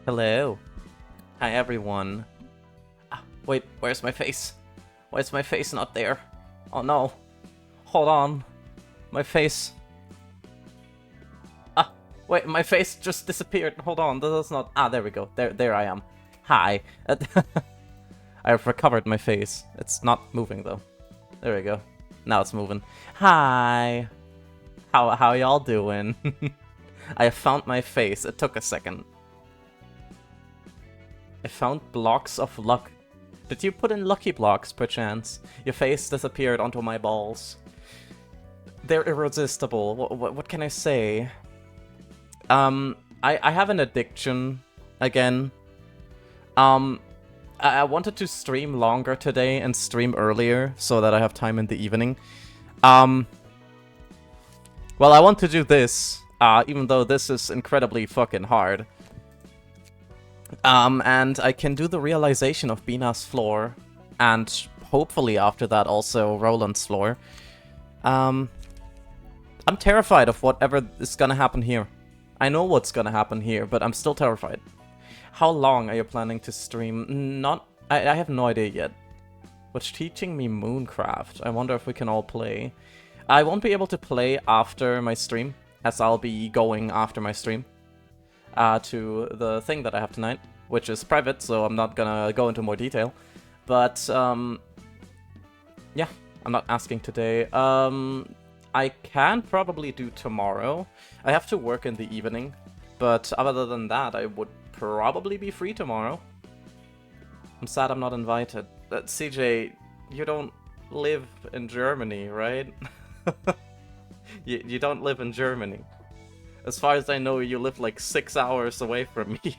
Hello. Hi, everyone. Wait, where's my face? Why is my face not there? Oh no. Hold on. My face. Wait, my face just disappeared. Hold on, this is not... there we go. There I am. Hi. I've recovered my face. It's not moving, though. There we go. Now it's moving. Hi. How y'all doing? I found my face. It took a second. I found blocks of luck. Did you put in lucky blocks, perchance? Your face disappeared onto my balls. They're irresistible. What can I say? I have an addiction again. I wanted to stream longer today and stream earlier so that I have time in the evening. Well, I want to do this, even though this is incredibly fucking hard. And I can do the realization of Bina's floor, and hopefully after that also Roland's floor. I'm terrified of whatever is gonna happen here. I know what's gonna happen here, but I'm still terrified. How long are you planning to stream? I have no idea yet. What's teaching me Mooncraft? I wonder if we can all play. I won't be able to play after my stream, as I'll be going after my stream to the thing that I have tonight, which is private, so I'm not gonna go into more detail. But, yeah, I'm not asking today. I can probably do tomorrow. I have to work in the evening, but other than that, I would probably be free tomorrow. I'm sad I'm not invited. CJ, you don't live in Germany, right? you don't live in Germany. As far as I know, you live like 6 hours away from me.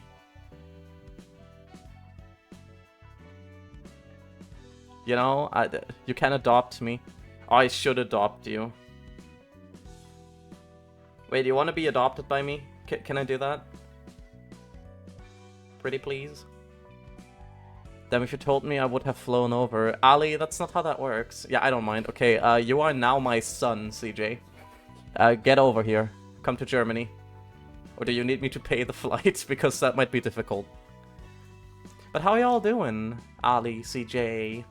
You know, you can adopt me. I should adopt you. Wait, do you want to be adopted by me? Can I do that? Pretty please? Damn, if you told me I would have flown over. Ali, that's not how that works. Yeah, I don't mind. Okay, you are now my son, CJ. Get over here. Come to Germany. Or do you need me to pay the flight? Because that might be difficult. But how are y'all doing, Ali, CJ?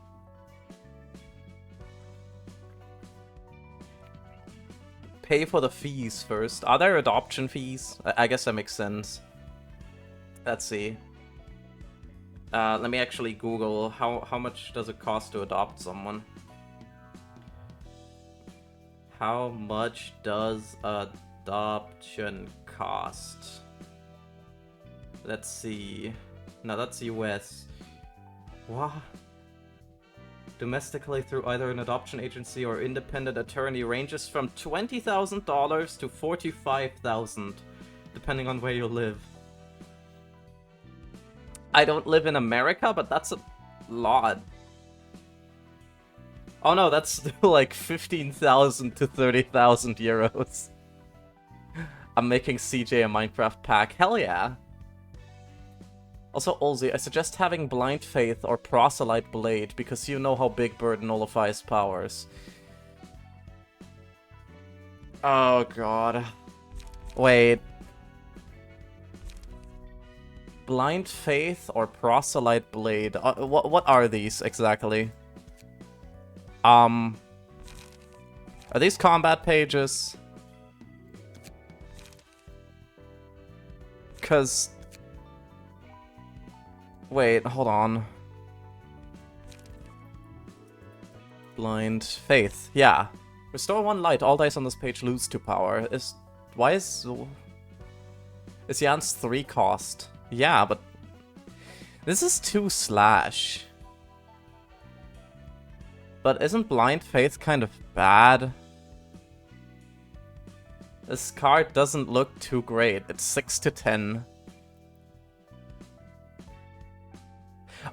Pay for the fees first. Are there adoption fees? I guess that makes sense. Let's see. Let me actually Google how much does it cost to adopt someone. How much does adoption cost? Let's see. No, that's US. What? Domestically through either an adoption agency or independent attorney ranges from $20,000 to $45,000, depending on where you live. I don't live in America, but that's a lot. Oh no, that's still like 15,000 to 30,000 euros. I'm making CJ a Minecraft pack. Hell yeah. Also, Olzi, I suggest having Blind Faith or Proselyte Blade, because you know how Big Bird nullifies powers. Oh god. Wait. Blind Faith or Proselyte Blade? What are these exactly? Are these combat pages? Cause... Wait, hold on. Blind Faith. Yeah. Restore 1 light. All dice on this page lose 2 power. Why is Jan's 3 cost? Yeah, but... This is 2 slash. But isn't Blind Faith kind of bad? This card doesn't look too great. It's 6 to 10.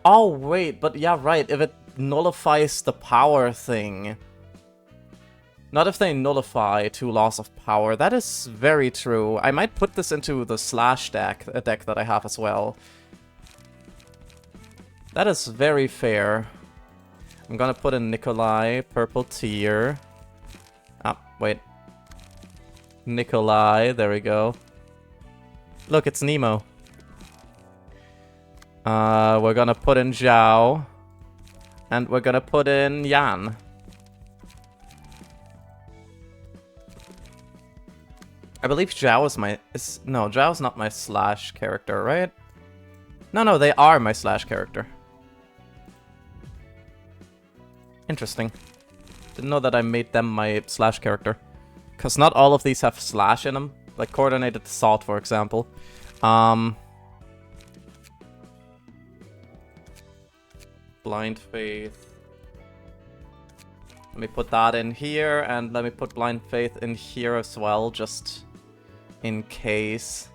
Oh, wait, but yeah, right, if it nullifies the power thing. Not if they nullify 2 loss of power. That is very true. I might put this into the slash deck, a deck that I have as well. That is very fair. I'm gonna put in Nikolai, purple tier. Ah, wait. Nikolai, there we go. Look, it's Nemo. We're gonna put in Zhao. And we're gonna put in Yan. I believe Zhao is my... no, Zhao's not my slash character, right? No, they are my slash character. Interesting. Didn't know that I made them my slash character. Because not all of these have slash in them. Like Coordinated Assault, for example. Blind Faith. Let me put that in here, and let me put Blind Faith in here as well, just in case.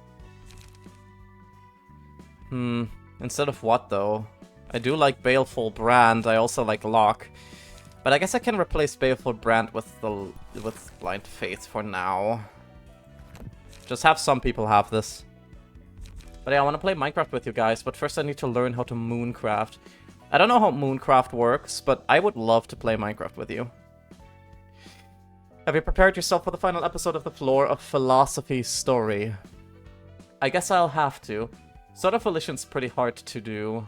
Instead of what, though? I do like Baleful Brand, I also like Locke. But I guess I can replace Baleful Brand with Blind Faith for now. Just have some people have this. But yeah, I want to play Minecraft with you guys, but first I need to learn how to Mooncraft. I don't know how Mooncraft works, but I would love to play Minecraft with you. Have you prepared yourself for the final episode of the Floor of Philosophy story? I guess I'll have to. Sword of Volition's pretty hard to do.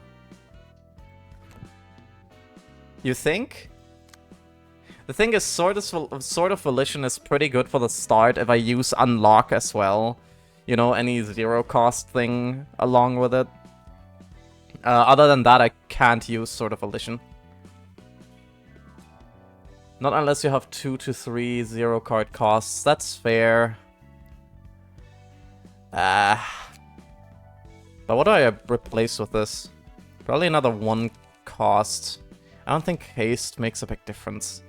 You think? The thing is, Sword of Volition is pretty good for the start if I use Unlock as well. You know, any zero cost thing along with it. Other than that, I can't use Sword of Volition. Not unless you have 2 to 3 zero card costs. That's fair. But what do I replace with this? Probably another 1 cost. I don't think haste makes a big difference.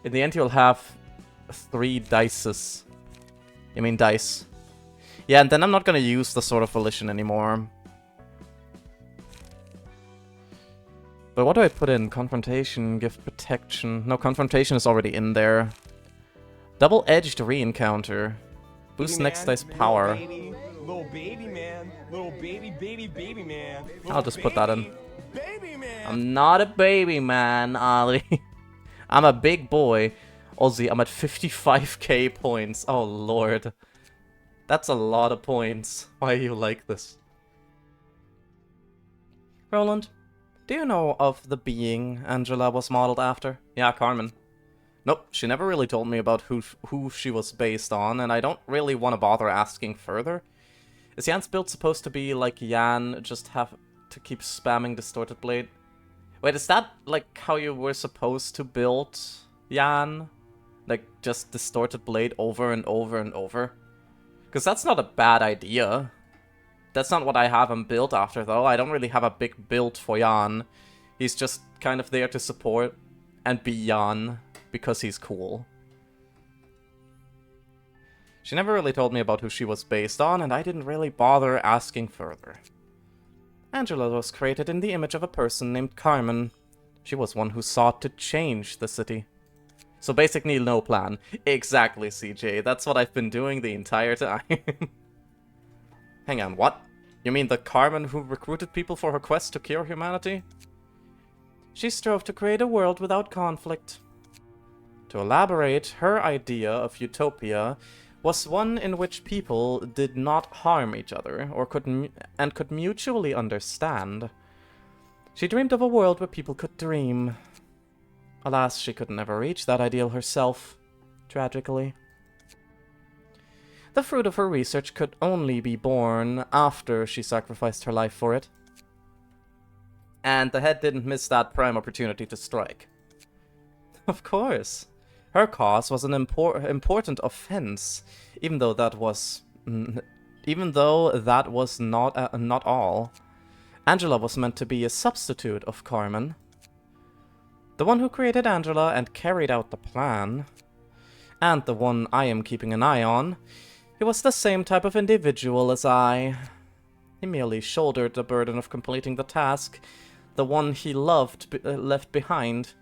In the end, you'll have 3 dices. I mean dice. Yeah, and then I'm not gonna use the Sword of Volition anymore. But what do I put in? Confrontation, Gift Protection. No, Confrontation is already in there. Double-edged Re-encounter. Boost next dice power. Little baby man. Little baby man. I'll just put that in. Baby man. I'm not a baby man, Ollie. I'm a big boy. Ozzy, I'm at 55k points. Oh, lord. That's a lot of points. Why are you like this? Roland, do you know of the being Angela was modeled after? Yeah, Carmen. Nope, she never really told me about who she was based on, and I don't really want to bother asking further. Is Yan's build supposed to be like Yan, just have to keep spamming Distorted Blade? Wait, is that like how you were supposed to build Yan? Like, just Distorted Blade over and over and over? Because that's not a bad idea. That's not what I have him built after, though. I don't really have a big build for Yan. He's just kind of there to support and be Yan because he's cool. She never really told me about who she was based on, and I didn't really bother asking further. Angela was created in the image of a person named Carmen. She was one who sought to change the city. So basically no plan. Exactly, CJ. That's what I've been doing the entire time. Hang on, what? You mean the Carmen who recruited people for her quest to cure humanity? She strove to create a world without conflict. To elaborate, her idea of utopia was one in which people did not harm each other or could mutually understand. She dreamed of a world where people could dream. Alas, she could never reach that ideal herself, tragically. The fruit of her research could only be born after she sacrificed her life for it. And the head didn't miss that prime opportunity to strike. Of course. Her cause was an important offense, even though that was not all. Angela was meant to be a substitute of Carmen. The one who created Angela and carried out the plan, and the one I am keeping an eye on, he was the same type of individual as I. He merely shouldered the burden of completing the task, the one he loved left behind.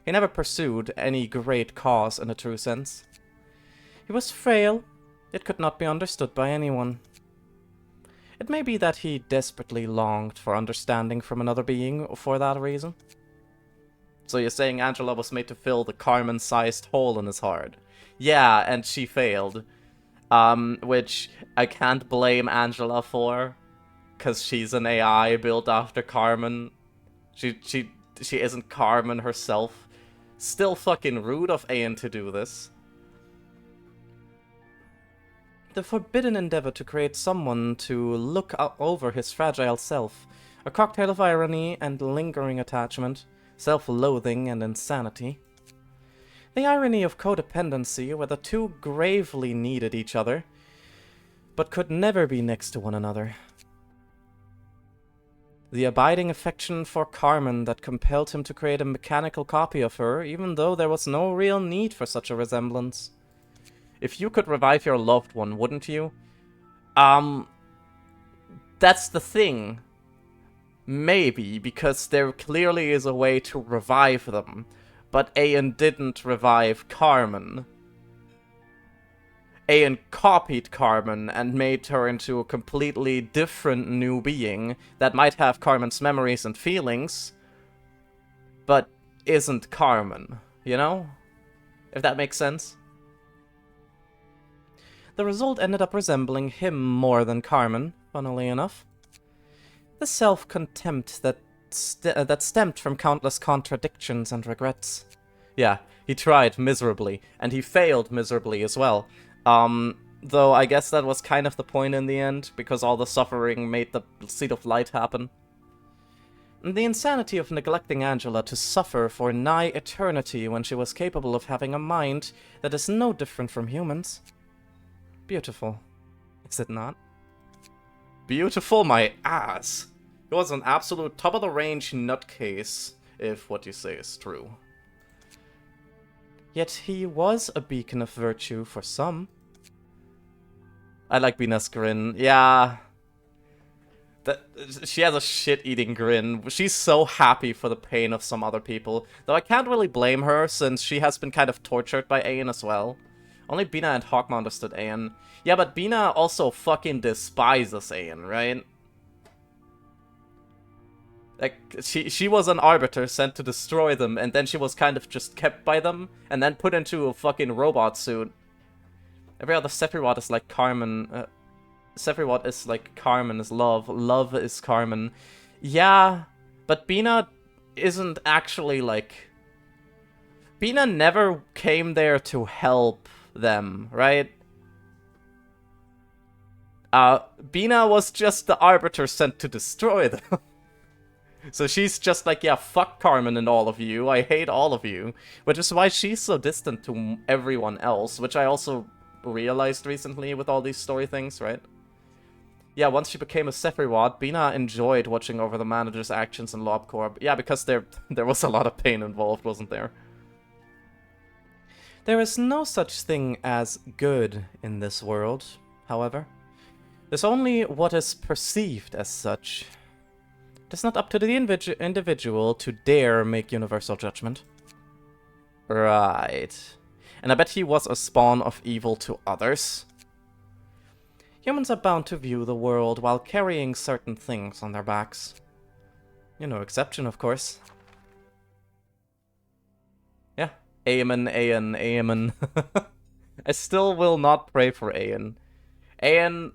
He never pursued any great cause in a true sense. He was frail. It could not be understood by anyone. It may be that he desperately longed for understanding from another being for that reason. So you're saying Angela was made to fill the Carmen-sized hole in his heart. Yeah, and she failed. Which I can't blame Angela for. because she's an AI built after Carmen. She isn't Carmen herself. Still fucking rude of Aeon to do this. The forbidden endeavor to create someone to look over his fragile self. A cocktail of irony and lingering attachment, self-loathing and insanity. The irony of codependency, where the two gravely needed each other, but could never be next to one another. The abiding affection for Carmen that compelled him to create a mechanical copy of her, even though there was no real need for such a resemblance. If you could revive your loved one, wouldn't you? That's the thing. Maybe, because there clearly is a way to revive them. But Aeon didn't revive Carmen. Aeon copied Carmen and made her into a completely different new being that might have Carmen's memories and feelings, but isn't Carmen, you know? If that makes sense. The result ended up resembling him more than Carmen, funnily enough. The self-contempt that stemmed from countless contradictions and regrets. Yeah, he tried miserably, and he failed miserably as well. Though I guess that was kind of the point in the end, because all the suffering made the Seed of Light happen. The insanity of neglecting Angela to suffer for nigh eternity when she was capable of having a mind that is no different from humans. Beautiful, is it not? Beautiful my ass! He was an absolute top-of-the-range nutcase, if what you say is true. Yet he was a beacon of virtue for some. I like Bina's grin. Yeah. She has a shit-eating grin. She's so happy for the pain of some other people. Though I can't really blame her, since she has been kind of tortured by Aeon as well. Only Bina and Hawkma understood Aeon. Yeah, but Bina also fucking despises Aeon, right? Like, she was an arbiter sent to destroy them, and then she was kind of just kept by them, and then put into a fucking robot suit. Every other Sephiroth is like Carmen. Sephiroth is like Carmen is love. Love is Carmen. Yeah, but Bina isn't actually like... Bina never came there to help them, right? Bina was just the arbiter sent to destroy them. So she's just like, yeah, fuck Carmen and all of you, I hate all of you. Which is why she's so distant to everyone else, which I also realized recently with all these story things, right? Yeah, once she became a Sephiroth, Bina enjoyed watching over the manager's actions in LobCorp. Yeah, because there was a lot of pain involved, wasn't there? There is no such thing as good in this world, however. There's only what is perceived as such. It is not up to the individual to dare make universal judgment. Right. And I bet he was a spawn of evil to others. Humans are bound to view the world while carrying certain things on their backs. You know, exception, of course. Yeah. Aemon, Aeon, Aemon. I still will not pray for Aeon. Aeon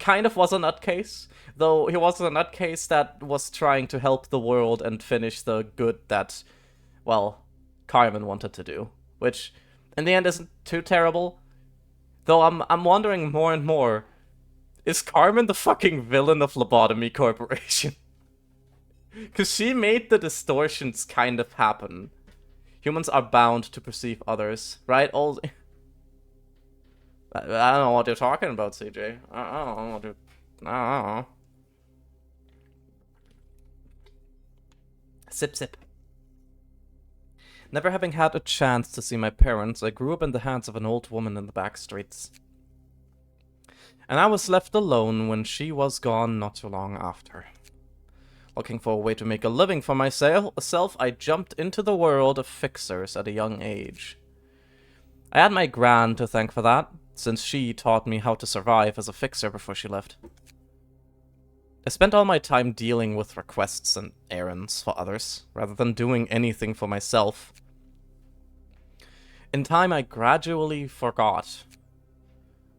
kind of was a nutcase, though he was a nutcase that was trying to help the world and finish the good that, well, Carmen wanted to do. Which, in the end, isn't too terrible. Though I'm wondering more and more, is Carmen the fucking villain of Lobotomy Corporation? Because she made the distortions kind of happen. Humans are bound to perceive others, right? All... I don't know what you're talking about, CJ. I don't know what you're... I don't know. Sip, sip. Never having had a chance to see my parents, I grew up in the hands of an old woman in the back streets. And I was left alone when she was gone not too long after. Looking for a way to make a living for myself, I jumped into the world of fixers at a young age. I had my gran to thank for that, since she taught me how to survive as a fixer before she left. I spent all my time dealing with requests and errands for others, rather than doing anything for myself. In time, I gradually forgot.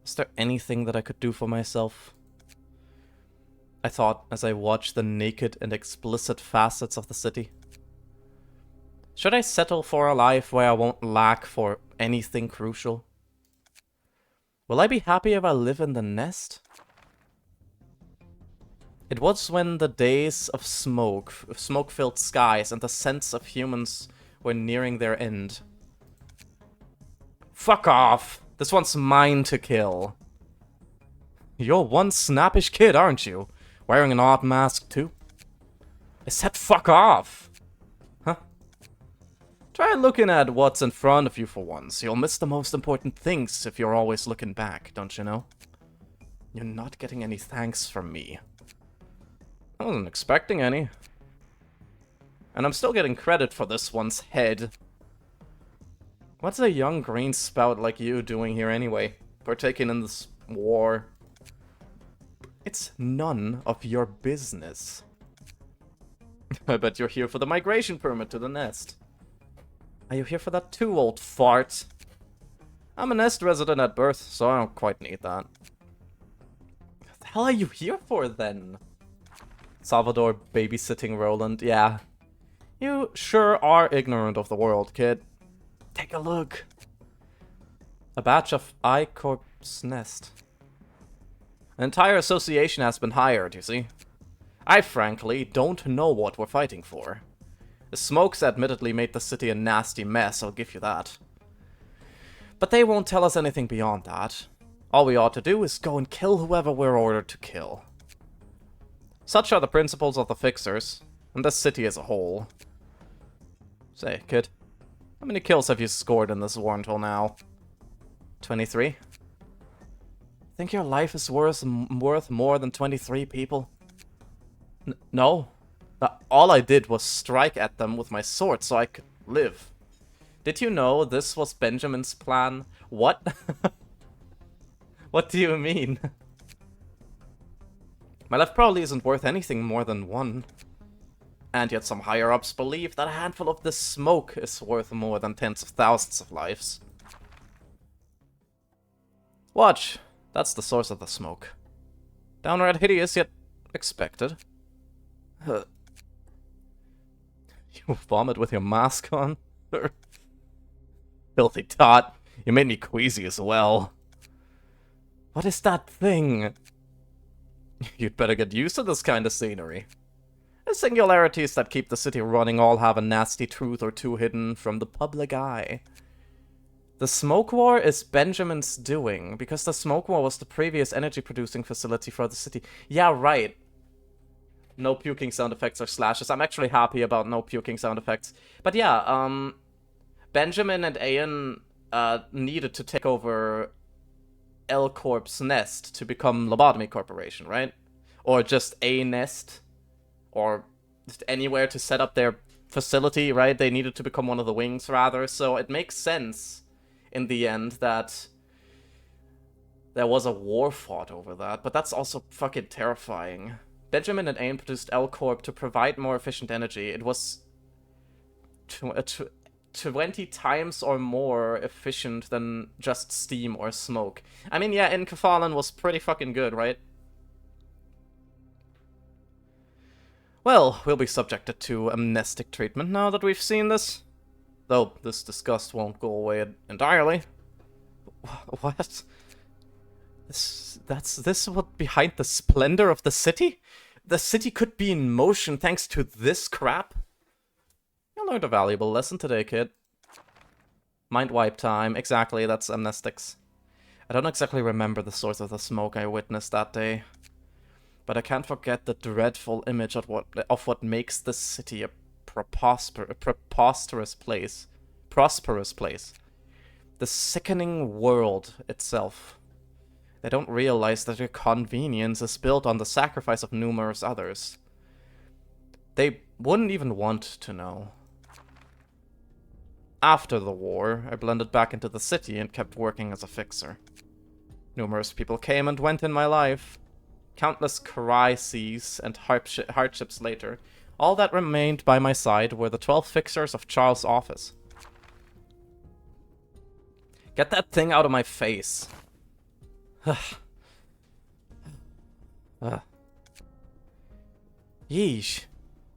Was there anything that I could do for myself? I thought as I watched the naked and explicit facets of the city. Should I settle for a life where I won't lack for anything crucial? Will I be happy if I live in the nest? It was when the days of smoke-filled skies, and the sense of humans were nearing their end. Fuck off! This one's mine to kill. You're one snappish kid, aren't you? Wearing an odd mask, too? I said fuck off! Huh? Try looking at what's in front of you for once. You'll miss the most important things if you're always looking back, don't you know? You're not getting any thanks from me. I wasn't expecting any. And I'm still getting credit for this one's head. What's a young green spout like you doing here anyway? Partaking in this war? It's none of your business. I bet you're here for the migration permit to the nest. Are you here for that too, old fart? I'm a nest resident at birth, so I don't quite need that. What the hell are you here for, then? Salvador babysitting Roland, yeah. You sure are ignorant of the world, kid. Take a look. A batch of I-Corp's nest. An entire association has been hired, you see. I frankly don't know what we're fighting for. The smokes admittedly made the city a nasty mess, I'll give you that. But they won't tell us anything beyond that. All we ought to do is go and kill whoever we're ordered to kill. Such are the principles of the Fixers, and the city as a whole. Say, kid, how many kills have you scored in this war until now? 23? Think your life is worth more than 23 people? No. All I did was strike at them with my sword so I could live. Did you know this was Benjamin's plan? What? What do you mean? My life probably isn't worth anything more than one. And yet some higher-ups believe that a handful of this smoke is worth more than tens of thousands of lives. Watch. That's the source of the smoke. Downright hideous, yet expected. You vomit with your mask on? Filthy tot. You made me queasy as well. What is that thing? You'd better get used to this kind of scenery. The singularities that keep the city running all have a nasty truth or two hidden from the public eye. The smoke war is Benjamin's doing, because the smoke war was the previous energy-producing facility for the city. Yeah, right. No puking sound effects or slashes. I'm actually happy about no puking sound effects. But yeah, Benjamin and Ayan needed to take over L-Corp's nest to become Lobotomy Corporation, right? Or just a nest. Or just anywhere to set up their facility, right? They needed to become one of the wings, rather. So it makes sense, in the end, that there was a war fought over that. But that's also fucking terrifying. Benjamin and Ayn produced L-Corp to provide more efficient energy. It was 20 times or more efficient than just steam or smoke. I mean, yeah, Inkafalan was pretty fucking good, right? Well, we'll be subjected to amnestic treatment now that we've seen this. Though this disgust won't go away entirely. What? This what behind the splendor of the city? The city could be in motion thanks to this crap? You learned a valuable lesson today, kid. Mind wipe time. Exactly, that's amnestics. I don't exactly remember the source of the smoke I witnessed that day. But I can't forget the dreadful image of what makes this city a preposterous place. Prosperous place. The sickening world itself. They don't realize that their convenience is built on the sacrifice of numerous others. They wouldn't even want to know. After the war, I blended back into the city and kept working as a fixer. Numerous people came and went in my life. Countless crises and hardships later, all that remained by my side were the 12 fixers of Charles' office. Get that thing out of my face. Yeesh.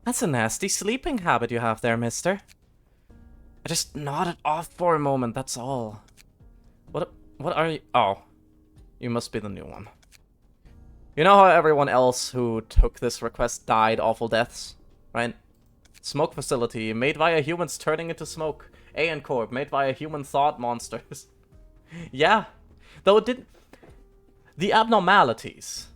That's a nasty sleeping habit you have there, mister. I just nodded off for a moment, that's all. What are you? Oh. You must be the new one. You know how everyone else who took this request died awful deaths, right? Smoke facility, made via humans turning into smoke. AN Corp, made via human thought monsters. Yeah. Though it didn't... The abnormalities,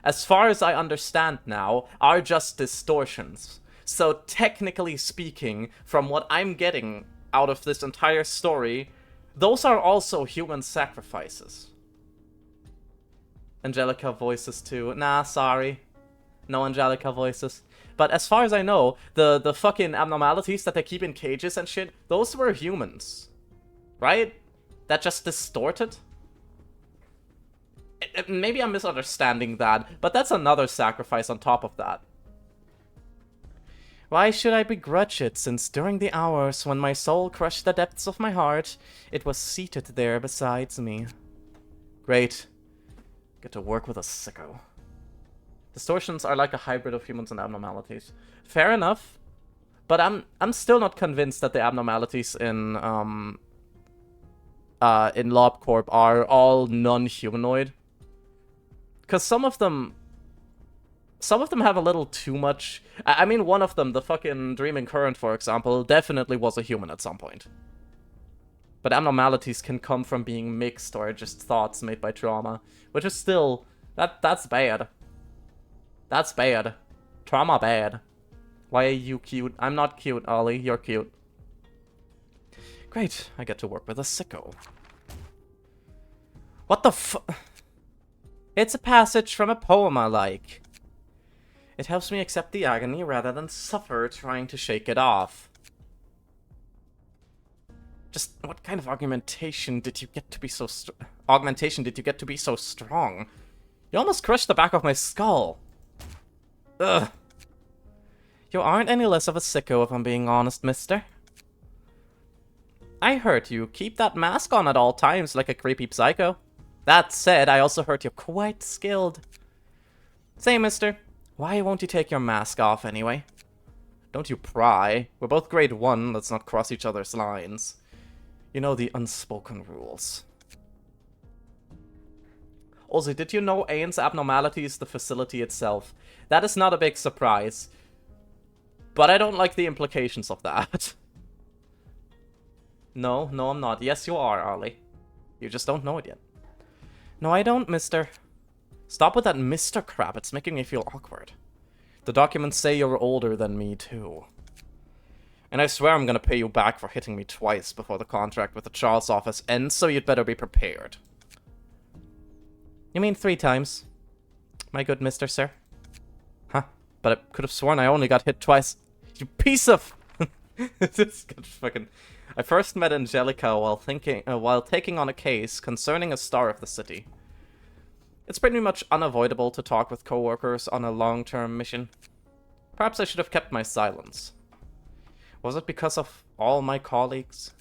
as far as I understand now, are just distortions. So technically speaking, from what I'm getting out of this entire story, those are also human sacrifices. Angelica voices too. Nah, sorry. No Angelica voices. But as far as I know, the fucking abnormalities that they keep in cages and shit, those were humans. Right? That just distorted? Maybe I'm misunderstanding that, but that's another sacrifice on top of that. Why should I begrudge it, since during the hours when my soul crushed the depths of my heart, it was seated there beside me. Great. Get to work with a sicko. Distortions are like a hybrid of humans and abnormalities. Fair enough, but I'm still not convinced that the abnormalities in LobCorp are all non-humanoid. Because some of them have a little too much. I mean, one of them, the fucking Dreaming Current, for example, definitely was a human at some point. But abnormalities can come from being mixed or just thoughts made by trauma, which is still... That's bad. That's bad. Trauma bad. Why are you cute? I'm not cute, Ollie. You're cute. Great. I get to work with a sicko. What the It's a passage from a poem I like. It helps me accept the agony rather than suffer trying to shake it off. Just what kind of augmentation did you get to be so strong? You almost crushed the back of my skull. Ugh. You aren't any less of a sicko if I'm being honest, mister. I heard you keep that mask on at all times like a creepy psycho. That said, I also heard you're quite skilled. Say, mister, why won't you take your mask off anyway? Don't you pry. We're both grade 1, let's not cross each other's lines. You know the unspoken rules. Also, did you know Aen's abnormality is the facility itself? That is not a big surprise. But I don't like the implications of that. No, I'm not. Yes, you are, Ollie. You just don't know it yet. No, I don't, mister. Stop with that mister crap. It's making me feel awkward. The documents say you're older than me, too. And I swear I'm gonna pay you back for hitting me twice before the contract with the Charles office ends, so you'd better be prepared. You mean 3 times? My good mister, sir? Huh? But I could have sworn I only got hit twice. You piece of... This fucking... I first met Angelica while taking on a case concerning a star of the city. It's pretty much unavoidable to talk with coworkers on a long-term mission. Perhaps I should have kept my silence. Was it because of all my colleagues?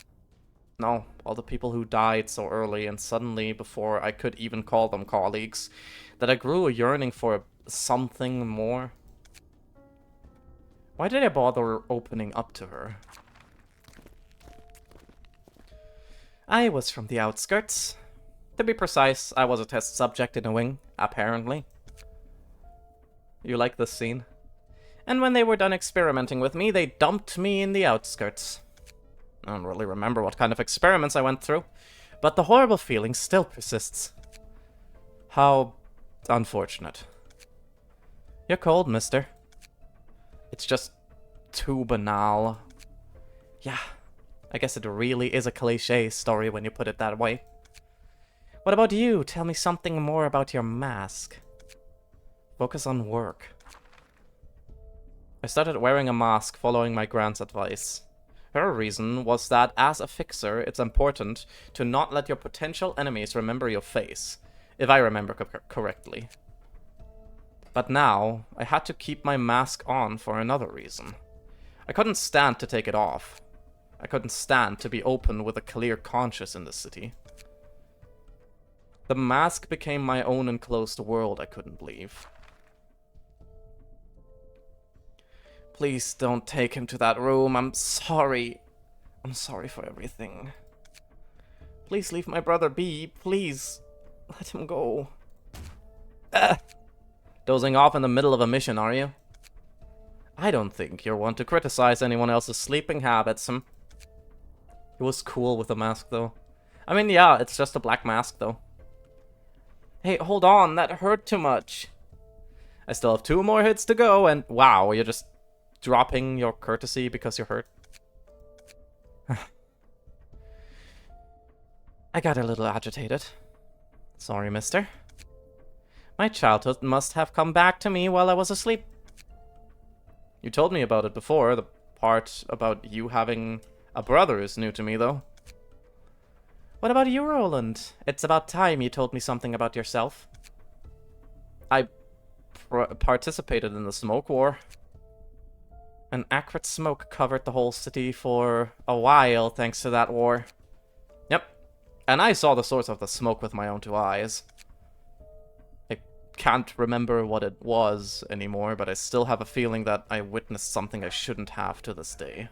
No, all the people who died so early and suddenly before I could even call them colleagues, that I grew a yearning for something more. Why did I bother opening up to her? I was from the outskirts. To be precise, I was a test subject in a wing, apparently. You like this scene? And when they were done experimenting with me, they dumped me in the outskirts. I don't really remember what kind of experiments I went through, but the horrible feeling still persists. How unfortunate. You're cold, mister. It's just too banal. Yeah, I guess it really is a cliché story when you put it that way. What about you? Tell me something more about your mask. Focus on work. I started wearing a mask following my grand's advice. Her reason was that as a fixer, it's important to not let your potential enemies remember your face, if I remember correctly. But now, I had to keep my mask on for another reason. I couldn't stand to take it off. I couldn't stand to be open with a clear conscience in the city. The mask became my own enclosed world I couldn't leave. Please don't take him to that room. I'm sorry. I'm sorry for everything. Please leave my brother be. Please. Let him go. Dozing off in the middle of a mission, are you? I don't think you're one to criticize anyone else's sleeping habits, He was cool with the mask, though. I mean, yeah, it's just a black mask, though. Hey, hold on, that hurt too much. I still have 2 more hits to go, and wow, you're just dropping your courtesy because you're hurt. I got a little agitated. Sorry, mister. My childhood must have come back to me while I was asleep. You told me about it before. The part about you having a brother is new to me, though. What about you, Roland? It's about time you told me something about yourself. I participated in the smoke war. An acrid smoke covered the whole city for a while thanks to that war. Yep. And I saw the source of the smoke with my own 2 eyes. I can't remember what it was anymore, but I still have a feeling that I witnessed something I shouldn't have to this day.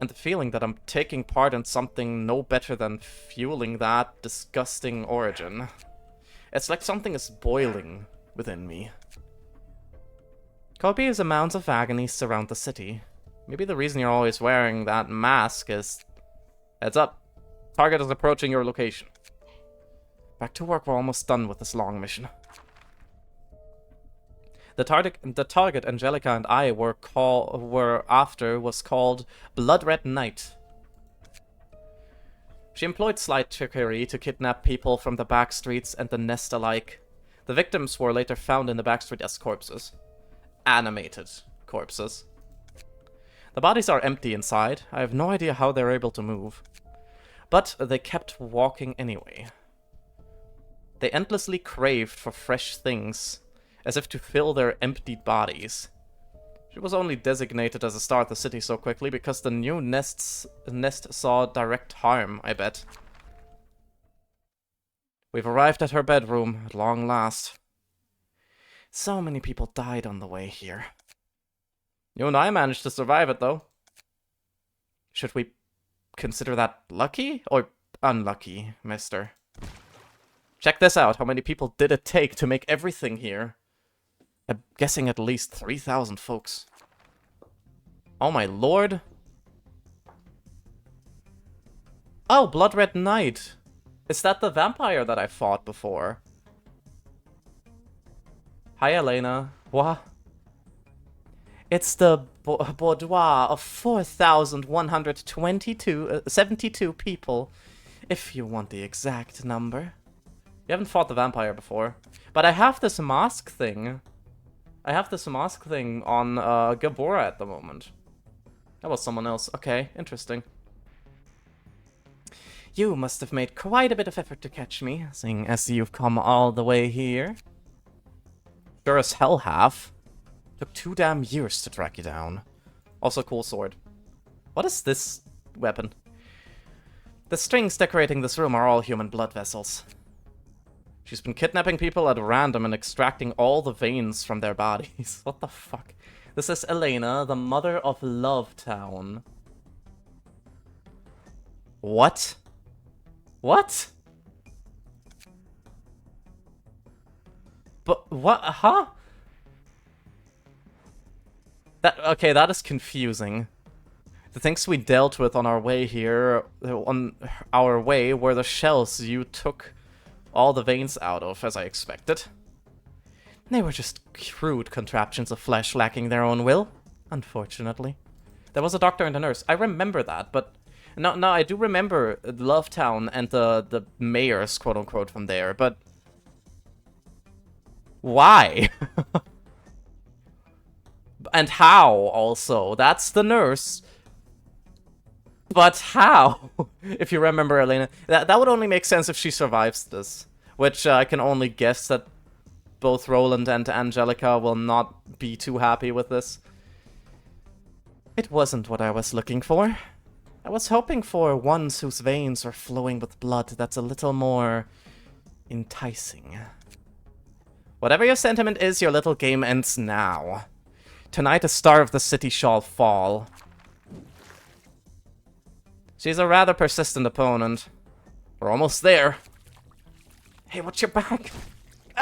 And the feeling that I'm taking part in something no better than fueling that disgusting origin. It's like something is boiling within me. Copious amounts of agony surround the city. Maybe the reason you're always wearing that mask is... Heads up. Target is approaching your location. Back to work, we're almost done with this long mission. The target Angelica and I were after was called Blood Red Knight. She employed slight trickery to kidnap people from the back streets and the nest alike. The victims were later found in the backstreet as corpses. Animated corpses. The bodies are empty inside. I have no idea how they're able to move. But they kept walking anyway. They endlessly craved for fresh things, as if to fill their emptied bodies. She was only designated as a star at the city so quickly because the new nest saw direct harm, I bet. We've arrived at her bedroom, at long last. So many people died on the way here. You and I managed to survive it, though. Should we consider that lucky or unlucky, mister? Check this out. How many people did it take to make everything here? I'm guessing at least 3,000 folks. Oh my lord. Oh, Blood Red Knight. Is that the vampire that I fought before? Hi, Elena. What? It's the boudoir of 4,172 people, if you want the exact number. You haven't fought the vampire before, but I have this mask thing. I have this mask thing on Gabora at the moment. That was someone else. Okay, interesting. You must have made quite a bit of effort to catch me, seeing as you've come all the way here. Sure as hell have. Took 2 damn years to track you down. Also, cool sword. What is this weapon? The strings decorating this room are all human blood vessels. She's been kidnapping people at random and extracting all the veins from their bodies. What the fuck? This is Elena, the mother of Lovetown. What? What? But what? Huh? Okay, that is confusing. The things we dealt with on our way here, were the shells you took all the veins out of, as I expected. They were just crude contraptions of flesh lacking their own will, unfortunately. There was a doctor and a nurse. I remember that, but... No, I do remember Lovetown and the mayors, quote-unquote, from there, but... Why? And how, also? That's the nurse. But how? If you remember, Elena. That would only make sense if she survives this. Which I can only guess that both Roland and Angelica will not be too happy with this. It wasn't what I was looking for. I was hoping for ones whose veins are flowing with blood that's a little more enticing. Whatever your sentiment is, your little game ends now. Tonight the star of the city shall fall. She's a rather persistent opponent. We're almost there. Hey, watch your back.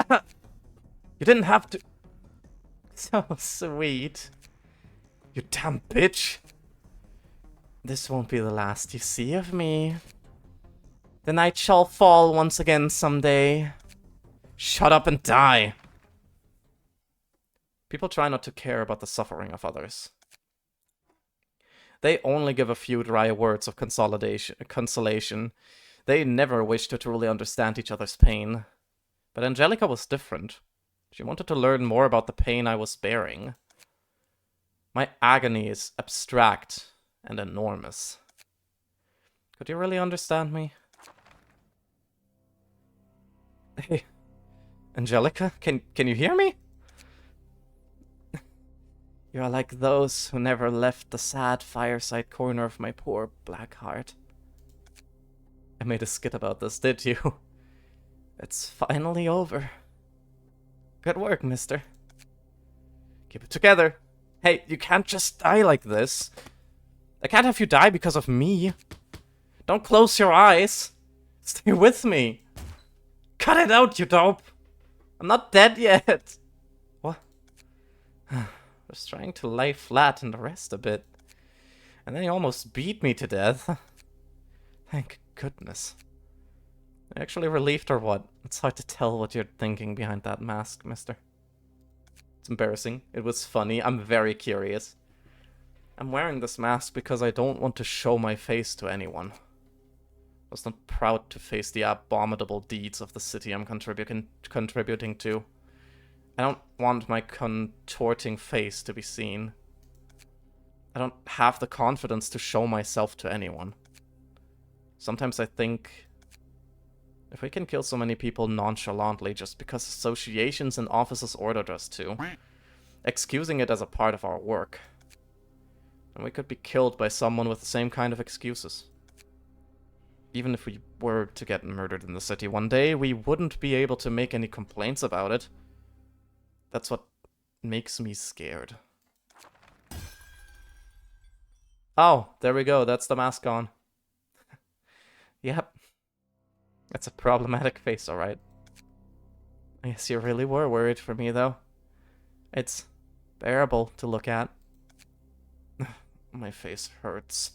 You didn't have to. So sweet. You damn bitch. This won't be the last you see of me. The night shall fall once again someday. Shut up and die. People try not to care about the suffering of others. They only give a few dry words of consolation. They never wish to truly understand each other's pain. But Angelica was different. She wanted to learn more about the pain I was bearing. My agony is abstract and enormous. Could you really understand me? Hey, Angelica, can you hear me? You are like those who never left the sad fireside corner of my poor black heart. I made a skit about this, did you? It's finally over. Good work, mister. Keep it together. Hey, you can't just die like this. I can't have you die because of me. Don't close your eyes. Stay with me. Cut it out, you dope. I'm not dead yet. What? Just trying to lie flat and rest a bit. And then he almost beat me to death. Thank goodness. Are you actually relieved or what? It's hard to tell what you're thinking behind that mask, mister. It's embarrassing. It was funny. I'm very curious. I'm wearing this mask because I don't want to show my face to anyone. I was not proud to face the abominable deeds of the city I'm contributing to. I don't want my contorting face to be seen. I don't have the confidence to show myself to anyone. Sometimes I think, if we can kill so many people nonchalantly just because associations and offices ordered us to, excusing it as a part of our work, then we could be killed by someone with the same kind of excuses. Even if we were to get murdered in the city one day, we wouldn't be able to make any complaints about it. That's what makes me scared. Oh, there we go. That's the mask on. Yep. That's a problematic face, alright. I guess you really were worried for me, though. It's bearable to look at. My face hurts.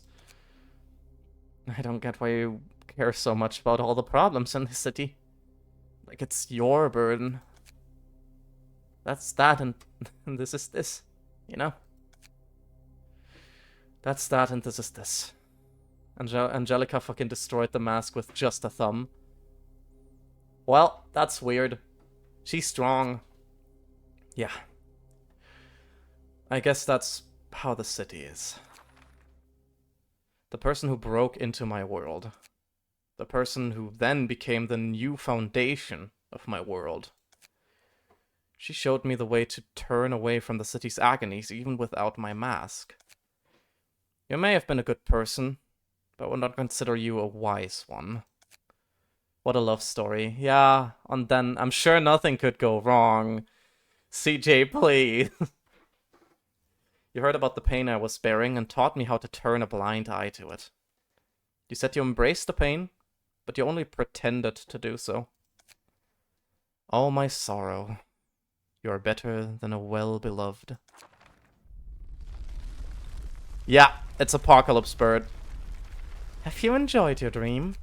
I don't get why you care so much about all the problems in the city. Like it's your burden. That's that and this is this, you know? That's that and this is this. Angelica fucking destroyed the mask with just a thumb. Well, that's weird. She's strong. Yeah. I guess that's how the city is. The person who broke into my world. The person who then became the new foundation of my world. She showed me the way to turn away from the city's agonies even without my mask. You may have been a good person, but would not consider you a wise one. What a love story. Yeah, and then I'm sure nothing could go wrong. CJ, please. You heard about the pain I was bearing and taught me how to turn a blind eye to it. You said you embraced the pain, but you only pretended to do so. Oh, my sorrow. You are better than a well-beloved. Yeah, it's Apocalypse Bird. Have you enjoyed your dream?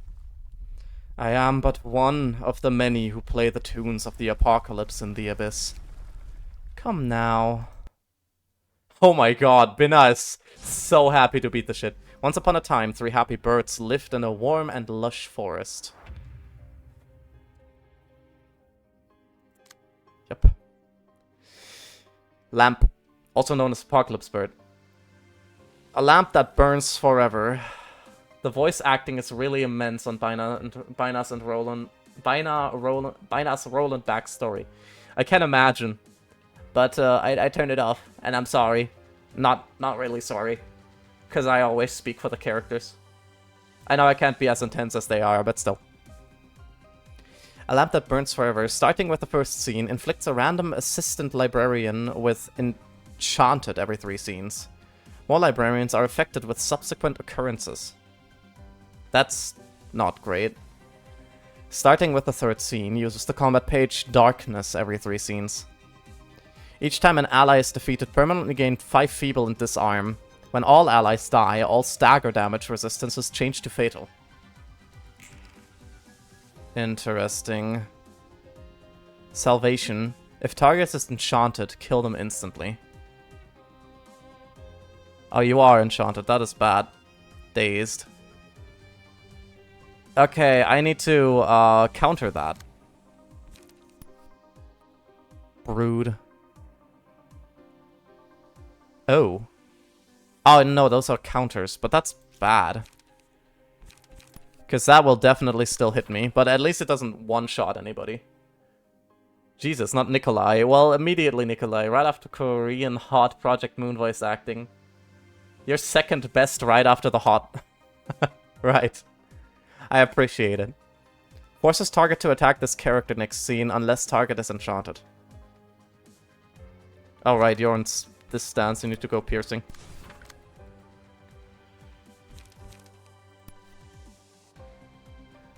I am but one of the many who play the tunes of the apocalypse in the abyss. Come now. Oh my god, Bina is so happy to beat the shit. Once upon a time, 3 happy birds lived in a warm and lush forest. Yep. Lamp, also known as Apocalypse Bird. A lamp that burns forever. The voice acting is really immense on Bina's Roland backstory. I can imagine. But I turned it off, and I'm sorry. Not really sorry. Because I always speak for the characters. I know I can't be as intense as they are, but still. A lamp that burns forever, starting with the first scene, inflicts a random assistant librarian with enchanted every 3 scenes. More librarians are affected with subsequent occurrences. That's not great. Starting with the 3rd scene, uses the combat page Darkness every 3 scenes. Each time an ally is defeated, permanently gain 5 feeble and disarm. When all allies die, all stagger damage resistances change to fatal. Interesting. Salvation. If target is enchanted, kill them instantly. Oh, you are enchanted. That is bad. Dazed. Okay, I need to counter that. Brood. Oh. Oh, no, those are counters, but that's bad. Because that will definitely still hit me, but at least it doesn't one-shot anybody. Jesus, not Nikolai. Well, immediately Nikolai, right after Korean hot Project Moon voice acting. You're second best right after the hot. Right. I appreciate it. Forces target to attack this character next scene unless target is enchanted. Alright, you're on this stance, you need to go piercing.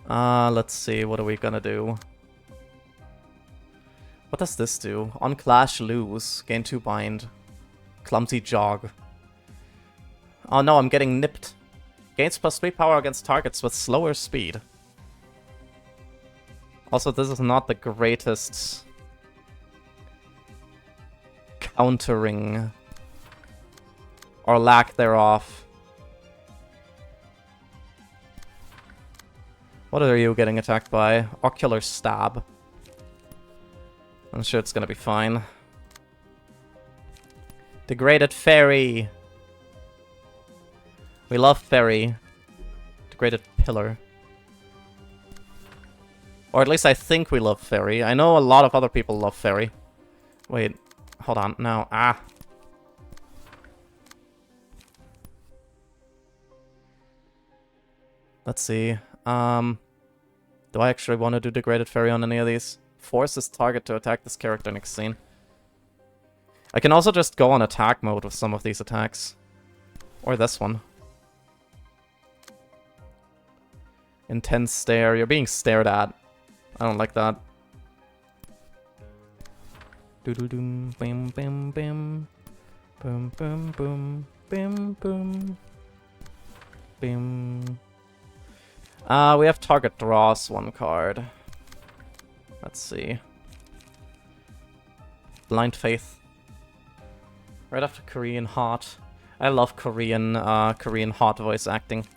Let's see, what are we gonna do? What does this do? On Clash, lose. Gain 2 bind. Clumsy jog. Oh no, I'm getting nipped. Gains +3 power against targets with slower speed. Also, this is not the greatest countering or lack thereof. What are you getting attacked by? Ocular Stab. I'm sure it's gonna be fine. Degraded Fairy. We love Fairy. Degraded Pillar. Or at least I think we love Fairy. I know a lot of other people love Fairy. Wait, hold on. No, Let's see. Do I actually want to do Degraded Fairy on any of these? Force this target to attack this character next scene. I can also just go on attack mode with some of these attacks. Or this one. Intense stare. You're being stared at. I don't like that. Doo-doo-doom, bam, bam, bam. Boom, boom, boom. Bim, boom. Bim. We have target draws 1 card. Let's see. Blind Faith. Right after Korean hot. I love Korean hot voice acting.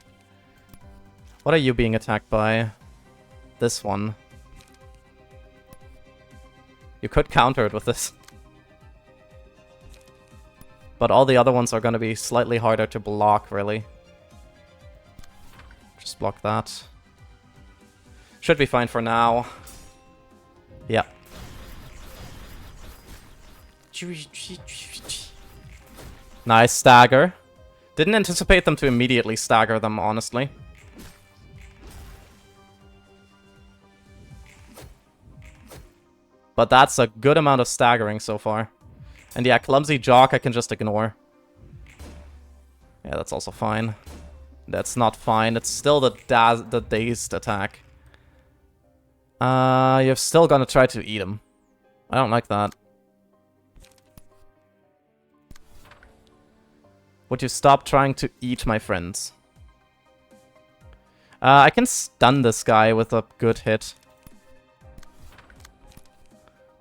What are you being attacked by? This one. You could counter it with this. But all the other ones are gonna be slightly harder to block, really. Just block that. Should be fine for now. Yeah. Nice stagger. Didn't anticipate them to immediately stagger them, honestly. But that's a good amount of staggering so far. And yeah, Clumsy Jock I can just ignore. Yeah, that's also fine. That's not fine. It's still the dazed attack. You're still gonna try to eat him. I don't like that. Would you stop trying to eat my friends? I can stun this guy with a good hit.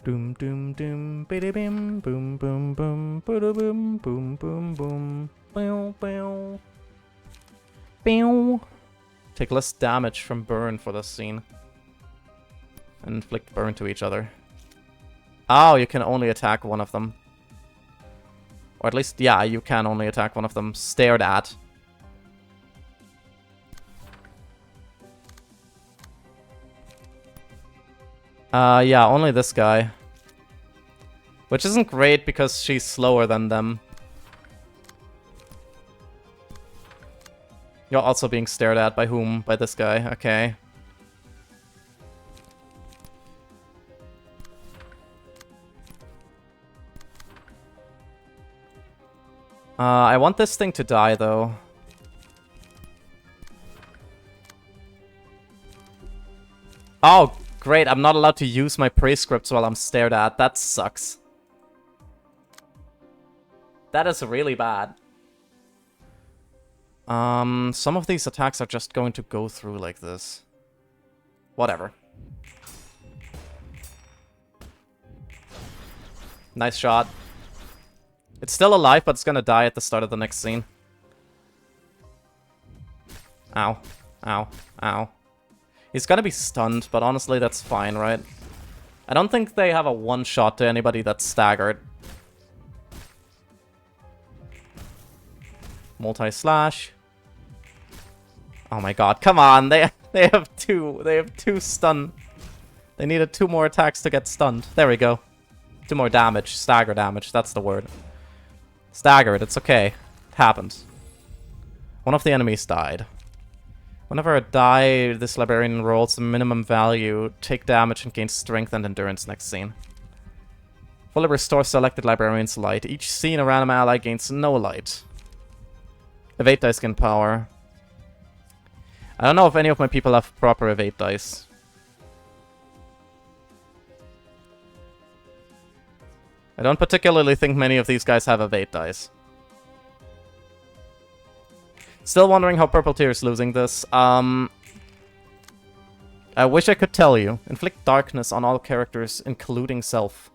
Doom doom doom biddy bim boom boom boom boom boom boom boom boom bow bow bow. Take less damage from burn for this scene. And inflict burn to each other. Oh, you can only attack one of them. Or at least, yeah, you can only attack one of them. Stared at. Yeah, only this guy. Which isn't great because she's slower than them. You're also being stared at by whom? By this guy, okay. I want this thing to die, though. Oh, great. I'm not allowed to use my prescripts while I'm stared at. That sucks. That is really bad. Some of these attacks are just going to go through like this. Whatever. Nice shot. It's still alive, but it's gonna die at the start of the next scene. Ow. Ow. Ow. He's gonna be stunned, but honestly, that's fine, right? I don't think they have a one-shot to anybody that's staggered. Multi-slash. Oh my god, come on! They have two stun. They needed 2 more attacks to get stunned. There we go. 2 more damage. Stagger damage, that's the word. Staggered, it's okay. It happened. One of the enemies died. Whenever I die, this librarian rolls the minimum value, take damage, and gain strength and endurance next scene. Fully restore selected librarian's light. Each scene, a random ally gains no light. Evade dice gain power. I don't know if any of my people have proper evade dice. I don't particularly think many of these guys have evade dice. Still wondering how Purple Tear is losing this. I wish I could tell you. Inflict darkness on all characters, including self.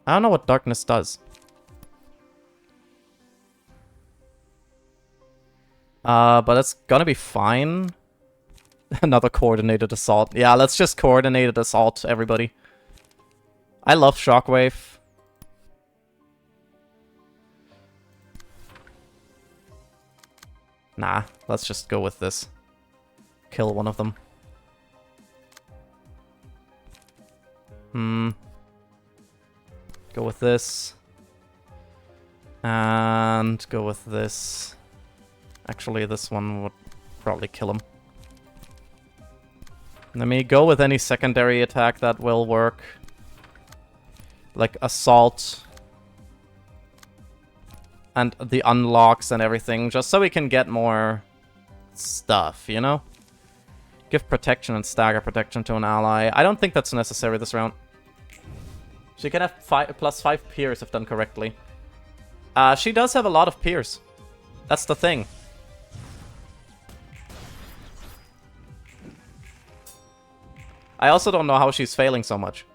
I don't know what darkness does. But it's gonna be fine. Another coordinated assault. Yeah, let's just coordinated assault, everybody. I love Shockwave. Nah, let's just go with this. Kill one of them. Go with this. And go with this. Actually, this one would probably kill him. Let me go with any secondary attack that will work. Like Assault. And the unlocks and everything, just so we can get more stuff, you know? Give protection and stagger protection to an ally. I don't think that's necessary this round. She can have +5 Pierce if done correctly. She does have a lot of Pierce. That's the thing. I also don't know how she's failing so much.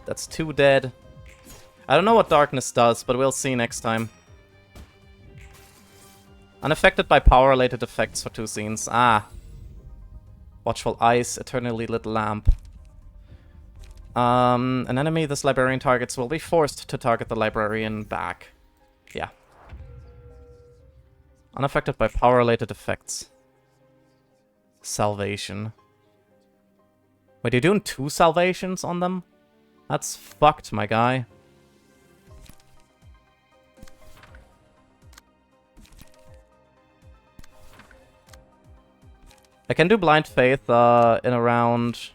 That's 2 dead. I don't know what darkness does, but we'll see next time. Unaffected by power-related effects for 2 scenes. Ah. Watchful Eyes, Eternally Lit Lamp. An enemy this librarian targets will be forced to target the librarian back. Yeah. Unaffected by power-related effects. Salvation. Wait, you're doing 2 salvations on them? That's fucked, my guy. I can do Blind Faith in a round.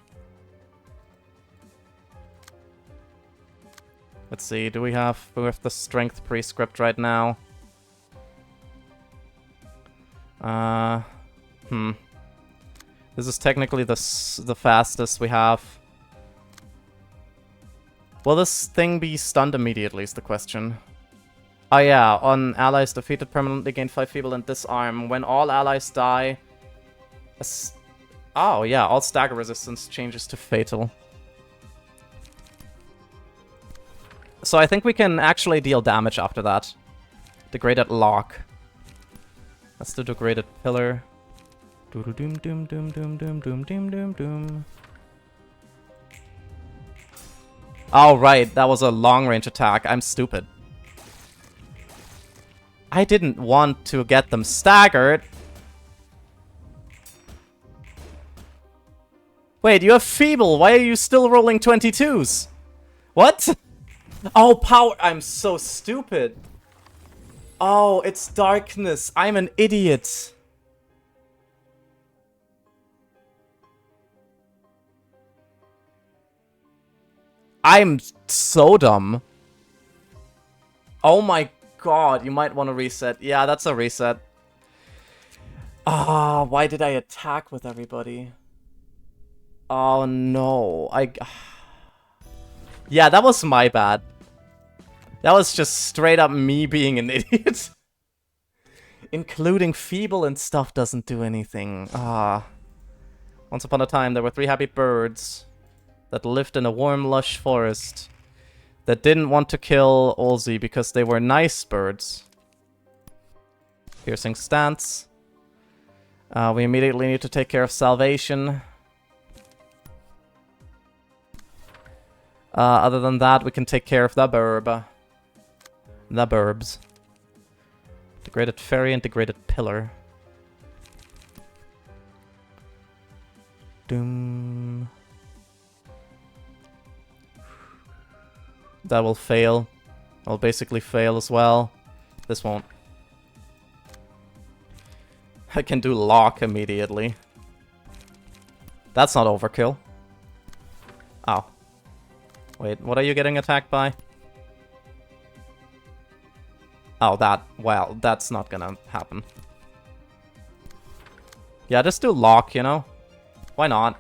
Let's see, do we have the Strength Prescript right now? This is technically the fastest we have. Will this thing be stunned immediately is the question. Oh yeah, on allies defeated permanently gain 5 feeble and disarm. When all allies die... Oh yeah, all stagger resistance changes to fatal. So I think we can actually deal damage after that. Degraded Lock. Let's do Degraded Pillar. Doom doom doom doom doom doom doom doom doom. Oh right, that was a long-range attack. I'm stupid. I didn't want to get them staggered. Wait, you have Feeble. Why are you still rolling 22s? What? Oh, power. I'm so stupid. Oh, it's darkness. I'm an idiot. I'm so dumb. Oh my god, you might want to reset. Yeah, that's a reset. Ah, why did I attack with everybody? Oh no, Yeah, that was my bad. That was just straight up me being an idiot. Including feeble and stuff doesn't do anything. Ah. Once upon a time, there were 3 happy birds that lived in a warm, lush forest that didn't want to kill Olzi because they were nice birds. Piercing stance. We immediately need to take care of salvation. Other than that, we can take care of the burb. The burbs. Degraded fairy and degraded pillar. Doom. That will fail. I'll basically fail as well. This won't. I can do lock immediately. That's not overkill. Oh. Wait, what are you getting attacked by? Oh, that. Well, that's not gonna happen. Yeah, just do lock, you know? Why not?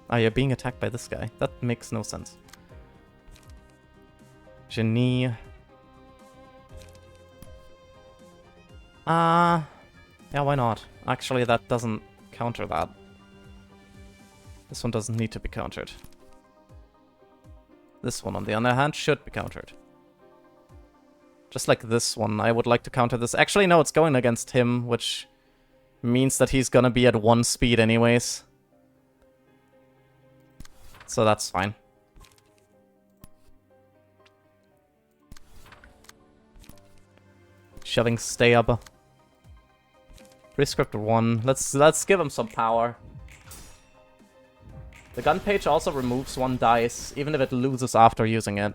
Oh, you're being attacked by this guy. That makes no sense. Genie. Yeah, why not? Actually, that doesn't counter that. This one doesn't need to be countered. This one, on the other hand, should be countered. Just like this one, I would like to counter this. Actually, no, it's going against him, which means that he's gonna be at 1 speed anyways. So that's fine. Shoving stab. Prescript 1. Let's give him some power. The gun page also removes 1 dice, even if it loses after using it.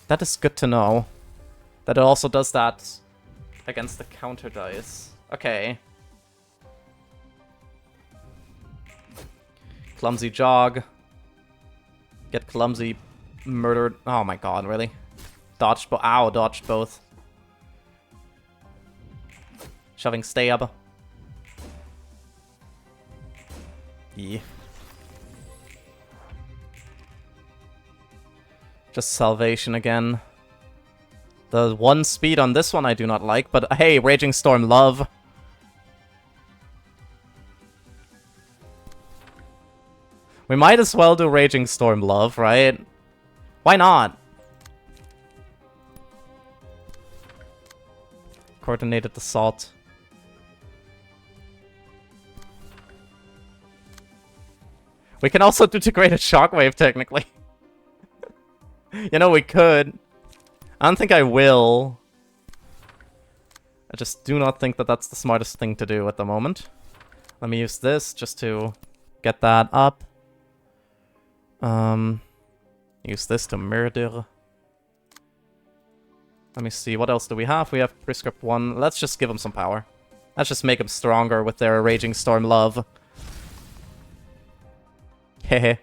That is good to know. That it also does that against the counter dice. Okay. Clumsy jog. Get clumsy murdered. Oh my god, really? Dodged both. Ow, dodged both. Shoving stab. Yeah. Just salvation again. The 1 speed on this one I do not like, but hey, Raging Storm love. We might as well do Raging Storm love, right? Why not? Coordinated assault. We can also do Degraded Shockwave, technically. You know, we could. I don't think I will. I just do not think that that's the smartest thing to do at the moment. Let me use this just to get that up. Use this to murder. Let me see, what else do we have? We have Prescript 1. Let's just give him some power. Let's just make him stronger with their Raging Storm love. Hehe.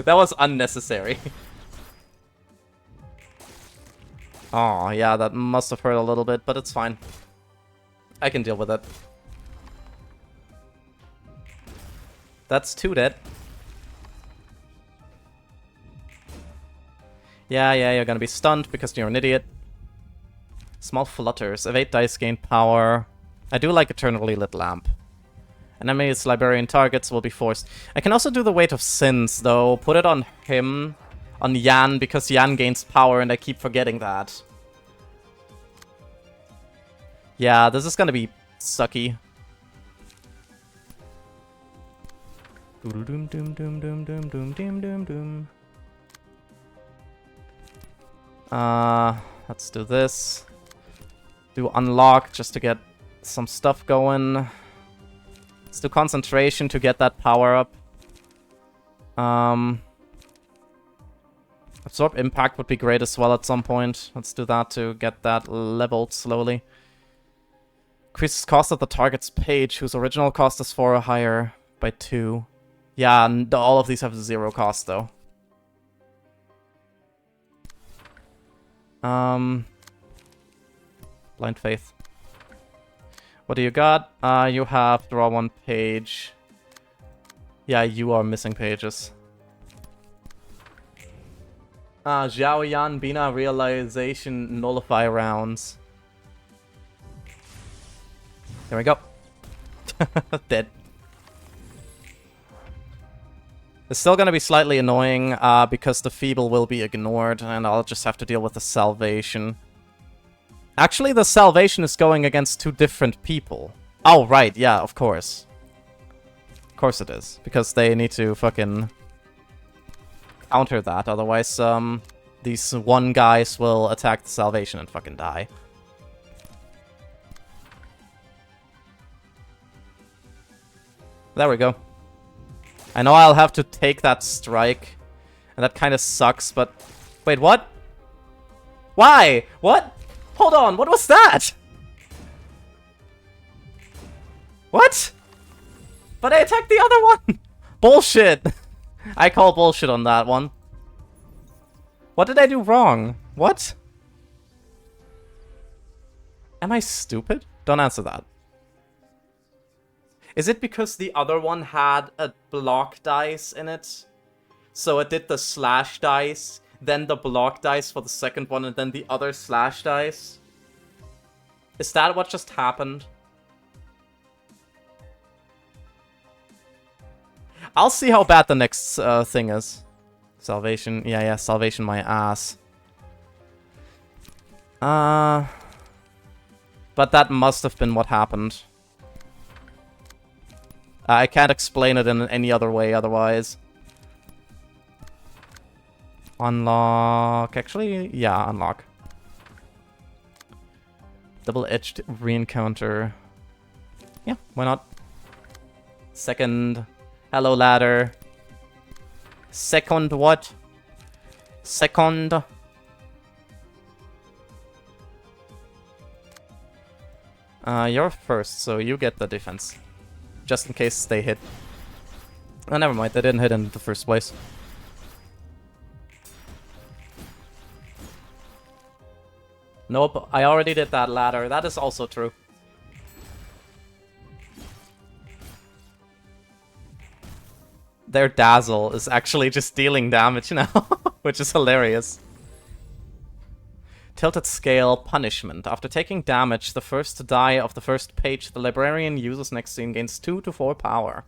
That was unnecessary. Oh, yeah, that must have hurt a little bit, but it's fine. I can deal with it. That's 2 dead. Yeah, you're gonna be stunned because you're an idiot. Small flutters. Evade dice gain power. I do like Eternally Lit Lamp. Enemies, librarian targets will be forced. I can also do the Weight of Sins, though. Put it on him. On Yan, because Yan gains power, and I keep forgetting that. Yeah, this is gonna be sucky. Doom doom doom doom doom doom doom doom doom. Let's do this. Do unlock just to get some stuff going. Let's do concentration to get that power up. Absorb impact would be great as well at some point. Let's do that to get that leveled slowly. Increases cost of the target's page, whose original cost is 4 or higher, by 2. Yeah, and all of these have 0 cost, though. Blind Faith. What do you got? You have draw 1 page. Yeah, you are missing pages. Zhao Yan, Bina, Realization, Nullify rounds. There we go. Dead. It's still gonna be slightly annoying, because the Feeble will be ignored, and I'll just have to deal with the Salvation. Actually, the Salvation is going against 2 different people. Oh, right, yeah, of course. Of course it is, because they need to fucking counter that, otherwise, these 1 guys will attack the Salvation and fucking die. There we go. I know I'll have to take that strike, and that kind of sucks, but... Wait, what? Why? What? Hold on, what was that? What? But I attacked the other one! Bullshit! I call bullshit on that one. What did I do wrong? What? Am I stupid? Don't answer that. Is it because the other one had a block dice in it? So it did the slash dice, then the block dice for the second one, and then the other slash dice? Is that what just happened? I'll see how bad the next thing is. Salvation. Yeah, Salvation my ass. But that must have been what happened. I can't explain it in any other way otherwise. Unlock. Actually, yeah, unlock. Double-edged re-encounter. Yeah, why not? Second. Hello, ladder. Second what? Second. You're first, so you get the defense. Just in case they hit. Oh, never mind, they didn't hit in the first place. Nope, I already did that ladder. That is also true. Their Dazzle is actually just dealing damage now, which is hilarious. Tilted Scale Punishment. After taking damage, the first die of the first page the librarian uses next scene gains 2 to 4 power.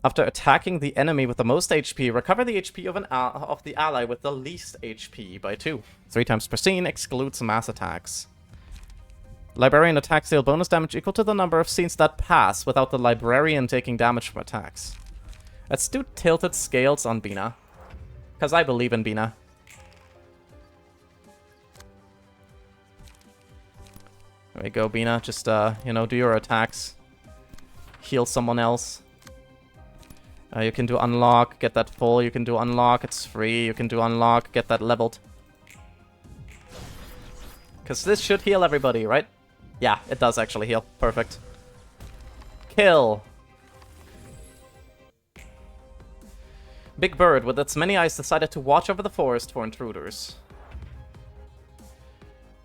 After attacking the enemy with the most HP, recover the HP of the ally with the least HP by 2. 3 times per scene, excludes mass attacks. Librarian attacks deal bonus damage equal to the number of scenes that pass without the librarian taking damage from attacks. Let's do Tilted Scales on Bina. Because I believe in Bina. There we go, Bina. Just, you know, do your attacks. Heal someone else. You can do unlock, get that full. You can do unlock, it's free. You can do unlock, get that leveled. Because this should heal everybody, right? Yeah, it does actually heal. Perfect. Kill. Big Bird, with its many eyes, decided to watch over the forest for intruders.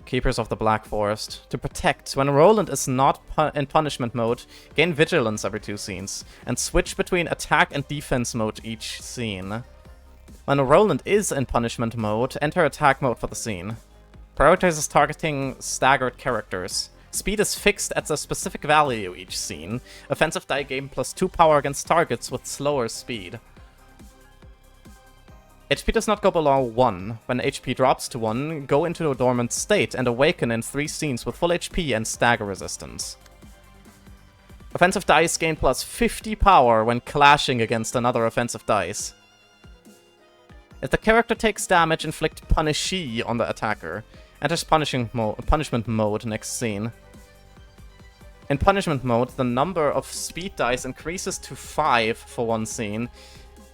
Keepers of the Black Forest. To protect, when Roland is not in punishment mode, gain vigilance every 2 scenes, and switch between attack and defense mode each scene. When Roland is in punishment mode, enter attack mode for the scene. Prioritizes targeting staggered characters. Speed is fixed at a specific value each scene. Offensive die gain +2 power against targets with slower speed. HP does not go below 1. When HP drops to 1, go into a dormant state and awaken in 3 scenes with full HP and stagger resistance. Offensive dice gain +50 power when clashing against another offensive dice. If the character takes damage, inflict Punishee on the attacker. Enters punishment mode next scene. In punishment mode, the number of speed dice increases to 5 for 1 scene,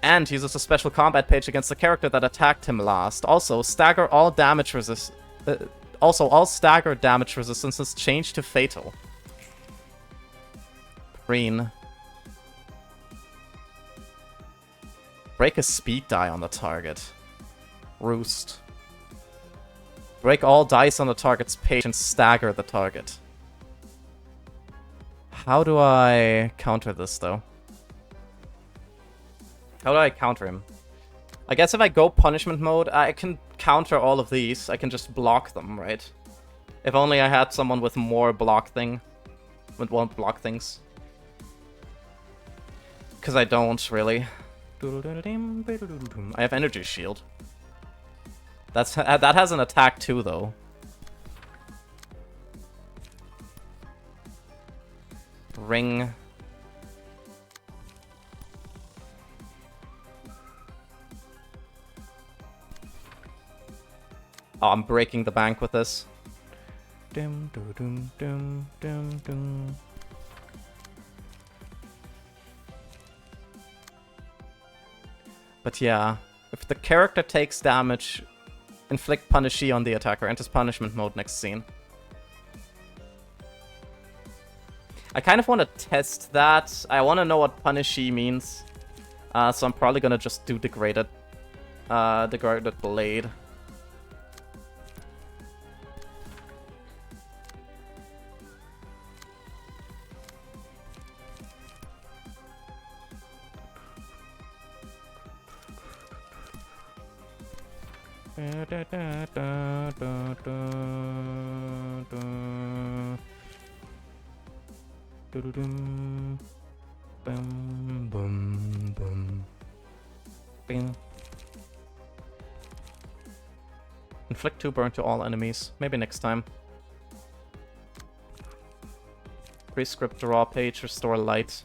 and uses a special combat page against the character that attacked him last. Also, stagger all damage Also, all stagger damage resistances change to fatal. Green. Break a speed die on the target. Roost. Break all dice on the target's page and stagger the target. How do I counter this, though? How do I counter him? I guess if I go punishment mode, I can counter all of these. I can just block them, right? If only I had someone with more block thing. With one block things. Because I don't, really. I have energy shield. That has an attack too, though. Ring. Oh, I'm breaking the bank with this. But yeah, if the character takes damage, inflict Punishee on the attacker, enters punishment mode next scene. I kind of want to test that. I want to know what Punishee means. So I'm probably going to just do Degraded Blade. Inflict 2 burn to all enemies. Maybe next time. Prescript draw page, restore light.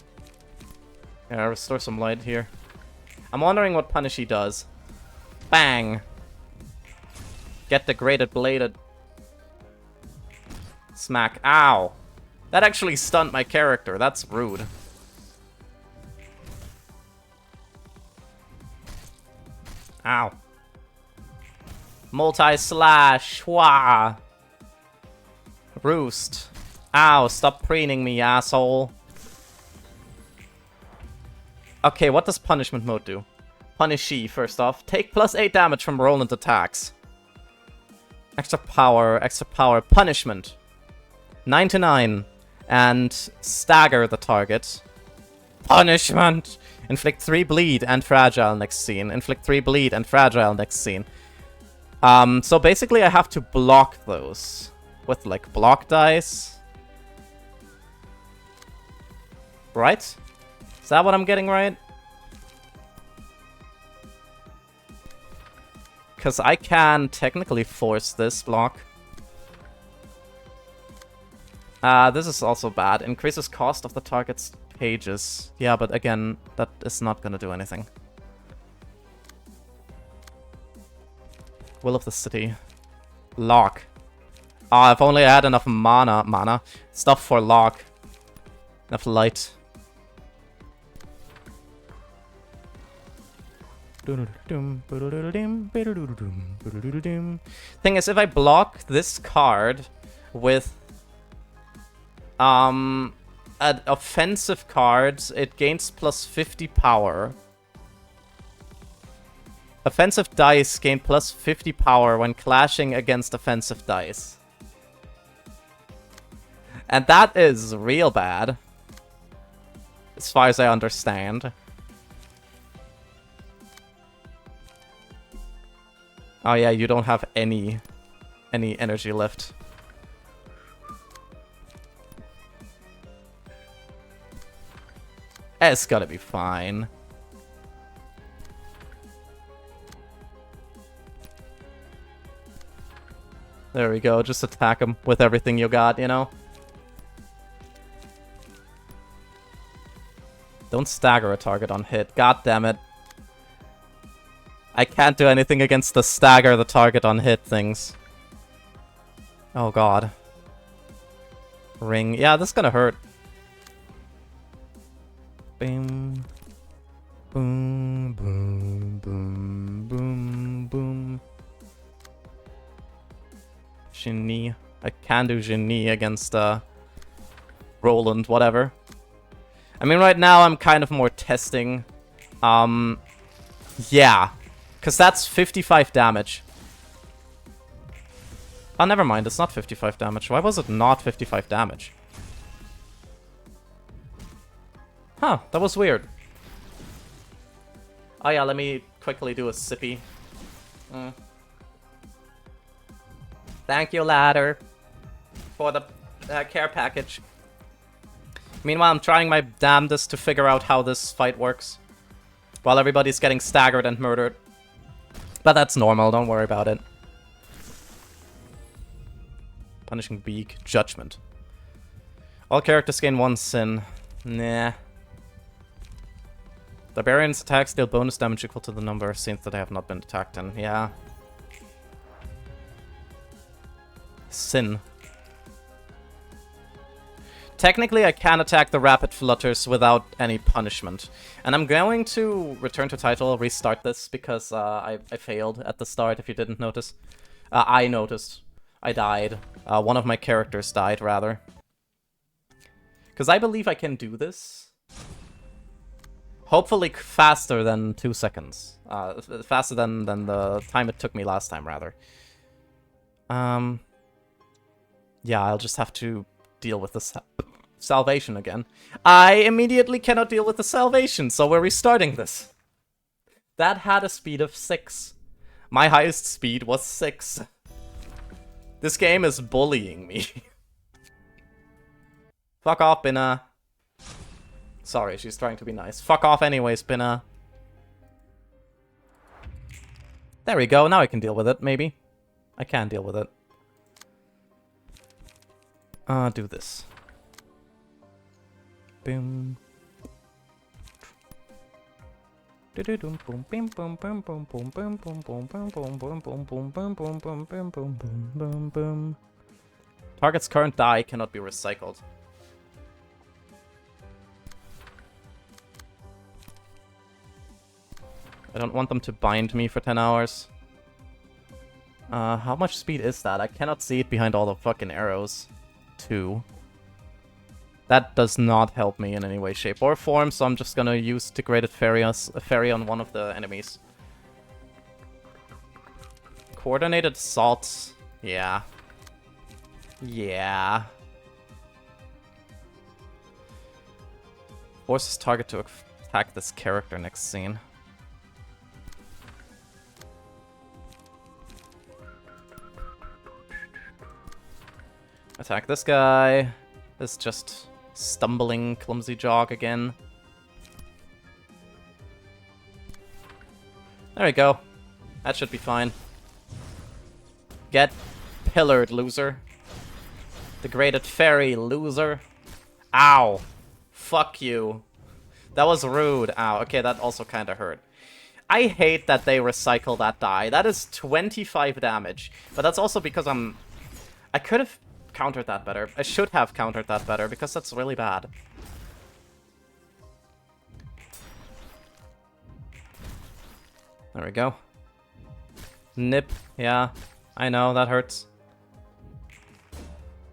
Yeah, restore some light here. I'm wondering what Punishee does. Bang! Get degraded bladed. Smack. Ow! That actually stunned my character. That's rude. Ow. Multi-slash. Wah! Roost. Ow, stop preening me, asshole. Okay, what does punishment mode do? Punishee, first off. Take +8 damage from Roland attacks. Extra power, punishment. 99. And stagger the target. Punishment! Inflict 3 bleed and fragile next scene. Inflict 3 bleed and fragile next scene. So basically I have to block those. With, like, block dice. Right? Is that what I'm getting right? Because I can technically force this block. This is also bad. Increases cost of the target's pages. Yeah, but again, that is not gonna do anything. Will of the City. Lock. Ah, if only I had enough mana. Stuff for lock. Enough light. Thing is, if I block this card with an offensive card, it gains +50 power. Offensive dice gain +50 power when clashing against offensive dice. And that is real bad. As far as I understand. Oh yeah, you don't have any energy left. It's gotta be fine. There we go, just attack him with everything you got, you know? Don't stagger a target on hit, god damn it. I can't do anything against the stagger the target on hit things. Oh god. Ring. Yeah, this is gonna hurt. Boom. Boom, boom, boom, boom, boom. Genie. I can do Genie against Roland, whatever. I mean, right now I'm kind of more testing. Yeah. Because that's 55 damage. Oh, never mind. It's not 55 damage. Why was it not 55 damage? Huh, that was weird. Oh yeah, let me quickly do a sippy. Thank you, ladder, for the care package. Meanwhile, I'm trying my damnedest to figure out how this fight works. While everybody's getting staggered and murdered. But that's normal, don't worry about it. Punishing Beak. Judgment. All characters gain 1 sin. Nah. Barbarians' attacks deal bonus damage equal to the number of sins that they have not been attacked in. Yeah. Sin. Technically, I can attack the Rapid Flutters without any punishment. And I'm going to return to title, restart this, because I failed at the start, if you didn't notice. I noticed. I died. One of my characters died, rather. Because I believe I can do this. Hopefully faster than 2 seconds. Faster than the time it took me last time, rather. Yeah, I'll just have to deal with the salvation again. I immediately cannot deal with the salvation, so we're restarting this. That had a speed of 6. My highest speed was 6. This game is bullying me. Fuck off, Binna. Sorry, she's trying to be nice. Fuck off anyways, Binna. There we go, now I can deal with it, maybe. I can deal with it. Do this. Boom. Target's current die cannot be recycled. I don't want them to bind me for 10 hours. How much speed is that? I cannot see it behind all the fucking arrows. 2. That does not help me in any way, shape, or form, so I'm just gonna use Degraded Fairy on one of the enemies. Coordinated Assault. Yeah. Yeah. Forces target to attack this character next scene. Attack this guy. This just stumbling, clumsy jog again. There we go. That should be fine. Get pillared, loser. Degraded Fairy, loser. Ow. Fuck you. That was rude. Ow. Okay, that also kind of hurt. I hate that they recycle that die. That is 25 damage. But that's also because I could have countered that better. I should have countered that better, because that's really bad. There we go. Nip. Yeah, I know, that hurts.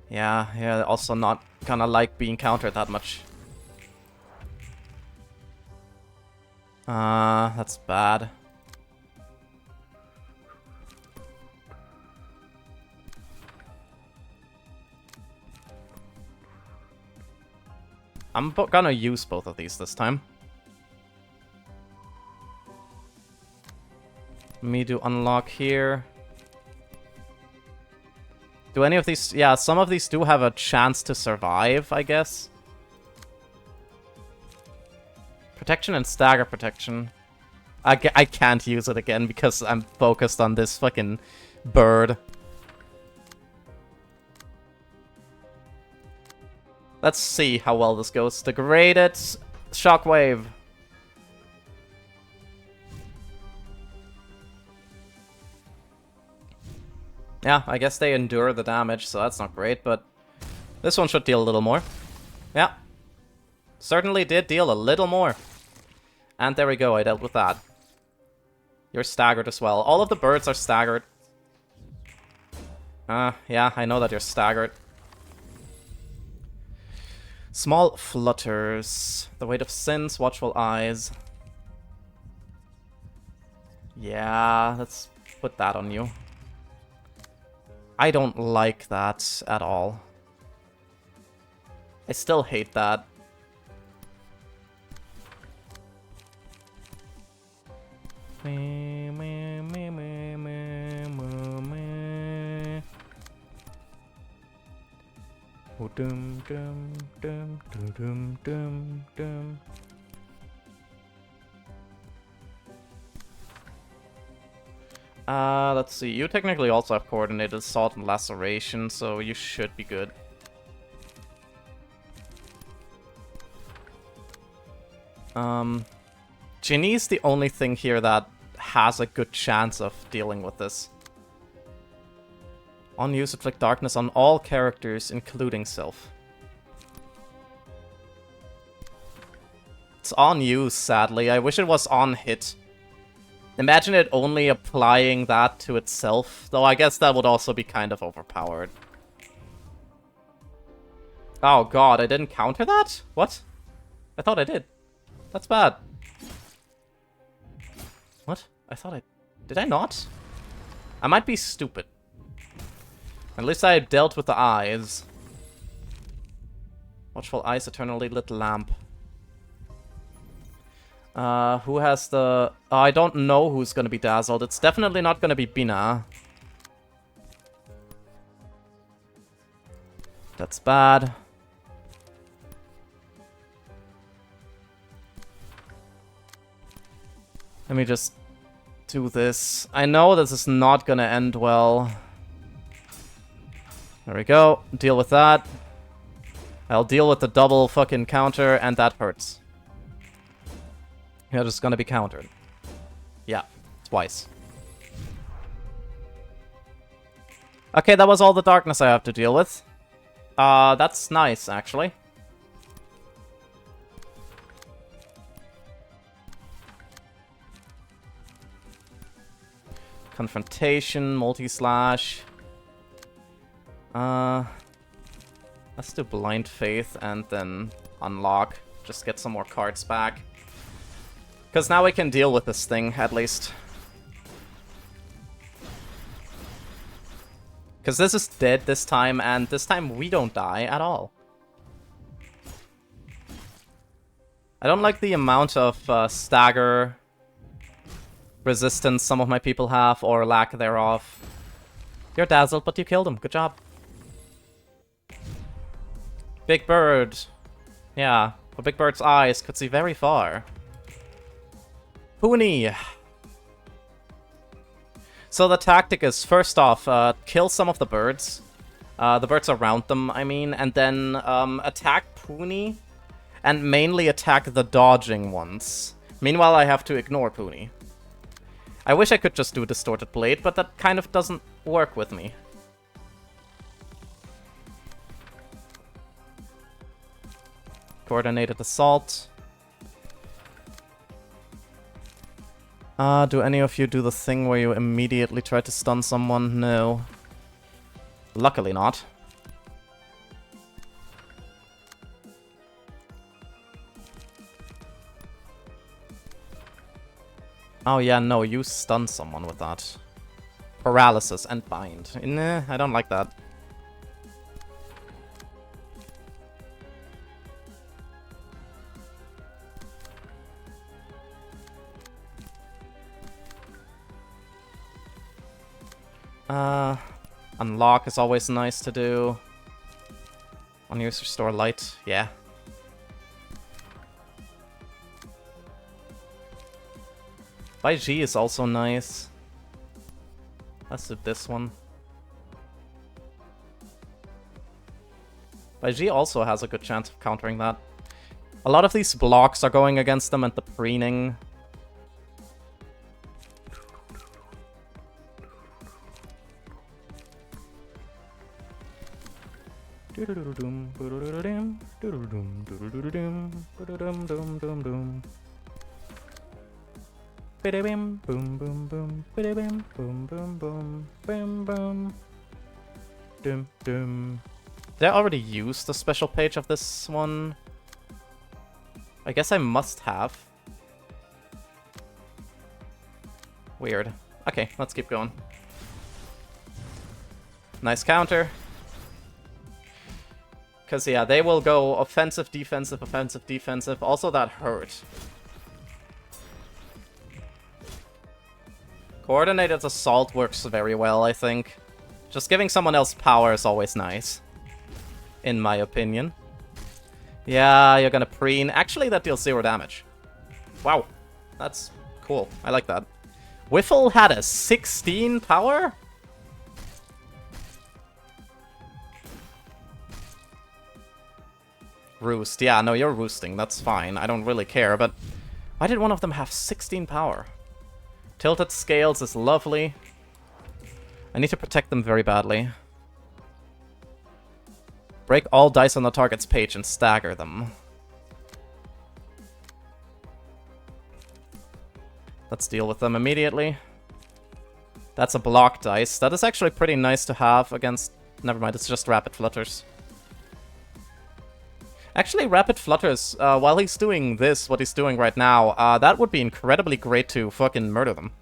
Yeah, also not gonna like being countered that much. That's bad. I'm gonna use both of these this time. Me do unlock here. Do any of these... Yeah, some of these do have a chance to survive, I guess. Protection and stagger protection. I can't use it again because I'm focused on this fucking bird. Let's see how well this goes. Degraded Shockwave. Yeah, I guess they endure the damage, so that's not great, but this one should deal a little more. Yeah. Certainly did deal a little more. And there we go, I dealt with that. You're staggered as well. All of the birds are staggered. Yeah, I know that you're staggered. Small flutters. The weight of sins, watchful eyes. Yeah, let's put that on you. I don't like that at all. I still hate that. Let's see. You technically also have coordinated assault and laceration, so you should be good. Ginny's the only thing here that has a good chance of dealing with this. On use, inflict darkness on all characters, including self. It's on use, sadly. I wish it was on hit. Imagine it only applying that to itself, though I guess that would also be kind of overpowered. Oh god, I didn't counter that? What? I thought I did. That's bad. What? I thought I... Did I not? I might be stupid. At least I dealt with the eyes. Watchful eyes, eternally lit lamp. Who has the... Oh, I don't know who's gonna be dazzled. It's definitely not gonna be Bina. That's bad. Let me just do this. I know this is not gonna end well. There we go. Deal with that. I'll deal with the double fucking counter, and that hurts. You're just gonna be countered. Yeah, twice. Okay, that was all the darkness I have to deal with. That's nice, actually. Confrontation, multi-slash. Let's do Blind Faith and then unlock. Just get some more cards back. Because now we can deal with this thing, at least. Because this is dead this time, and this time we don't die at all. I don't like the amount of stagger resistance some of my people have, or lack thereof. You're dazzled, but you killed him. Good job. Big Bird. Yeah, for Big Bird's eyes could see very far. Puni. So the tactic is, first off, kill some of the birds. The birds around them, I mean, and then attack Puni, and mainly attack the dodging ones. Meanwhile, I have to ignore Puni. I wish I could just do Distorted Blade, but that kind of doesn't work with me. Coordinated Assault. Do any of you do the thing where you immediately try to stun someone? No. Luckily not. Oh yeah, no, you stun someone with that. Paralysis and bind. Nah, I don't like that. Unlock is always nice to do. Unused restore light, yeah. By G is also nice. Let's do this one. By G also has a good chance of countering that. A lot of these blocks are going against them, and the preening. Dum, dum. Did I already use the special page of this one? I guess I must have. Weird. Okay, let's keep going. Nice counter. Because, yeah, they will go offensive, defensive, offensive, defensive. Also, that hurt. Coordinated assault works very well, I think. Just giving someone else power is always nice. In my opinion. Yeah, you're gonna preen. Actually, that deals 0 damage. Wow. That's cool. I like that. Whiffle had a 16 power? Roost. Yeah, no, you're roosting. That's fine. I don't really care, but why did one of them have 16 power? Tilted Scales is lovely. I need to protect them very badly. Break all dice on the target's page and stagger them. Let's deal with them immediately. That's a block dice. That is actually pretty nice to have against... Never mind, it's just Rapid Flutters. Actually, Rapid Flutters, while he's doing this, what he's doing right now, that would be incredibly great to fucking murder them.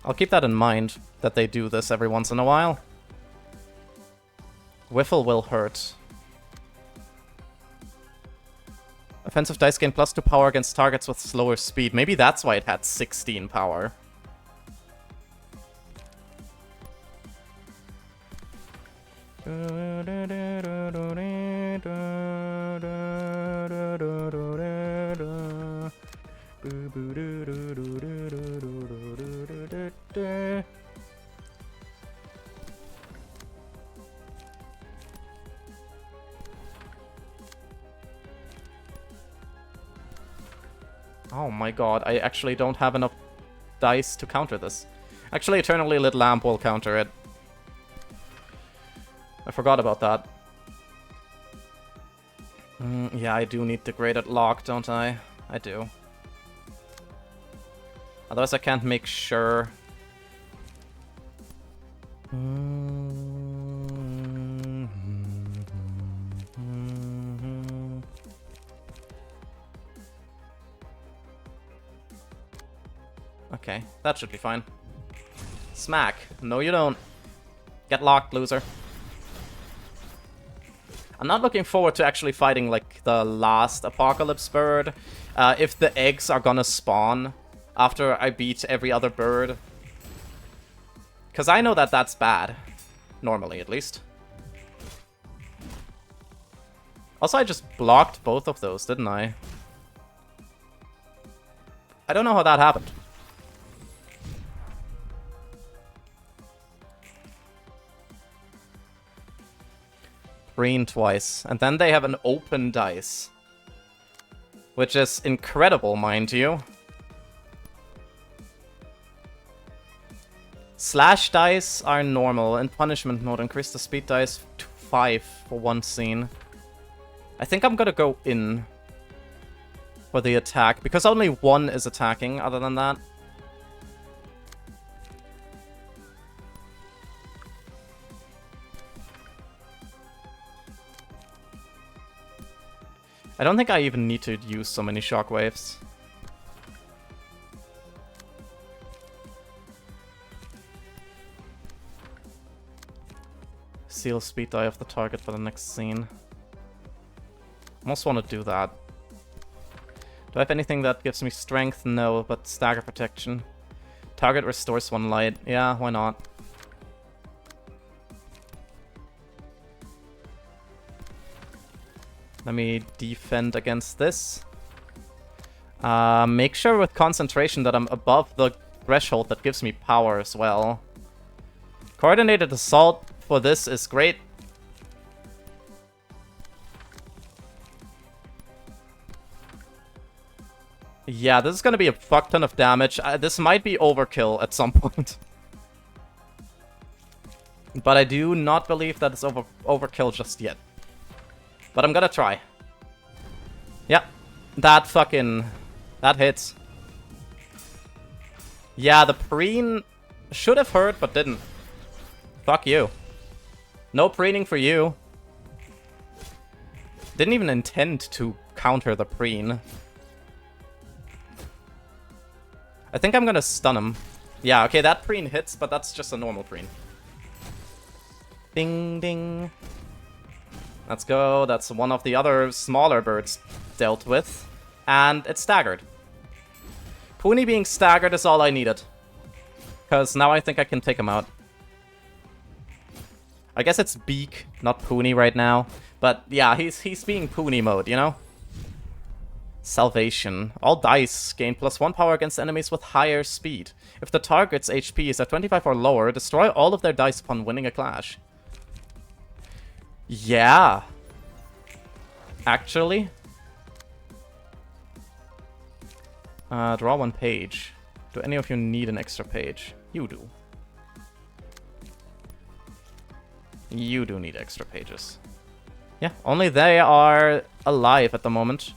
I'll keep that in mind, that they do this every once in a while. Whiffle will hurt. Offensive dice gain +2 power against targets with slower speed. Maybe that's why it had 16 power. Oh my god, I actually don't have enough dice to counter this. Actually, Eternally Lit Lamp will counter it. I forgot about that. Yeah, I do need Degraded Lock, don't I? I do. Otherwise I can't make sure. Okay, that should be fine. Smack. No, you don't. Get locked, loser. I'm not looking forward to actually fighting, like, the last Apocalypse bird. If the eggs are gonna spawn after I beat every other bird. Because I know that that's bad. Normally, at least. Also, I just blocked both of those, didn't I? I don't know how that happened. Green twice. And then they have an open dice. Which is incredible, mind you. Slash dice are normal. In punishment mode, increase the speed dice to 5 for one scene. I think I'm gonna go in for the attack, because only one is attacking other than that. I don't think I even need to use so many shockwaves. Seal speed die of the target for the next scene. Almost want to do that. Do I have anything that gives me strength? No, but stagger protection. Target restores 1 light. Yeah, why not? Let me defend against this. Make sure with concentration that I'm above the threshold that gives me power as well. Coordinated assault for this is great. Yeah, this is gonna be a fuck ton of damage. This might be overkill at some point. But I do not believe that it's overkill just yet. But I'm gonna try. Yep. That hits. Yeah, the preen should have hurt, but didn't. Fuck you. No preening for you. Didn't even intend to counter the preen. I think I'm gonna stun him. Yeah, okay, that preen hits, but that's just a normal preen. Ding, ding. Let's go. That's one of the other smaller birds dealt with. And it's staggered. Puni being staggered is all I needed. Because now I think I can take him out. I guess it's Beak, not Puni right now. But yeah, he's being Puni mode, you know? Salvation. All dice gain +1 power against enemies with higher speed. If the target's HP is at 25 or lower, destroy all of their dice upon winning a clash. Yeah. Actually. Draw 1 page. Do any of you need an extra page? You do. You do need extra pages. Yeah, only they are alive at the moment.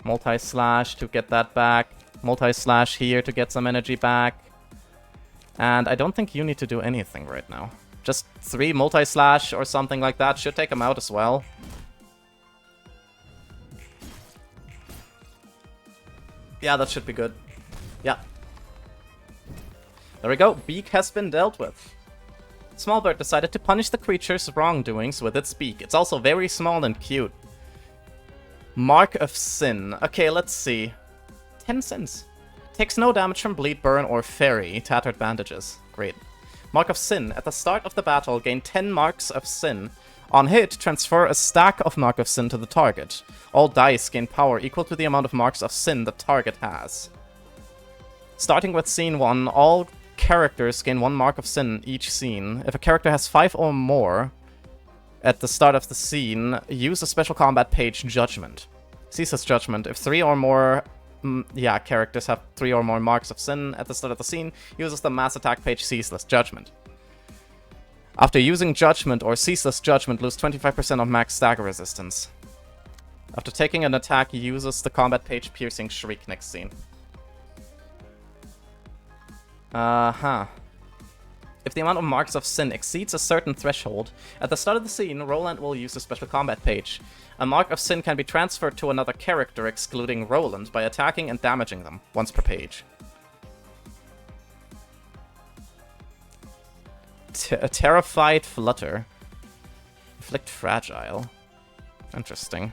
Multi-slash to get that back. Multi-slash here to get some energy back. And I don't think you need to do anything right now. Just 3 multi-slash or something like that should take him out as well. Yeah, that should be good. Yeah. There we go. Beak has been dealt with. Smallbird decided to punish the creature's wrongdoings with its beak. It's also very small and cute. Mark of Sin. Okay, let's see. 10 sins. Takes no damage from Bleed, Burn, or Fairy. Tattered Bandages. Great. Mark of Sin. At the start of the battle, gain 10 Marks of Sin. On hit, transfer a stack of Mark of Sin to the target. All dice gain power equal to the amount of Marks of Sin the target has. Starting with Scene 1, all characters gain 1 Mark of Sin each scene. If a character has 5 or more at the start of the scene, use a special combat page, Judgment. Ceaseless Judgment. If 3 or more characters have 3 or more Marks of Sin at the start of the scene, uses the mass attack page, Ceaseless Judgment. After using Judgment or Ceaseless Judgment, lose 25% of max stagger resistance. After taking an attack, uses the combat page, Piercing Shriek next scene. If the amount of Marks of Sin exceeds a certain threshold, at the start of the scene, Roland will use a special combat page. A Mark of Sin can be transferred to another character, excluding Roland, by attacking and damaging them, once per page. Terrified Flutter. Inflict Fragile. Interesting.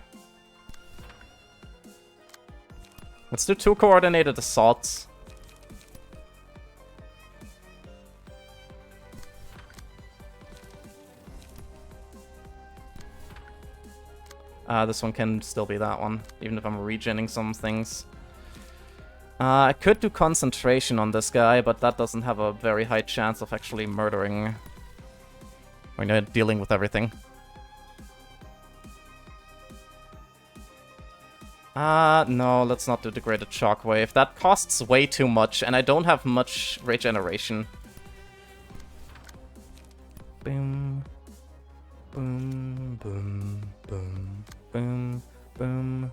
Let's do 2 coordinated assaults. This one can still be that one, even if I'm regenning some things. I could do concentration on this guy, but that doesn't have a very high chance of actually murdering or dealing with everything. No, let's not do Degraded Shockwave. That costs way too much, and I don't have much regeneration. Boom. Boom, boom, boom, boom, boom.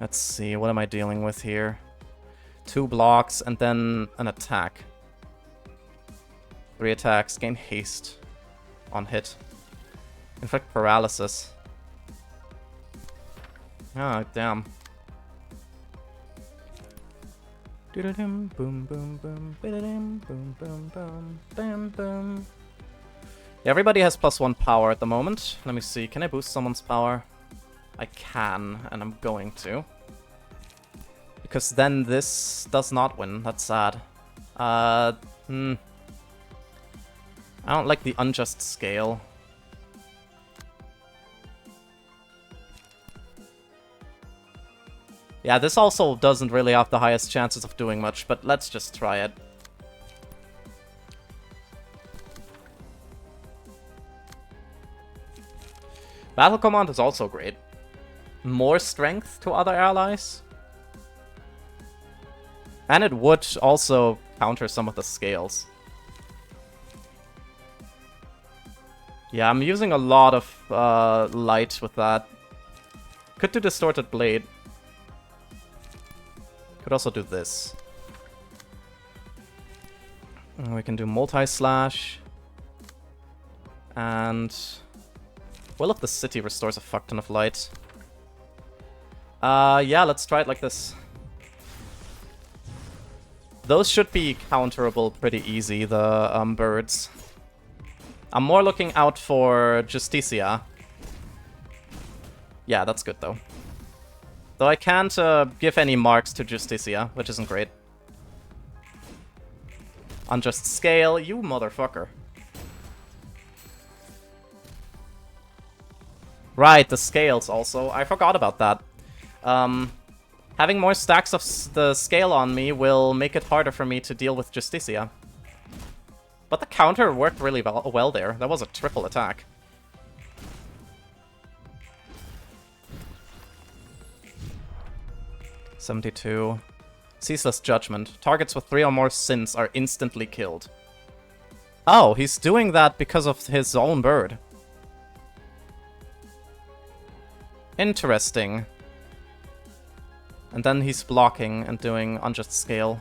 Let's see, what am I dealing with here? 2 blocks and then an attack. 3 attacks, gain haste on hit. Inflict paralysis. Ah, damn. Boom, boom, boom, boom, boom, boom, boom, boom, boom. Yeah, everybody has +1 power at the moment. Let me see, can I boost someone's power? I can, and I'm going to. Because then this does not win, that's sad. I don't like the unjust scale. Yeah, this also doesn't really have the highest chances of doing much, but let's just try it. Battle Command is also great. More strength to other allies. And it would also counter some of the scales. Yeah, I'm using a lot of light with that. Could do Distorted Blade. Could also do this. We can do multi-slash. And Will of the City restores a fuck ton of light. Yeah, let's try it like this. Those should be counterable pretty easy, the birds. I'm more looking out for Justicia. Yeah, that's good though. Though I can't give any marks to Justicia, which isn't great. Unjust Scale, you motherfucker. Right, the scales also. I forgot about that. Having more stacks of the scale on me will make it harder for me to deal with Justicia. But the counter worked really well there. That was a triple attack. $72. Ceaseless Judgment. Targets with 3 or more sins are instantly killed. Oh, he's doing that because of his own bird. Interesting. And then he's blocking and doing Unjust Scale.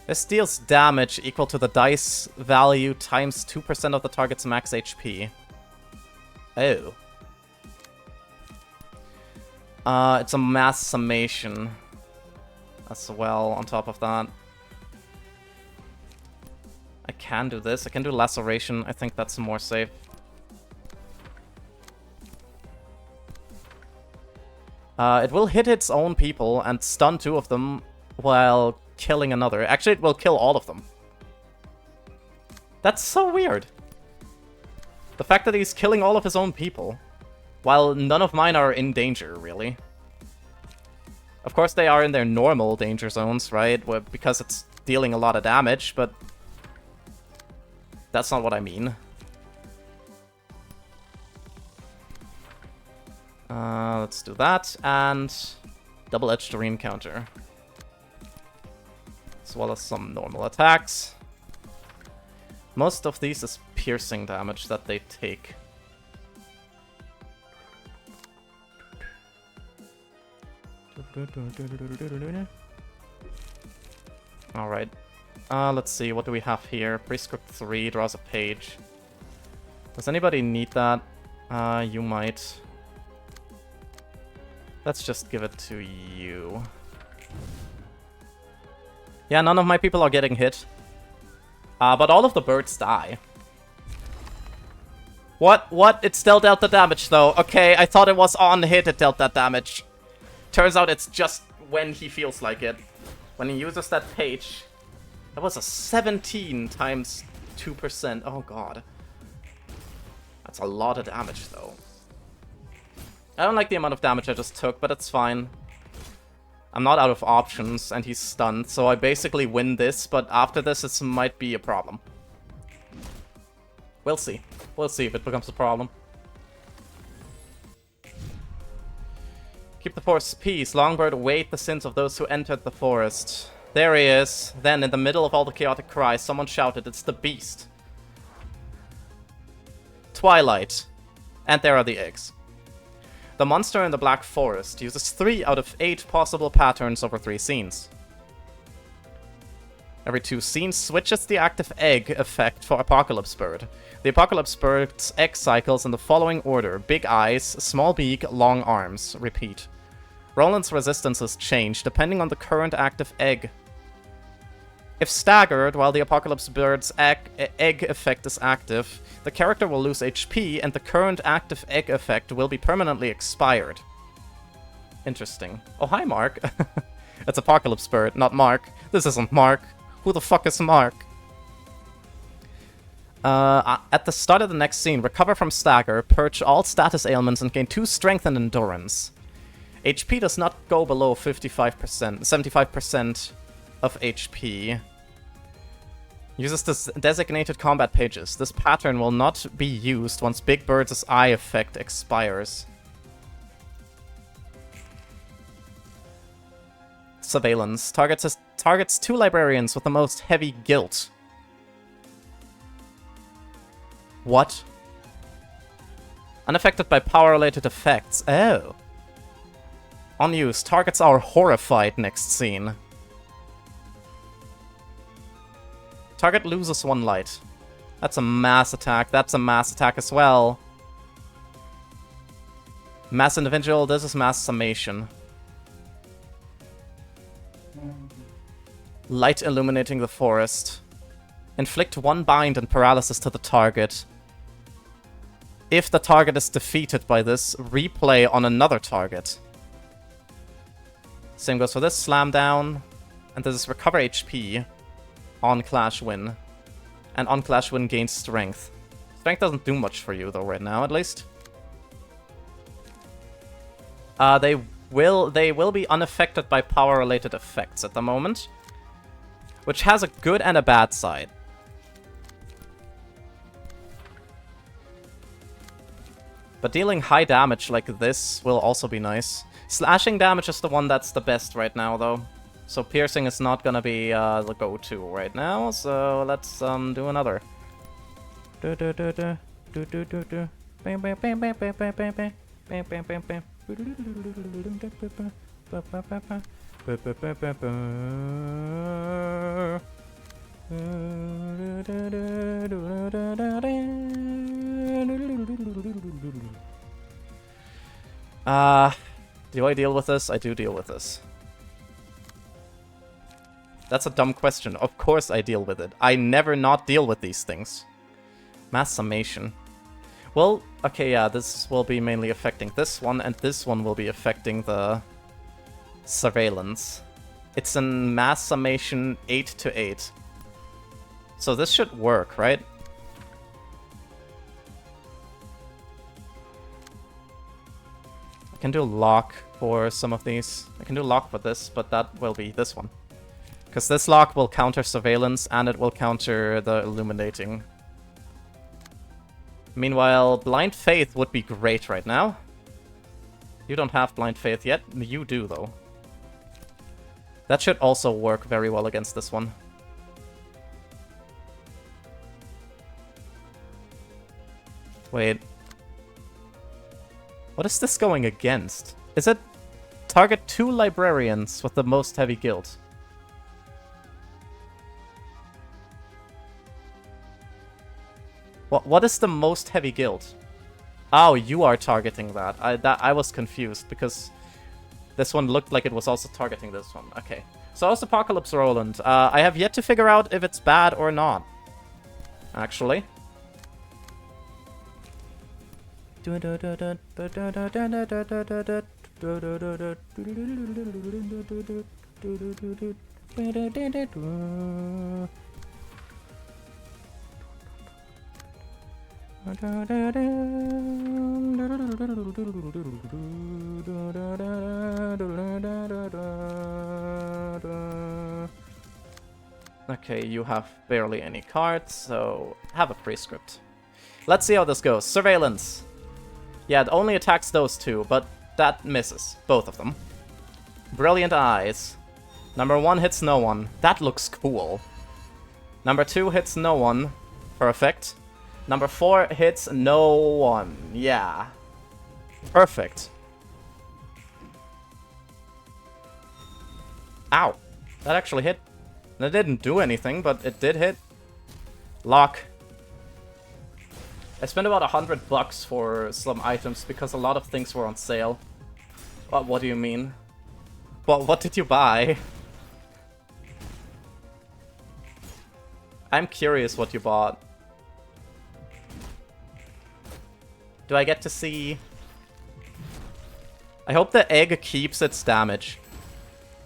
This deals damage equal to the dice value times 2% of the target's max HP. Oh. It's a mass summation as well on top of that. I can do this. I can do Laceration. I think that's more safe. It will hit its own people and stun 2 of them while killing another. Actually, it will kill all of them. That's so weird. The fact that he's killing all of his own people, while none of mine are in danger, really. Of course, they are in their normal danger zones, right? Because it's dealing a lot of damage, but that's not what I mean. Let's do that, and double-edged Doreen counter. As well as some normal attacks. Most of these is piercing damage that they take. Alright. Let's see, what do we have here? Prescript 3 draws a page. Does anybody need that? You might. Let's just give it to you. Yeah, none of my people are getting hit. But all of the birds die. What? It still dealt the damage, though. Okay, I thought it was on hit it dealt that damage. Turns out it's just when he feels like it. When he uses that page. That was a 17 times 2%. Oh, God. That's a lot of damage, though. I don't like the amount of damage I just took, but it's fine. I'm not out of options, and he's stunned, so I basically win this, but after this, it might be a problem. We'll see. We'll see if it becomes a problem. Keep the forest peace. Longbird, await the sins of those who entered the forest. There he is. Then, in the middle of all the chaotic cries, someone shouted, "It's the beast." Twilight. And there are the eggs. The monster in the Black Forest uses 3 out of 8 possible patterns over 3 scenes. Every 2 scenes switches the active egg effect for Apocalypse Bird. The Apocalypse Bird's egg cycles in the following order: big eyes, small beak, long arms. Repeat. Roland's resistances change depending on the current active egg. If staggered while the Apocalypse Bird's egg effect is active, the character will lose HP and the current active egg effect will be permanently expired. Interesting. Oh, hi, Mark. It's Apocalypse Bird, not Mark. This isn't Mark. Who the fuck is Mark? At the start of the next scene, recover from stagger, purge all status ailments, and gain 2 strength and endurance. HP does not go below 55%, 75% of HP. Uses this designated combat pages. This pattern will not be used once Big Bird's eye effect expires. Surveillance. Targets 2 librarians with the most heavy guilt. What? Unaffected by power-related effects. Oh. Unused. Targets are horrified next scene. Target loses 1 light. That's a mass attack. That's a mass attack as well. Mass individual, this is mass summation. Light illuminating the forest. Inflict 1 bind and paralysis to the target. If the target is defeated by this, replay on another target. Same goes for this, slam down. And this is recover HP on Clash Win. And on Clash Win gains strength. Strength doesn't do much for you though right now, at least. They will be unaffected by power-related effects at the moment. Which has a good and a bad side. But dealing high damage like this will also be nice. Slashing damage is the one that's the best right now, though. So piercing is not gonna be the go-to right now, so let's do another. Do I deal with this? I do deal with this. That's a dumb question. Of course I deal with it. I never not deal with these things. Mass summation. Well, okay, yeah, this will be mainly affecting this one, and this one will be affecting the surveillance. It's a mass summation 8 to 8. So this should work, right? I can do lock for some of these. I can do lock for this, but that will be this one. Because this lock will counter surveillance, and it will counter the illuminating. Meanwhile, Blind Faith would be great right now. You don't have Blind Faith yet. You do, though. That should also work very well against this one. Wait. What is this going against? Is it target 2 librarians with the most heavy guild? What is the most heavy guild? Oh, you are targeting that. I was confused because this one looked like it was also targeting this one. Okay. So how's Apocalypse Roland? I have yet to figure out if it's bad or not. Actually. Okay, you have barely any cards, so have a prescript. Let's see how this goes. Surveillance. Yeah, it only attacks those two, but that misses. Both of them. Brilliant Eyes. Number 1 hits no one. That looks cool. Number 2 hits no one. Perfect. Number 4 hits no one. Yeah. Perfect. Ow. That actually hit. That didn't do anything, but it did hit. Lock. I spent about $100 for some items because a lot of things were on sale. What do you mean? What did you buy? I'm curious what you bought. Do I get to see? I hope the egg keeps its damage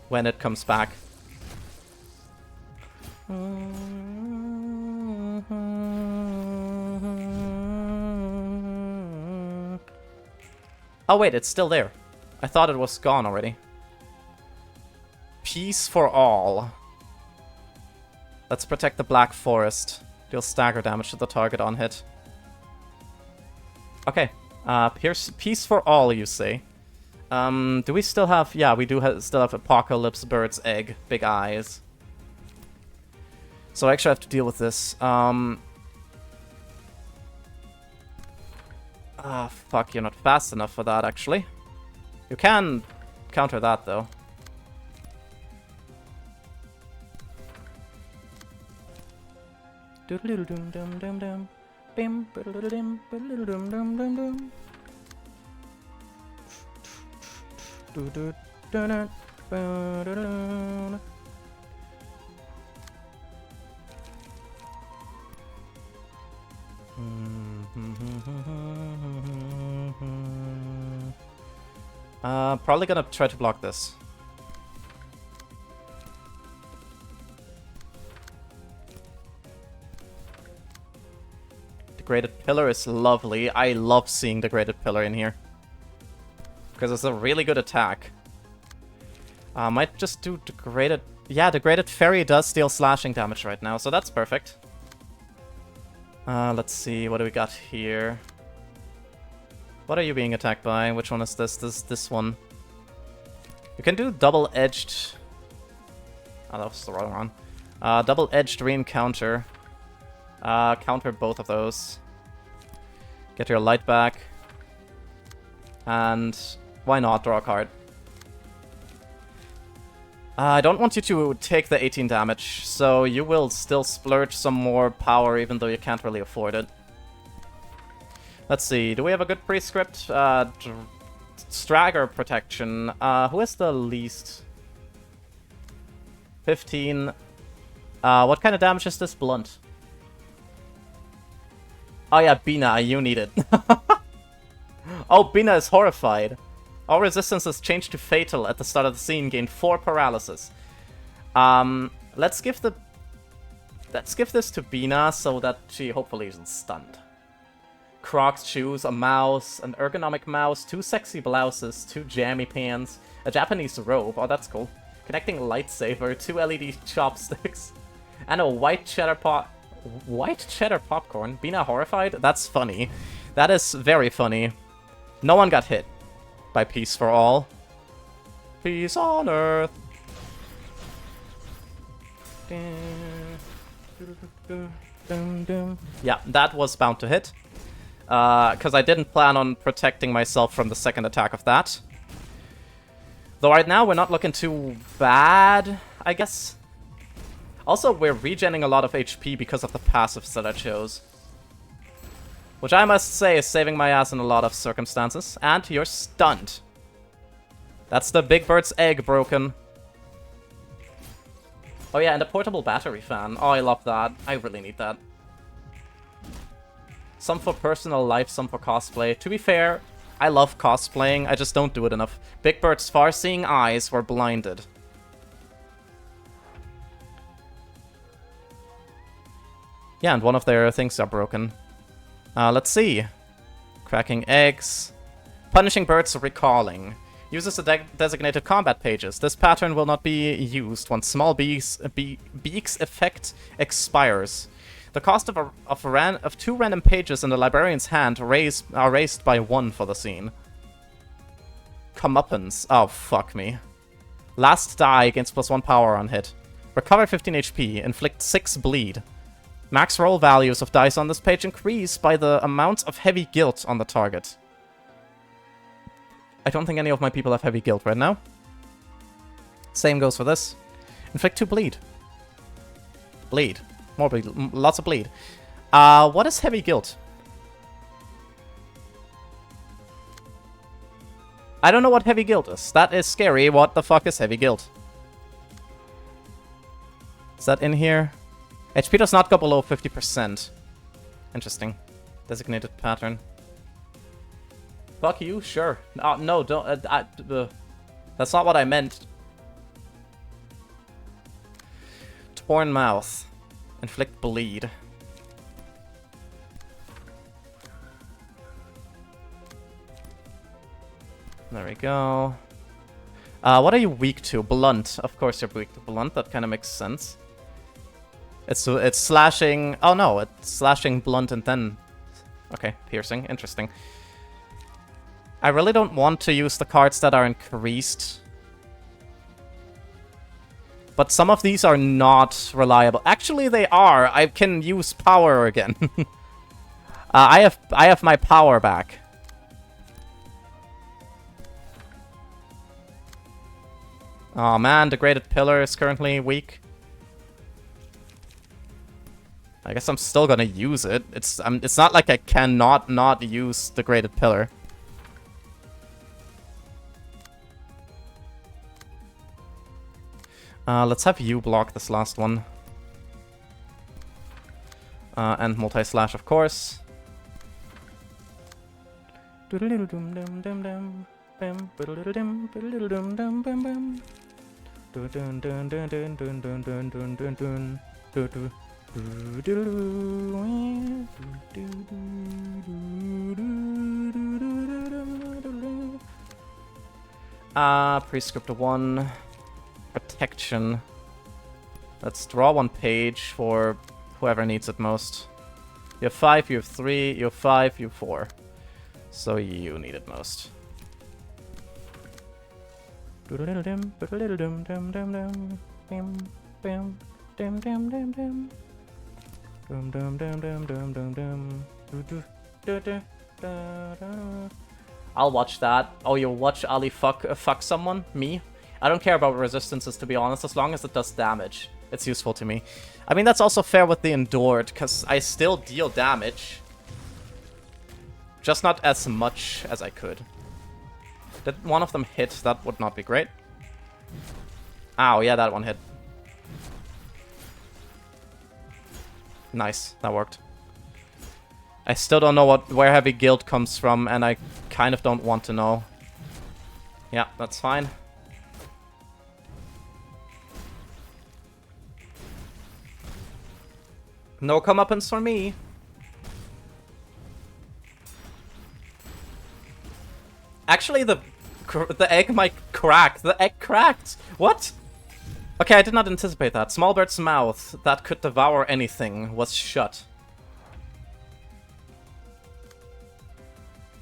when it comes back. Oh wait, it's still there. I thought it was gone already. Peace for all. Let's protect the Black Forest. Deal stagger damage to the target on hit. Okay. Here's Peace for all, you say. Do we still have... Yeah, we do still have Apocalypse Bird's Egg. Big eyes. So I actually have to deal with this. Fuck, you're not fast enough for that, actually. You can counter that, though. Doodle-doodle-dum-dum-dum. Bim, doodle-doodle-dim, doodle-doodle-dum-dum-dum. Do-do-do-do, ba-da-da. Probably gonna try to block this. Degraded Pillar is lovely. I love seeing Degraded Pillar in here. Because it's a really good attack. Might just do Degraded... Yeah, Degraded Fairy does deal slashing damage right now, so that's perfect. Let's see, what do we got here? What are you being attacked by? Which one is this? This one. You can do double-edged... Oh, that was the wrong one. Double-edged re-encounter. Counter both of those. Get your light back. And why not draw a card? I don't want you to take the 18 damage, so you will still splurge some more power even though you can't really afford it. Let's see, do we have a good prescript? Stragger protection. Who has the least? 15. What kind of damage is this? Blunt. Oh yeah, Bina, you need it. Oh, Bina is horrified. All resistance is changed to fatal at the start of the scene. Gain 4 paralysis. Let's give this to Bina so that she hopefully isn't stunned. Crocs shoes, a mouse, an ergonomic mouse, 2 sexy blouses, 2 jammy pants, a Japanese robe. Oh, that's cool. Connecting lightsaber, 2 LED chopsticks, and a white cheddar popcorn. Bina horrified? That's funny. That is very funny. No one got hit by Peace for All. Peace on Earth. Yeah, that was bound to hit. Because I didn't plan on protecting myself from the second attack of that. Though right now we're not looking too bad, I guess. Also, we're regenning a lot of HP because of the passives that I chose. Which I must say is saving my ass in a lot of circumstances. And you're stunned. That's the Big Bird's egg broken. Oh yeah, and a portable battery fan. Oh, I love that. I really need that. Some for personal life, some for cosplay. To be fair, I love cosplaying, I just don't do it enough. Big Bird's far-seeing eyes were blinded. Yeah, and one of their things are broken. Let's see. Cracking eggs. Punishing birds recalling. Uses the designated combat pages. This pattern will not be used once small beak's effect expires. The cost of 2 random pages in the librarian's hand are raised by 1 for the scene. Comeuppance. Oh, fuck me. Last die gains +1 power on hit. Recover 15 HP. Inflict 6 bleed. Max roll values of dice on this page increase by the amount of heavy guilt on the target. I don't think any of my people have heavy guilt right now. Same goes for this. Inflict 2 bleed. Bleed. More bleed. Lots of bleed. What is heavy guilt? I don't know what heavy guilt is. That is scary. What the fuck is heavy guilt? Is that in here? HP does not go below 50%. Interesting. Designated pattern. Fuck you? Sure. No, don't. That's not what I meant. Torn mouth. Inflict bleed. There we go. What are you weak to? Blunt. Of course you're weak to blunt. That kind of makes sense. It's slashing... Oh no, it's slashing blunt and then... Okay, piercing. Interesting. I really don't want to use the cards that are increased. But some of these are not reliable. Actually, they are. I can use power again. I have my power back. Oh man, Degraded Pillar is currently weak. I guess I'm still gonna use it. It's not like I cannot not use Degraded Pillar. Let's have you block this last one. And multi-slash, of course. Prescript 1. Protection. Let's draw 1 page for whoever needs it most. You have 5, you have 3, you have 5, you have 4. So you need it most. I'll watch that. Oh, you'll watch Ali fuck someone? Me? I don't care about resistances, to be honest, as long as it does damage. It's useful to me. I mean, that's also fair with the Endured, because I still deal damage. Just not as much as I could. Did one of them hit? That would not be great. Ow, yeah, that one hit. Nice, that worked. I still don't know where Heavy Guild comes from, and I kind of don't want to know. Yeah, that's fine. No comeuppance for me. Actually, the egg might crack. The egg cracked. What? Okay, I did not anticipate that. Small bird's mouth that could devour anything was shut.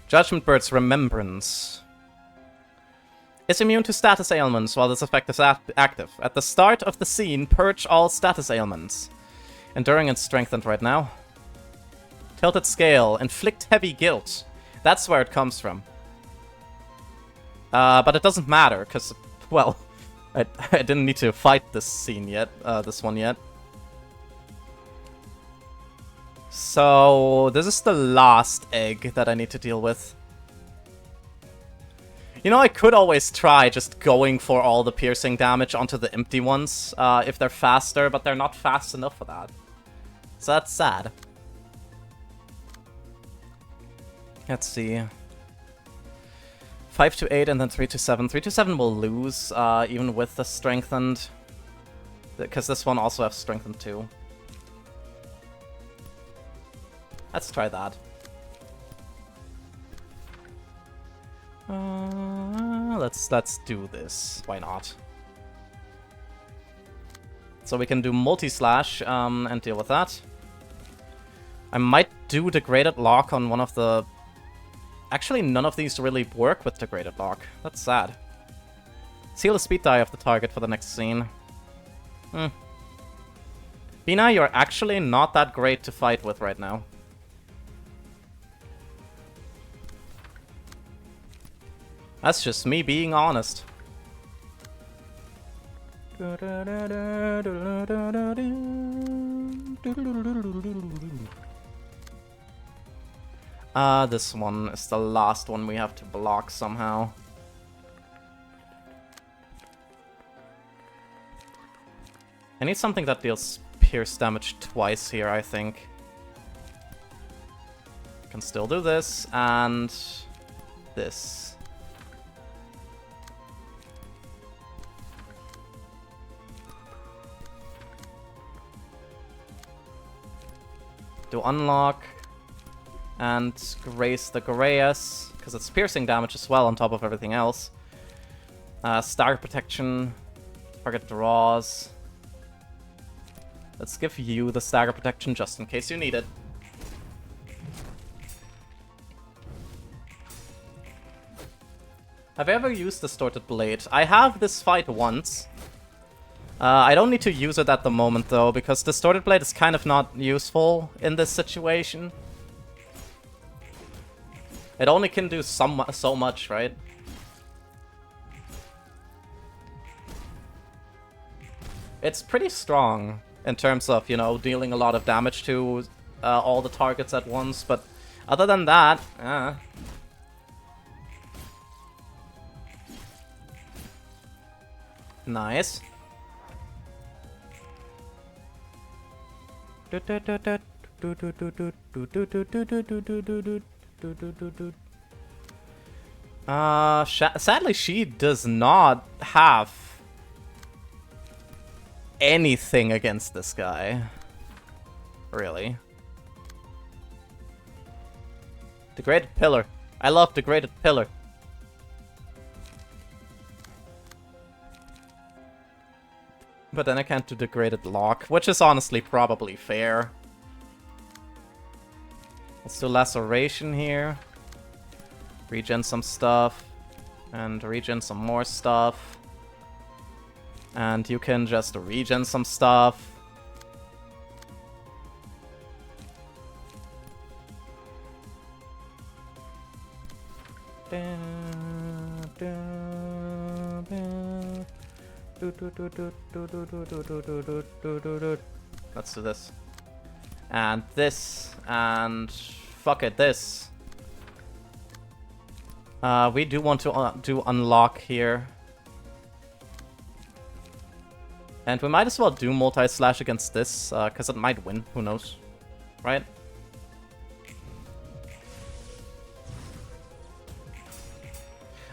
Judgment Bird's Remembrance is immune to status ailments while this effect is active. At the start of the scene, purge all status ailments. Enduring and strengthened right now. Tilted Scale. Inflict heavy guilt. That's where it comes from. But it doesn't matter, because, well, I didn't need to fight this scene yet, this one yet. So, this is the last egg that I need to deal with. You know, I could always try just going for all the piercing damage onto the empty ones, if they're faster, but they're not fast enough for that. So that's sad. Let's see. 5 to 8 and then 3 to 7. 3 to 7 will lose, even with the strengthened. Because this one also has strengthened too. Let's try that. Let's do this. Why not? So we can do multi-slash and deal with that. I might do Degraded Lock on one of the... Actually, none of these really work with Degraded Lock. That's sad. Seal the speed die of the target for the next scene. Bina, you're actually not that great to fight with right now. That's just me being honest. This one is the last one we have to block somehow. I need something that deals pierce damage twice here, I think. Can still do this, and this. Do unlock and grace the Graeus, because it's piercing damage as well on top of everything else. Stagger protection, target draws. Let's give you the stagger protection just in case you need it. Have I ever used Distorted Blade? I have this fight once. I don't need to use it at the moment though, because Distorted Blade is kind of not useful in this situation. It only can do so much, right? It's pretty strong. in terms of, you know, dealing a lot of damage to all the targets at once, but other than that, nice. Sadly, she does not have anything against this guy. Really. Degraded Pillar. I love Degraded Pillar. But then I can't do Degraded Lock, which is honestly probably fair. Let's do Laceration here. Regen some stuff. And regen some more stuff. And you can just regen some stuff. Let's do this. And this. And fuck it, this. We do want to do unlock here. And we might as well do multi-slash against this, because it might win. Who knows? Right?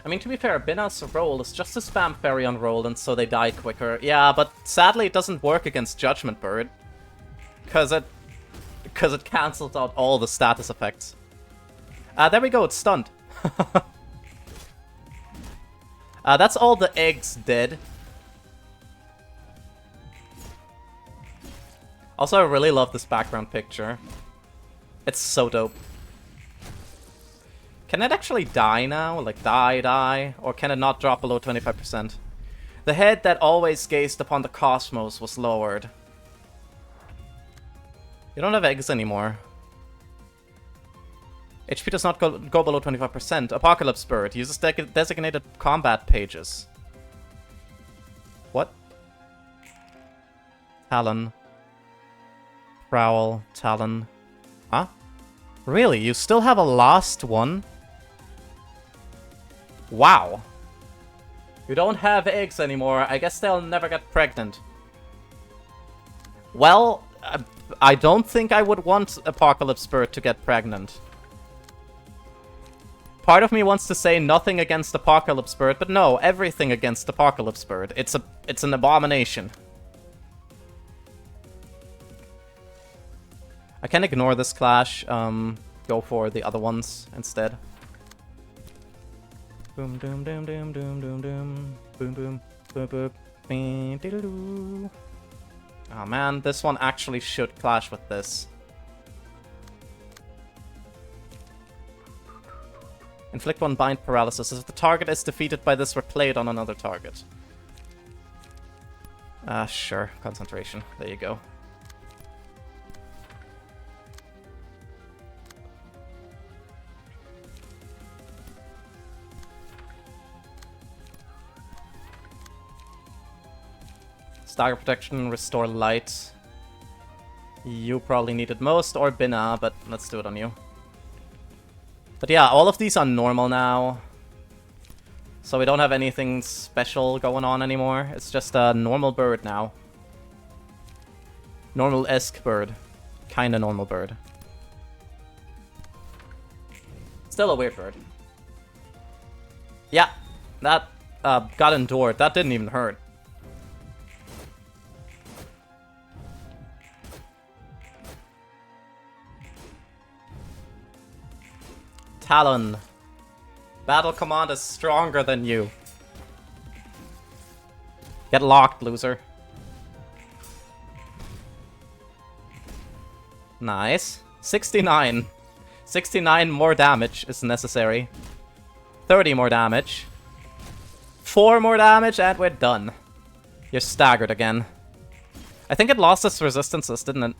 I mean, to be fair, Bina's roll is just a spam fairy on roll, and so they die quicker. Yeah, but sadly it doesn't work against Judgment Bird. Because it cancels out all the status effects. There we go, it's stunned. That's all the eggs did. Also, I really love this background picture. It's so dope. Can it actually die now? Like, die? Or can it not drop below 25%? The head that always gazed upon the cosmos was lowered. You don't have eggs anymore. HP does not go below 25%. Apocalypse Bird uses designated combat pages. What? Talon. Prowl. Talon. Huh? Really? You still have a last one? Wow. You don't have eggs anymore. I guess they'll never get pregnant. Well, I don't think I would want Apocalypse Bird to get pregnant. Part of me wants to say nothing against Apocalypse Bird, but no, everything against Apocalypse Bird. It's an abomination. I can ignore this clash. Go for the other ones instead. Boom, doom, doom, doom, doom, doom, doom. Boom, boom, boom, boom. Doo-doo-doo. Oh man, this one actually should clash with this. Inflict 1 bind paralysis. If the target is defeated by this, replay it on another target. Sure. Concentration. There you go. Stagger protection, restore light. You probably need it most, or Bina, but let's do it on you. But yeah, all of these are normal now. So we don't have anything special going on anymore. It's just a normal bird now. Normal-esque bird. Kinda normal bird. Still a weird bird. Yeah, that got endured. That didn't even hurt. Talon. Battle command is stronger than you. Get locked, loser. Nice. 69. 69 more damage is necessary. 30 more damage. 4 more damage, and we're done. You're staggered again. I think it lost its resistances, didn't it?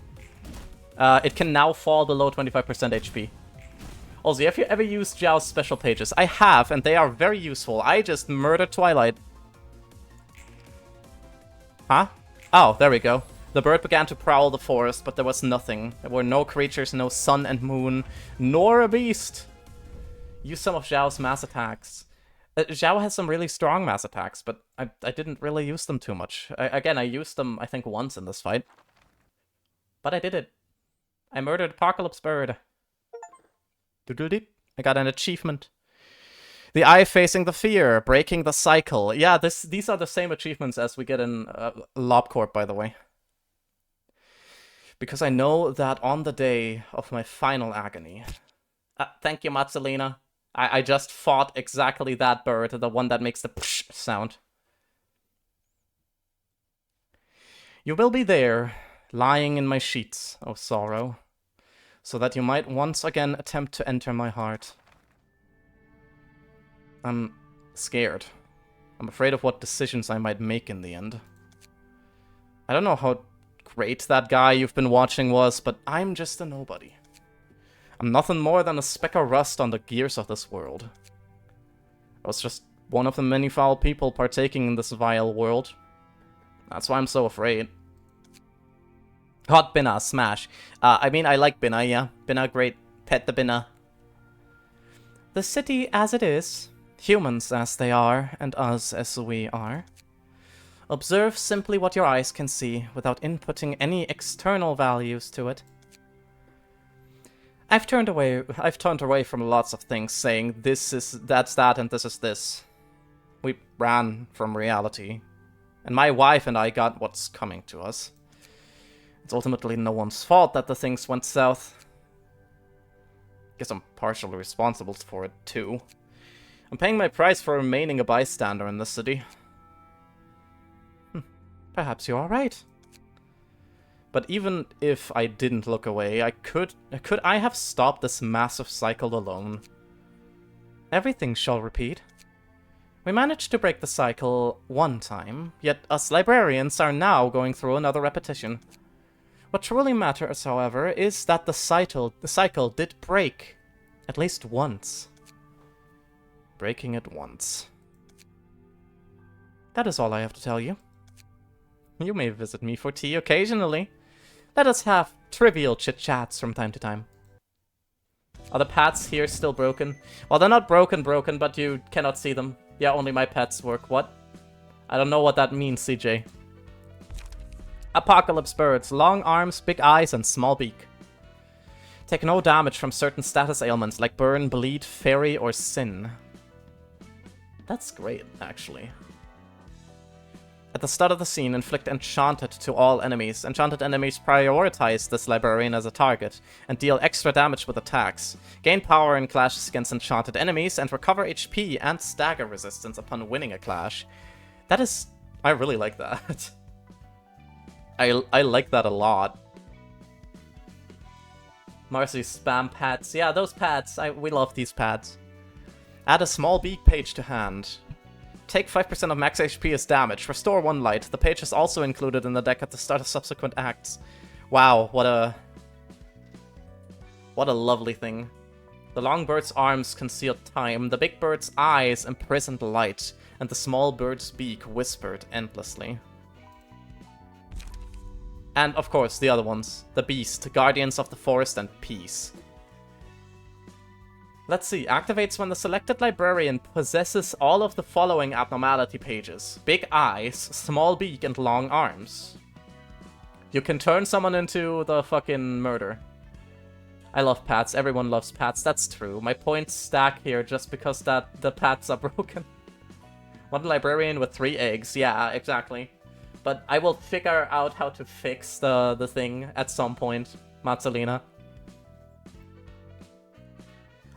It can now fall below 25% HP. Also, have you ever used Zhao's special pages? I have, and they are very useful. I just murdered Twilight. Huh? Oh, there we go. The bird began to prowl the forest, but there was nothing. There were no creatures, no sun and moon, nor a beast. Use some of Zhao's mass attacks. Zhao has some really strong mass attacks, but I didn't really use them too much. Again, I used them, I think, once in this fight. But I did it. I murdered Apocalypse Bird. Doodle-deep. I got an achievement. The Eye Facing the Fear, Breaking the Cycle. Yeah, these are the same achievements as we get in LobCorp, by the way. Because I know that on the day of my final agony... thank you, Matsalina. I just fought exactly that bird, the one that makes the psh sound. You will be there, lying in my sheets, O sorrow, so that you might once again attempt to enter my heart. I'm scared. I'm afraid of what decisions I might make in the end. I don't know how great that guy you've been watching was, but I'm just a nobody. I'm nothing more than a speck of rust on the gears of this world. I was just one of the many foul people partaking in this vile world. That's why I'm so afraid. Hot Binna, smash. I mean, I like Binna, yeah. Binna, great. Pet the Binna. The city as it is, humans as they are, and us as we are. Observe simply what your eyes can see, without inputting any external values to it. I've turned away from lots of things, saying that's that and this is this. We ran from reality. And my wife and I got what's coming to us. It's ultimately no one's fault that the things went south. Guess I'm partially responsible for it, too. I'm paying my price for remaining a bystander in this city. Perhaps you are right. But even if I didn't look away, could I have stopped this massive cycle alone? Everything shall repeat. We managed to break the cycle one time, yet us librarians are now going through another repetition. What truly matters, however, is that the cycle did break at least once. Breaking it once. That is all I have to tell you. You may visit me for tea occasionally. Let us have trivial chit-chats from time to time. Are the pads here still broken? Well, they're not broken, but you cannot see them. Yeah, only my pets work. What? I don't know what that means, CJ. Apocalypse birds. Long arms, big eyes, and small beak. Take no damage from certain status ailments like burn, bleed, fairy, or sin. That's great, actually. At the start of the scene, inflict Enchanted to all enemies. Enchanted enemies prioritize this librarian as a target, and deal extra damage with attacks. Gain power in clashes against enchanted enemies, and recover HP and stagger resistance upon winning a clash. That is... I really like that. I like that a lot. Marcy, spam pads. Yeah, those pads. We love these pads. Add a small beak page to hand. Take 5% of max HP as damage. Restore 1 light. The page is also included in the deck at the start of subsequent acts. Wow, what a lovely thing. The long bird's arms concealed time, the big bird's eyes imprisoned light, and the small bird's beak whispered endlessly. And, of course, the other ones. The Beast, Guardians of the Forest, and Peace. Let's see. Activates when the selected librarian possesses all of the following abnormality pages. Big eyes, small beak, and long arms. You can turn someone into the fucking murder. I love pats. Everyone loves pats. That's true. My points stack here just because the pats are broken. One librarian with 3 eggs. Yeah, exactly. But I will figure out how to fix the thing at some point, Matsalina.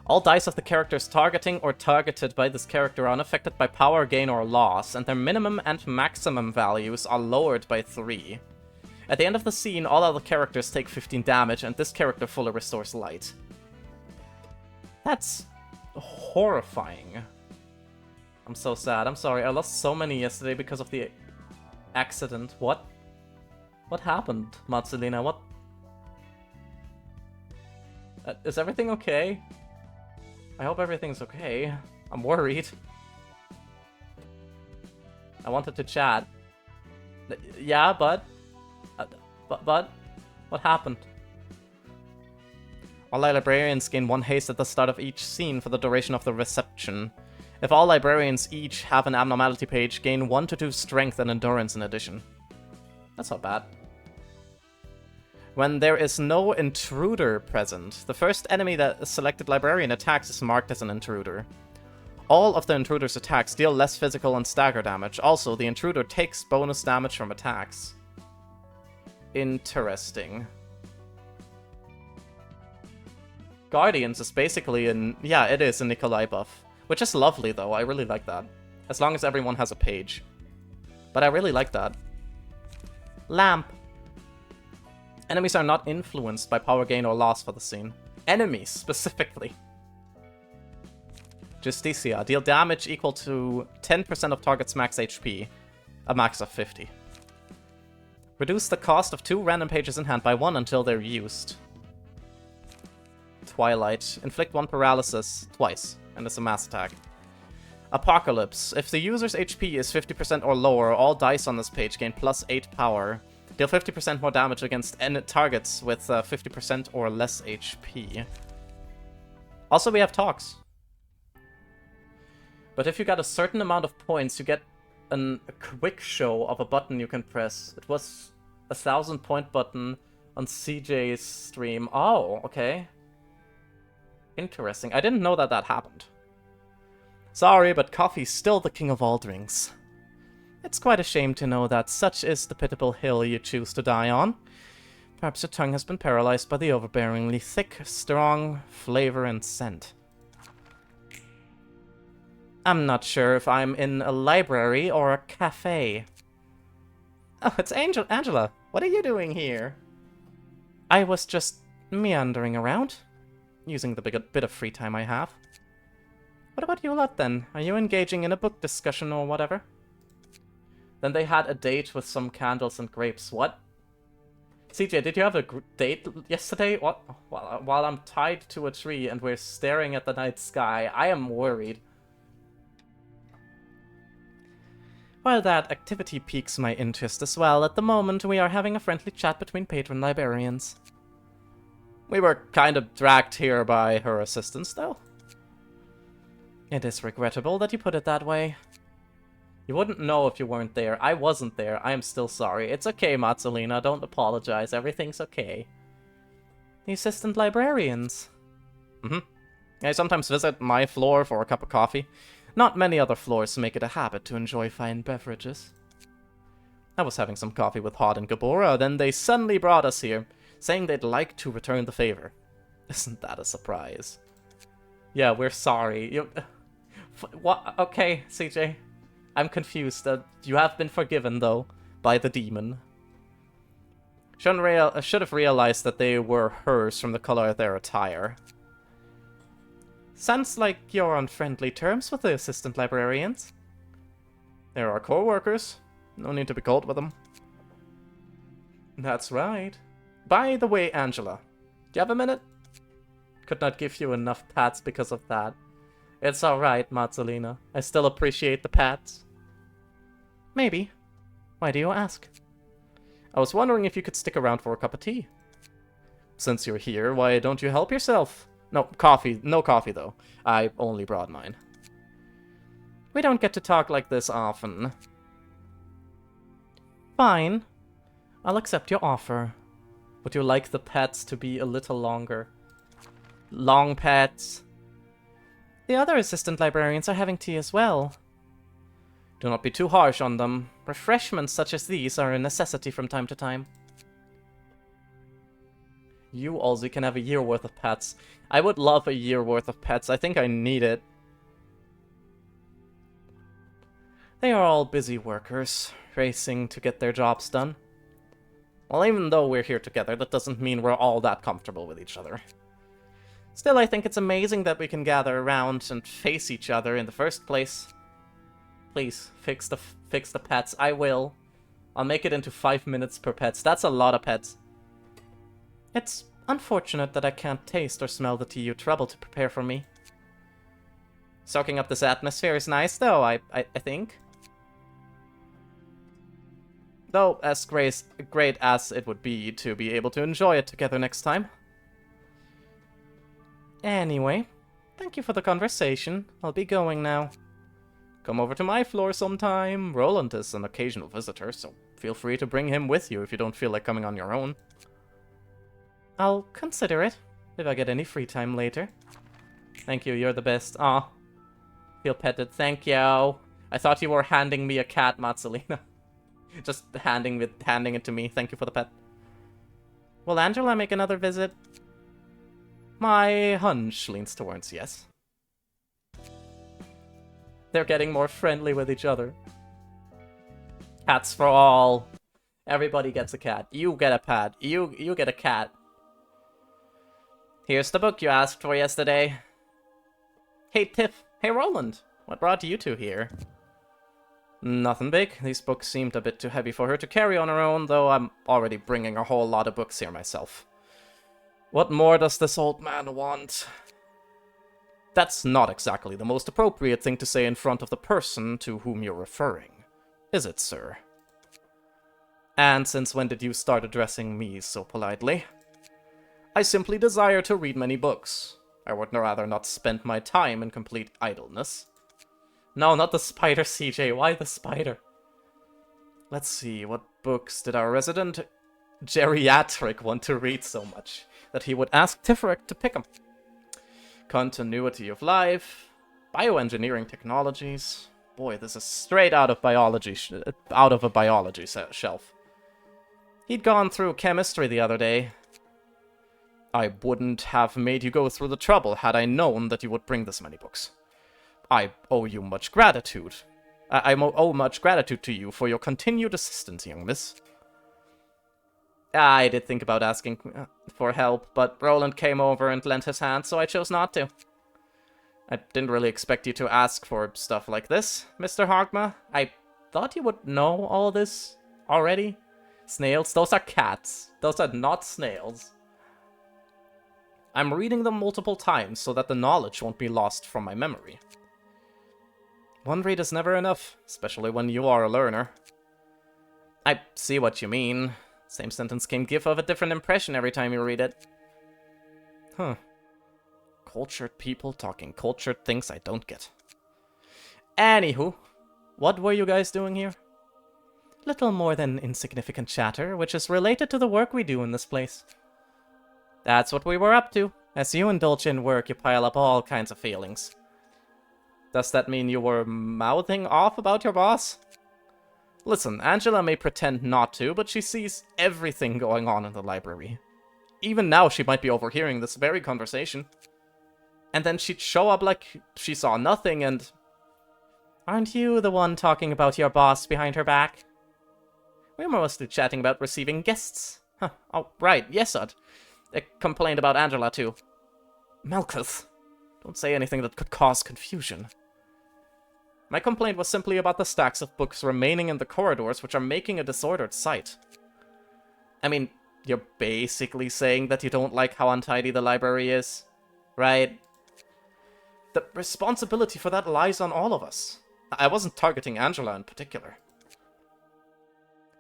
All dice of the characters targeting or targeted by this character are unaffected by power gain or loss, and their minimum and maximum values are lowered by 3. At the end of the scene, all other characters take 15 damage, and this character fully restores light. That's horrifying. I'm so sad. I'm sorry. I lost so many yesterday because of the accident. What? What happened, Matsalina? What? Is everything okay? I hope everything's okay. I'm worried. I wanted to chat. Yeah, but... But what happened? All librarians gain 1 haste at the start of each scene for the duration of the reception. If all librarians each have an abnormality page, gain 1 to 2 strength and endurance in addition. That's not bad. When there is no intruder present, the first enemy that a selected librarian attacks is marked as an intruder. All of the intruder's attacks deal less physical and stagger damage. Also, the intruder takes bonus damage from attacks. Interesting. Guardians is basically yeah, it is a Nikolai buff. Which is lovely, though. I really like that. As long as everyone has a page. But I really like that. Lamp. Enemies are not influenced by power gain or loss for the scene. Enemies, specifically. Justicia. Deal damage equal to 10% of target's max HP. A max of 50. Reduce the cost of 2 random pages in hand by 1 until they're used. Twilight. Inflict 1 paralysis twice, and it's a mass attack. Apocalypse. If the user's HP is 50% or lower, all dice on this page gain plus 8 power. Deal 50% more damage against targets with 50% or less HP. Also, we have talks. But if you got a certain amount of points, you get a quick show of a button you can press. It was a 1000-point button on CJ's stream. Oh, okay. Interesting. I didn't know that that happened. Sorry, but coffee's still the king of all drinks. It's quite a shame to know that such is the pitiable hill you choose to die on. Perhaps your tongue has been paralyzed by the overbearingly thick, strong flavor and scent. I'm not sure if I'm in a library or a cafe. Oh, it's Angela. What are you doing here? I was just meandering around, using the bit of free time I have. What about you lot, then? Are you engaging in a book discussion or whatever? Then they had a date with some candles and grapes. What? CJ, did you have a date yesterday? What? While I'm tied to a tree and we're staring at the night sky, I am worried. While that activity piques my interest as well, at the moment we are having a friendly chat between patron librarians. We were kind of dragged here by her assistants, though. It is regrettable that you put it that way. You wouldn't know if you weren't there. I wasn't there. I am still sorry. It's okay, Matsulina. Don't apologize. Everything's okay. The assistant librarians. I sometimes visit my floor for a cup of coffee. Not many other floors make it a habit to enjoy fine beverages. I was having some coffee with Hod and Gabora, then they suddenly brought us here, saying they'd like to return the favor. Isn't that a surprise? Yeah, we're sorry. What? Okay, CJ. I'm confused. You have been forgiven, though, by the demon. Should have realized that they were hers from the color of their attire. Sounds like you're on friendly terms with the assistant librarians. They're our co-workers. No need to be cold with them. That's right. By the way, Angela, do you have a minute? Could not give you enough pats because of that. It's alright, Matsulina. I still appreciate the pats. Maybe. Why do you ask? I was wondering if you could stick around for a cup of tea. Since you're here, why don't you help yourself? No, coffee. No coffee, though. I only brought mine. We don't get to talk like this often. Fine. I'll accept your offer. Would you like the pets to be a little longer? Long pets. The other assistant librarians are having tea as well. Do not be too harsh on them. Refreshments such as these are a necessity from time to time. You also can have a year worth of pets. I would love a year worth of pets. I think I need it. They are all busy workers, racing to get their jobs done. Well, even though we're here together, that doesn't mean we're all that comfortable with each other. Still, I think it's amazing that we can gather around and face each other in the first place. Please, fix the pets. I will. I'll make it into 5 minutes per pets. That's a lot of pets. It's unfortunate that I can't taste or smell the tea you trouble to prepare for me. Soaking up this atmosphere is nice, though, I think. Though, as great as it would be to be able to enjoy it together next time. Anyway, thank you for the conversation. I'll be going now. Come over to my floor sometime. Roland is an occasional visitor, so feel free to bring him with you if you don't feel like coming on your own. I'll consider it, if I get any free time later. Thank you, you're the best. Aw. Feel petted, thank you. I thought you were handing me a cat, Matsalina. Just handing it to me. Thank you for the pet. Will Angela make another visit? My hunch leans towards yes. They're getting more friendly with each other. Cats for all. Everybody gets a cat. You get a pet. You get a cat. Here's the book you asked for yesterday. Hey, Tiff. Hey, Roland. What brought you two here? Nothing big. These books seemed a bit too heavy for her to carry on her own, though I'm already bringing a whole lot of books here myself. What more does this old man want? That's not exactly the most appropriate thing to say in front of the person to whom you're referring, is it, sir? And since when did you start addressing me so politely? I simply desire to read many books. I would rather not spend my time in complete idleness. No, not the spider, CJ. Why the spider? Let's see, what books did our resident geriatric want to read so much that he would ask Tiferic to pick them? Continuity of life, bioengineering technologies. Boy, this is straight out of a biology shelf. He'd gone through chemistry the other day. I wouldn't have made you go through the trouble had I known that you would bring this many books. I owe you much gratitude. I owe much gratitude to you for your continued assistance, young miss. I did think about asking for help, but Roland came over and lent his hand, so I chose not to. I didn't really expect you to ask for stuff like this, Mr. Hogma. I thought you would know all this already. Snails? Those are cats. Those are not snails. I'm reading them multiple times so that the knowledge won't be lost from my memory. One read is never enough, especially when you are a learner. I see what you mean. Same sentence can give off a different impression every time you read it. Huh. Cultured people talking cultured things I don't get. Anywho, what were you guys doing here? Little more than insignificant chatter, which is related to the work we do in this place. That's what we were up to. As you indulge in work, you pile up all kinds of feelings. Does that mean you were mouthing off about your boss? Listen, Angela may pretend not to, but she sees everything going on in the library. Even now, she might be overhearing this very conversation. And then she'd show up like she saw nothing and... Aren't you the one talking about your boss behind her back? We were mostly chatting about receiving guests. Huh, oh, right, Yesod. They complained about Angela, too. Malkuth, don't say anything that could cause confusion. My complaint was simply about the stacks of books remaining in the corridors, which are making a disordered sight. I mean, you're basically saying that you don't like how untidy the library is, right? The responsibility for that lies on all of us. I wasn't targeting Angela in particular.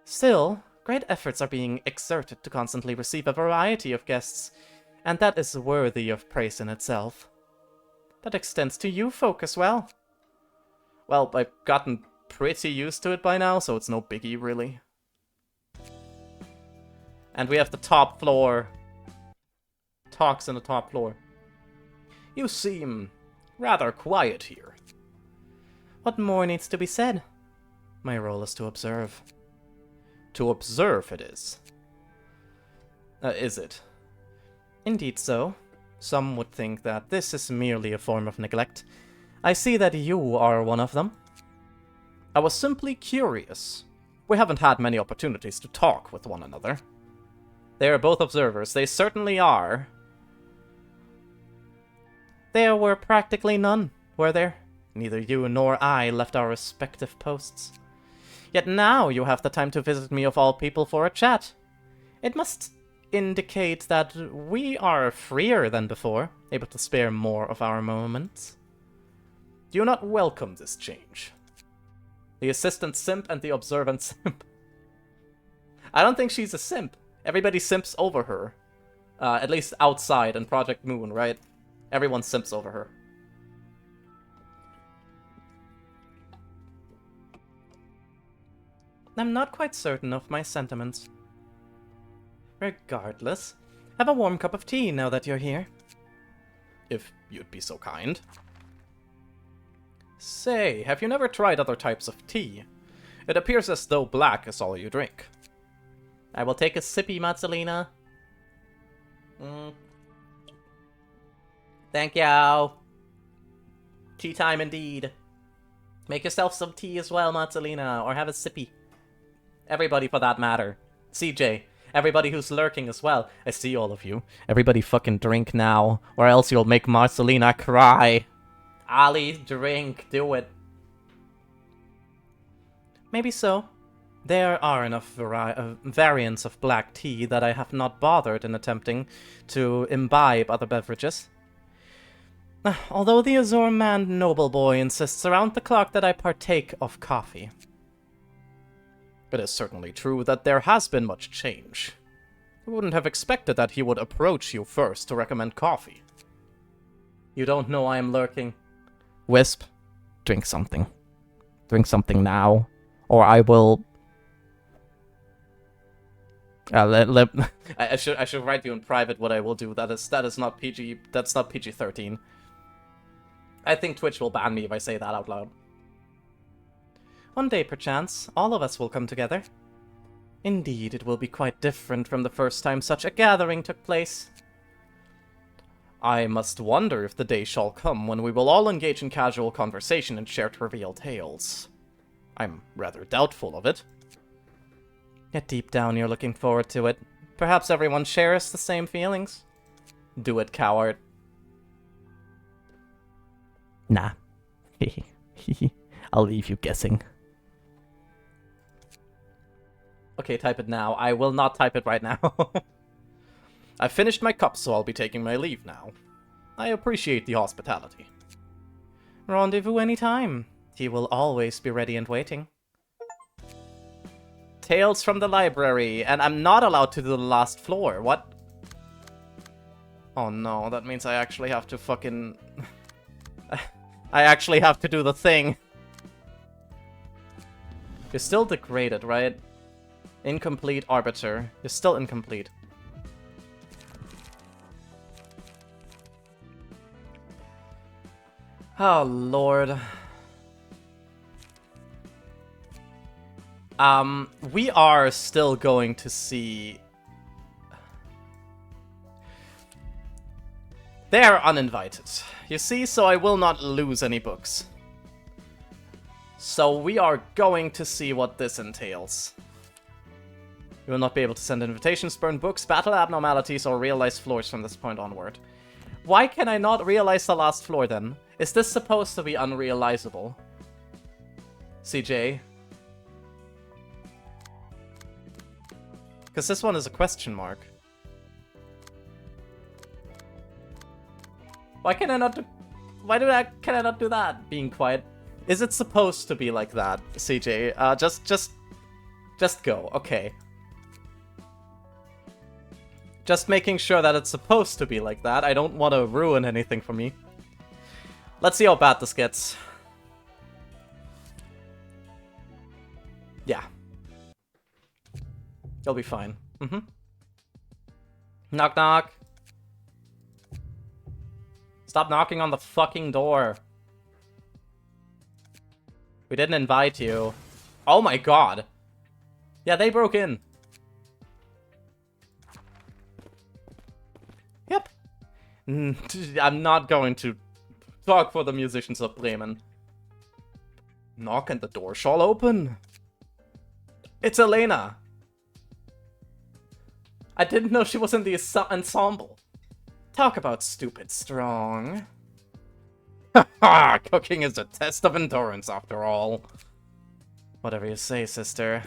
Still, great efforts are being exerted to constantly receive a variety of guests, and that is worthy of praise in itself. That extends to you folk as well. Well, I've gotten pretty used to it by now, so it's no biggie, really. And we have the top floor. Talks in the top floor. You seem rather quiet here. What more needs to be said? My role is to observe. To observe it is. Is it? Indeed so. Some would think that this is merely a form of neglect. I see that you are one of them. I was simply curious. We haven't had many opportunities to talk with one another. They are both observers, they certainly are. There were practically none, were there? Neither you nor I left our respective posts. Yet now you have the time to visit me of all people for a chat. It must indicate that we are freer than before, able to spare more of our moments. Do you not welcome this change? The assistant simp and the observant simp. I don't think she's a simp. Everybody simps over her. At least outside in Project Moon, right? Everyone simps over her. I'm not quite certain of my sentiments. Regardless, have a warm cup of tea now that you're here. If you'd be so kind. Say, have you never tried other types of tea? It appears as though black is all you drink. I will take a sippy, Matsalina. Thank you. Tea time indeed. Make yourself some tea as well, Matsalina, or have a sippy. Everybody for that matter. CJ, everybody who's lurking as well. I see all of you. Everybody fucking drink now, or else you'll make Marcelina cry. Ali, drink, do it. Maybe so. There are enough variants of black tea that I have not bothered in attempting to imbibe other beverages. Although the Azure Man noble boy insists around the clock that I partake of coffee. It is certainly true that there has been much change. I wouldn't have expected that he would approach you first to recommend coffee. You don't know I am lurking. Wisp, drink something. Drink something now, or I will... I should write you in private what I will do. That is not PG. That's not PG-13. I think Twitch will ban me if I say that out loud. One day, perchance, all of us will come together. Indeed, it will be quite different from the first time such a gathering took place. I must wonder if the day shall come when we will all engage in casual conversation and share trivial tales. I'm rather doubtful of it. Yet deep down you're looking forward to it. Perhaps everyone shares the same feelings. Do it, coward. Nah. I'll leave you guessing. Okay, type it now. I will not type it right now. I've finished my cup, so I'll be taking my leave now. I appreciate the hospitality. Rendezvous anytime. He will always be ready and waiting. Tales from the library, and I'm not allowed to do the last floor. What? Oh no, that means I actually have to fucking... I actually have to do the thing. You're still degraded, right? Incomplete arbiter. You're still incomplete. Oh, Lord. We are still going to see... They are uninvited. You see, so I will not lose any books. So we are going to see what this entails. You will not be able to send invitations, burn books, battle abnormalities, or realize floors from this point onward. Why can I not realize the last floor, then? Is this supposed to be unrealizable? CJ? Because this one is a question mark. Why can I not do... Why can I not do that? Being quiet. Is it supposed to be like that, CJ? Just go. Okay. Just making sure that it's supposed to be like that. I don't want to ruin anything for me. Let's see how bad this gets. Yeah. You'll be fine. Knock knock. Stop knocking on the fucking door. We didn't invite you. Oh my god. Yeah, they broke in. Yep. I'm not going to talk for the musicians of Bremen. Knock and the door shall open. It's Elena. I didn't know she was in the ensemble. Talk about stupid strong. Haha, cooking is a test of endurance after all. Whatever you say, sister.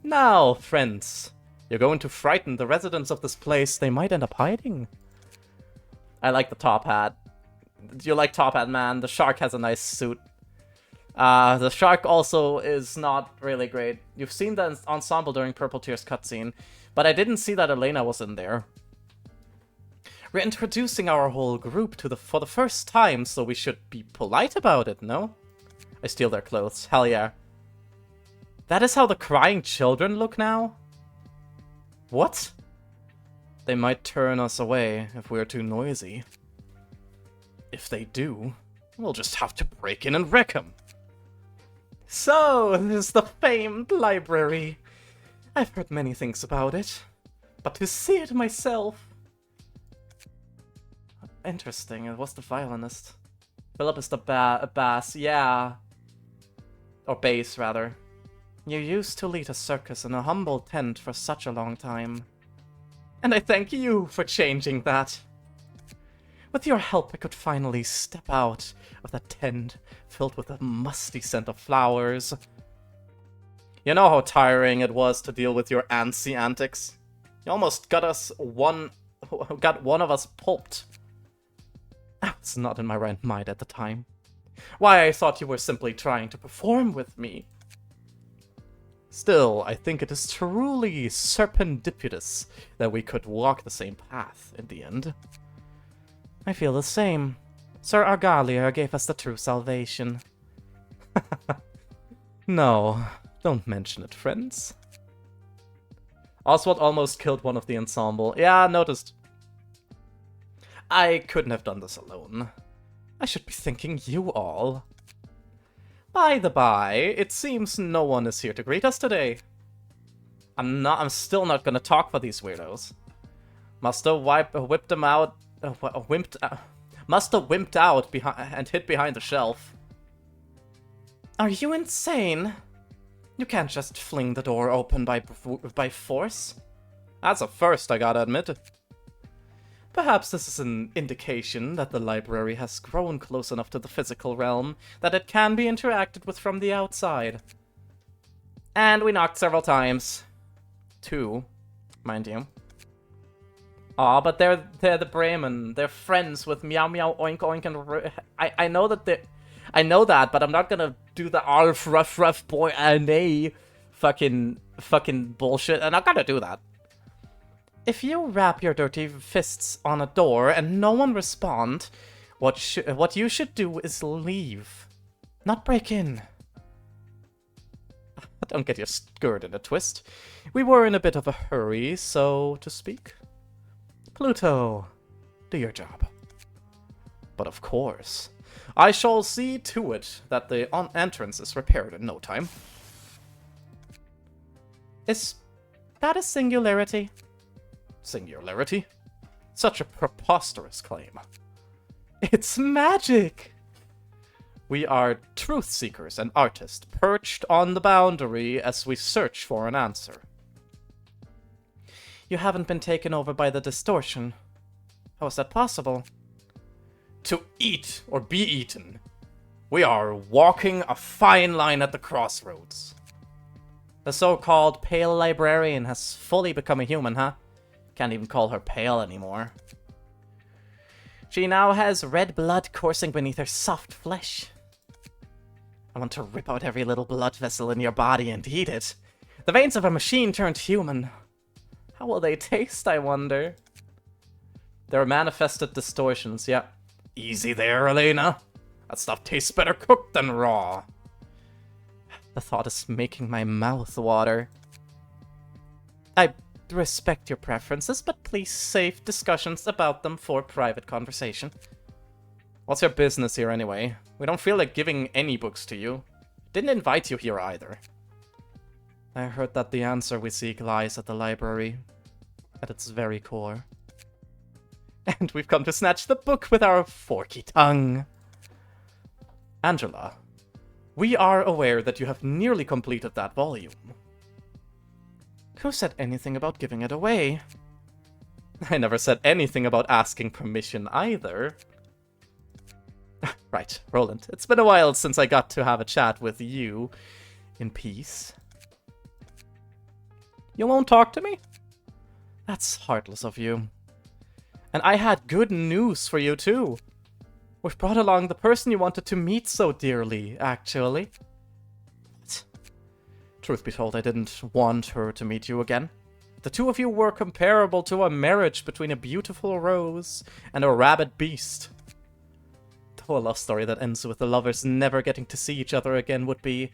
Now, friends. You're going to frighten the residents of this place. They might end up hiding. I like the top hat. Do you like top hat, man? The shark has a nice suit. The shark also is not really great. You've seen the ensemble during Purple Tears cutscene, but I didn't see that Elena was in there. We're introducing our whole group for the first time, so we should be polite about it, no? I steal their clothes. Hell yeah. That is how the crying children look now? What? They might turn us away if we're too noisy. If they do, we'll just have to break in and wreck them. So, this is the famed library. I've heard many things about it, but to see it myself... Interesting, it was the violinist. Philip is the bass, yeah. Or bass, rather. You used to lead a circus in a humble tent for such a long time. And I thank you for changing that. With your help, I could finally step out of that tent filled with a musty scent of flowers. You know how tiring it was to deal with your antsy antics? You almost got one of us pulped. I was not in my right mind at the time. Why, I thought you were simply trying to perform with me. Still, I think it is truly serendipitous that we could walk the same path in the end. I feel the same. Sir Argalia gave us the true salvation. No, don't mention it, friends. Oswald almost killed one of the ensemble. Yeah, noticed. I couldn't have done this alone. I should be thanking you all. By the by, it seems no one is here to greet us today. I'm still not gonna talk for these weirdos. Must have whipped them out, must have wimped out and hid behind the shelf. Are you insane? You can't just fling the door open by force. That's a first, I gotta admit. Perhaps this is an indication that the library has grown close enough to the physical realm that it can be interacted with from the outside. And we knocked several times. 2, mind you. Aw, but they're the Bremen. They're friends with Meow Meow Oink Oink and I know that, but I'm not gonna do the Arf Ruff Ruff Boy nay fucking bullshit. I'm not gonna do that. If you wrap your dirty fists on a door and no one respond, what you should do is leave, not break in. Don't get your skirt in a twist. We were in a bit of a hurry, so to speak. Pluto, do your job. But of course, I shall see to it that the entrance is repaired in no time. Is that a singularity? Singularity? Such a preposterous claim. It's magic! We are truth seekers and artists perched on the boundary as we search for an answer. You haven't been taken over by the distortion. How is that possible? To eat or be eaten. We are walking a fine line at the crossroads. The so-called pale librarian has fully become a human, huh? Can't even call her pale anymore. She now has red blood coursing beneath her soft flesh. I want to rip out every little blood vessel in your body and eat it. The veins of a machine turned human. How will they taste, I wonder? There are manifested distortions, yeah. Easy there, Elena. That stuff tastes better cooked than raw. The thought is making my mouth water. I respect your preferences, but please save discussions about them for private conversation. What's your business here anyway? We don't feel like giving any books to you. Didn't invite you here either. I heard that the answer we seek lies at the library, at its very core. And we've come to snatch the book with our forky tongue. Angela, we are aware that you have nearly completed that volume. Who said anything about giving it away? I never said anything about asking permission either. Right, Roland, it's been a while since I got to have a chat with you in peace. You won't talk to me? That's heartless of you. And I had good news for you too. We've brought along the person you wanted to meet so dearly, actually. What? Truth be told, I didn't want her to meet you again. The two of you were comparable to a marriage between a beautiful rose and a rabid beast. Though a love story that ends with the lovers never getting to see each other again would be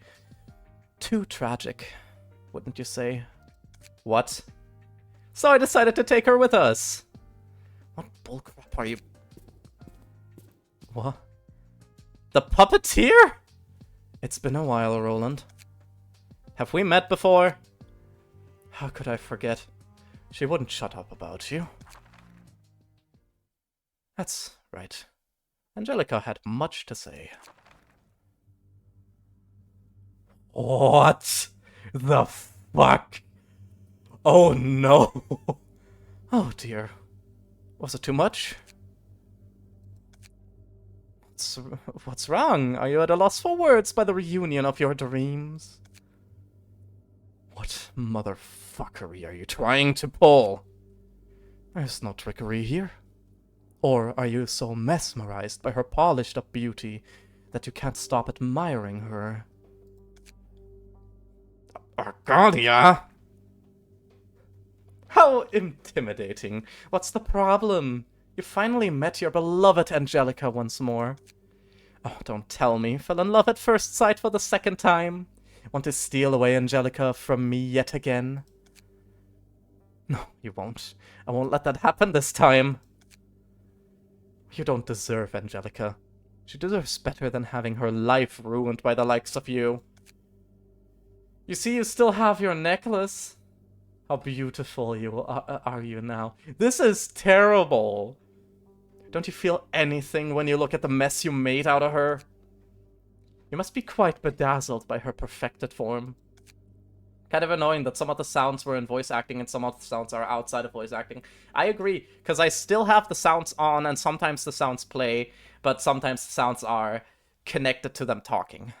too tragic, wouldn't you say? What? So I decided to take her with us. What bullcrap are you... What? The puppeteer? It's been a while, Roland. Have we met before? How could I forget? She wouldn't shut up about you. That's right. Angelica had much to say. What the fuck? Oh no! Oh dear. Was it too much? What's wrong? Are you at a loss for words by the reunion of your dreams? What motherfuckery are you trying to pull? There's no trickery here. Or are you so mesmerized by her polished-up beauty that you can't stop admiring her? Arcadia? How intimidating. What's the problem? You finally met your beloved Angelica once more. Oh, don't tell me. Fell in love at first sight for the second time. Want to steal away Angelica from me yet again? No, you won't. I won't let that happen this time. You don't deserve Angelica. She deserves better than having her life ruined by the likes of you. You see, you still have your necklace. How beautiful you are you now. This is terrible. Don't you feel anything when you look at the mess you made out of her? You must be quite bedazzled by her perfected form. Kind of annoying that some of the sounds were in voice acting and some of the sounds are outside of voice acting. I agree, because I still have the sounds on and sometimes the sounds play, but sometimes the sounds are connected to them talking.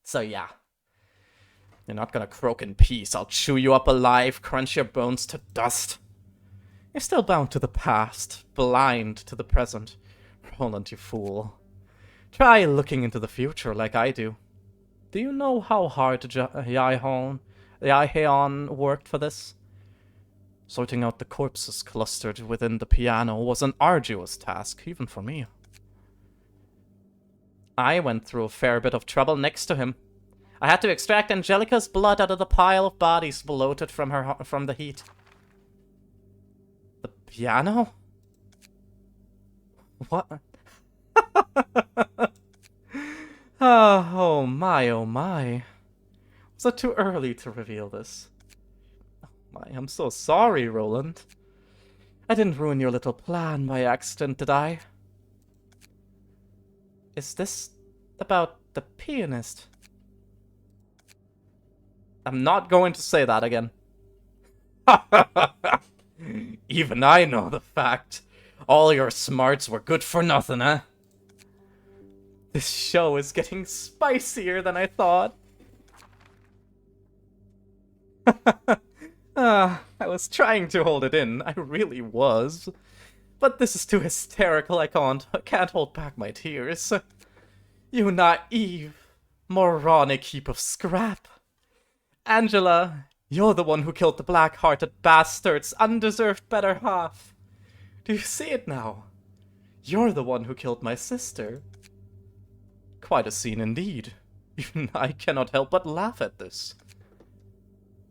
So yeah. You're not gonna croak in peace. I'll chew you up alive, crunch your bones to dust. You're still bound to the past, blind to the present. Roland, you fool. Try looking into the future like I do. Do you know how hard Yaeon worked for this? Sorting out the corpses clustered within the piano was an arduous task, even for me. I went through a fair bit of trouble next to him. I had to extract Angelica's blood out of the pile of bodies bloated from the heat. The piano? What? Oh my, oh my. Was it too early to reveal this? Oh my, I'm so sorry, Roland. I didn't ruin your little plan by accident, did I? Is this about the pianist? I'm not going to say that again. Even I know the fact. All your smarts were good for nothing, eh? This show is getting spicier than I thought. I was trying to hold it in. I really was. But this is too hysterical. I can't hold back my tears. You naive, moronic heap of scrap. Angela, you're the one who killed the black-hearted bastard's undeserved better half. Do you see it now? You're the one who killed my sister. Quite a scene indeed. Even I cannot help but laugh at this.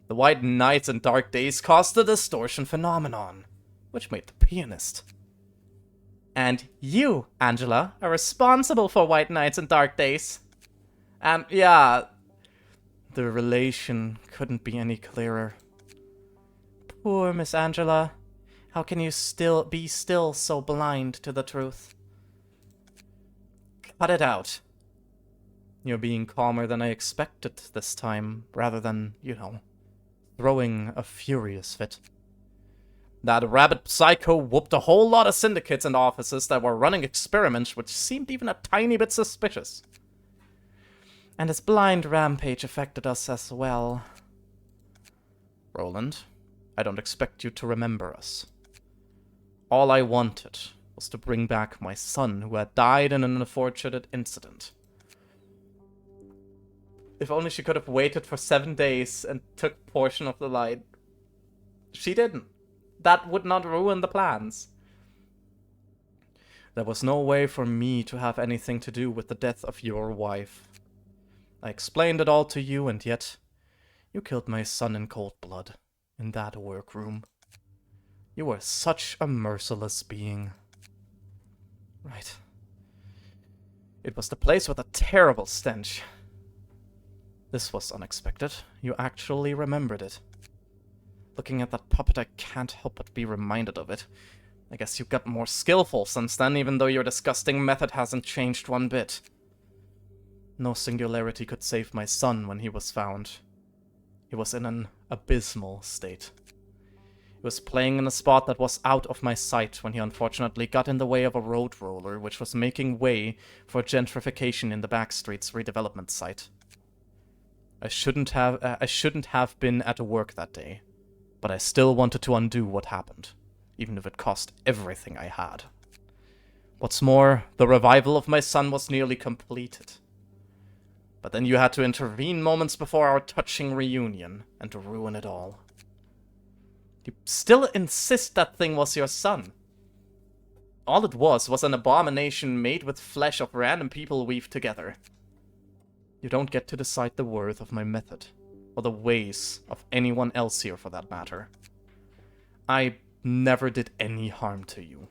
The white nights and dark days caused the distortion phenomenon, which made the pianist. And you, Angela, are responsible for white nights and dark days. And yeah, the relation couldn't be any clearer. Poor Miss Angela. How can you be still so blind to the truth? Cut it out. You're being calmer than I expected this time, rather than, you know, throwing a furious fit. That rabid psycho whooped a whole lot of syndicates and offices that were running experiments which seemed even a tiny bit suspicious. And his blind rampage affected us as well. Roland, I don't expect you to remember us. All I wanted was to bring back my son, who had died in an unfortunate incident. If only she could have waited for 7 days and took portion of the light. She didn't. That would not ruin the plans. There was no way for me to have anything to do with the death of your wife. I explained it all to you, and yet you killed my son in cold blood in that workroom. You were such a merciless being. Right. It was the place with a terrible stench. This was unexpected. You actually remembered it. Looking at that puppet, I can't help but be reminded of it. I guess you got more skillful since then, even though your disgusting method hasn't changed one bit. No singularity could save my son when he was found. He was in an abysmal state. He was playing in a spot that was out of my sight when he unfortunately got in the way of a road roller which was making way for gentrification in the Backstreets redevelopment site. I shouldn't have been at work that day, but I still wanted to undo what happened, even if it cost everything I had. What's more, the revival of my son was nearly completed. But then you had to intervene moments before our touching reunion, and to ruin it all. You still insist that thing was your son. All it was an abomination made with flesh of random people weaved together. You don't get to decide the worth of my method, or the ways of anyone else here for that matter. I never did any harm to you.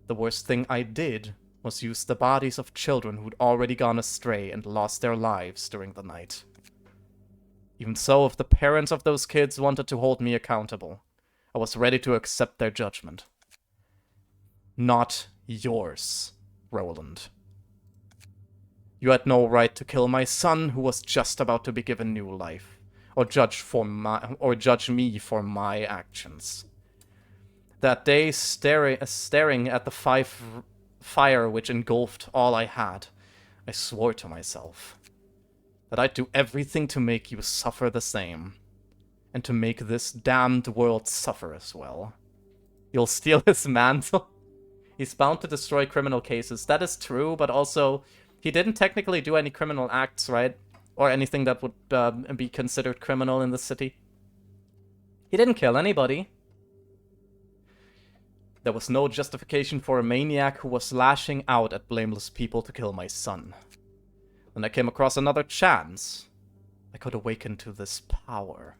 The worst thing I did was use the bodies of children who'd already gone astray and lost their lives during the night. Even so, if the parents of those kids wanted to hold me accountable, I was ready to accept their judgment. Not yours, Roland. You had no right to kill my son, who was just about to be given new life, or judge me for my actions. That day, staring at the fire which engulfed all I had, I swore to myself that I'd do everything to make you suffer the same, and to make this damned world suffer as well. You'll steal his mantle? He's bound to destroy criminal cases. That is true, but also, he didn't technically do any criminal acts, right? Or anything that would be considered criminal in the city. He didn't kill anybody. There was no justification for a maniac who was lashing out at blameless people to kill my son. When I came across another chance, I could awaken to this power.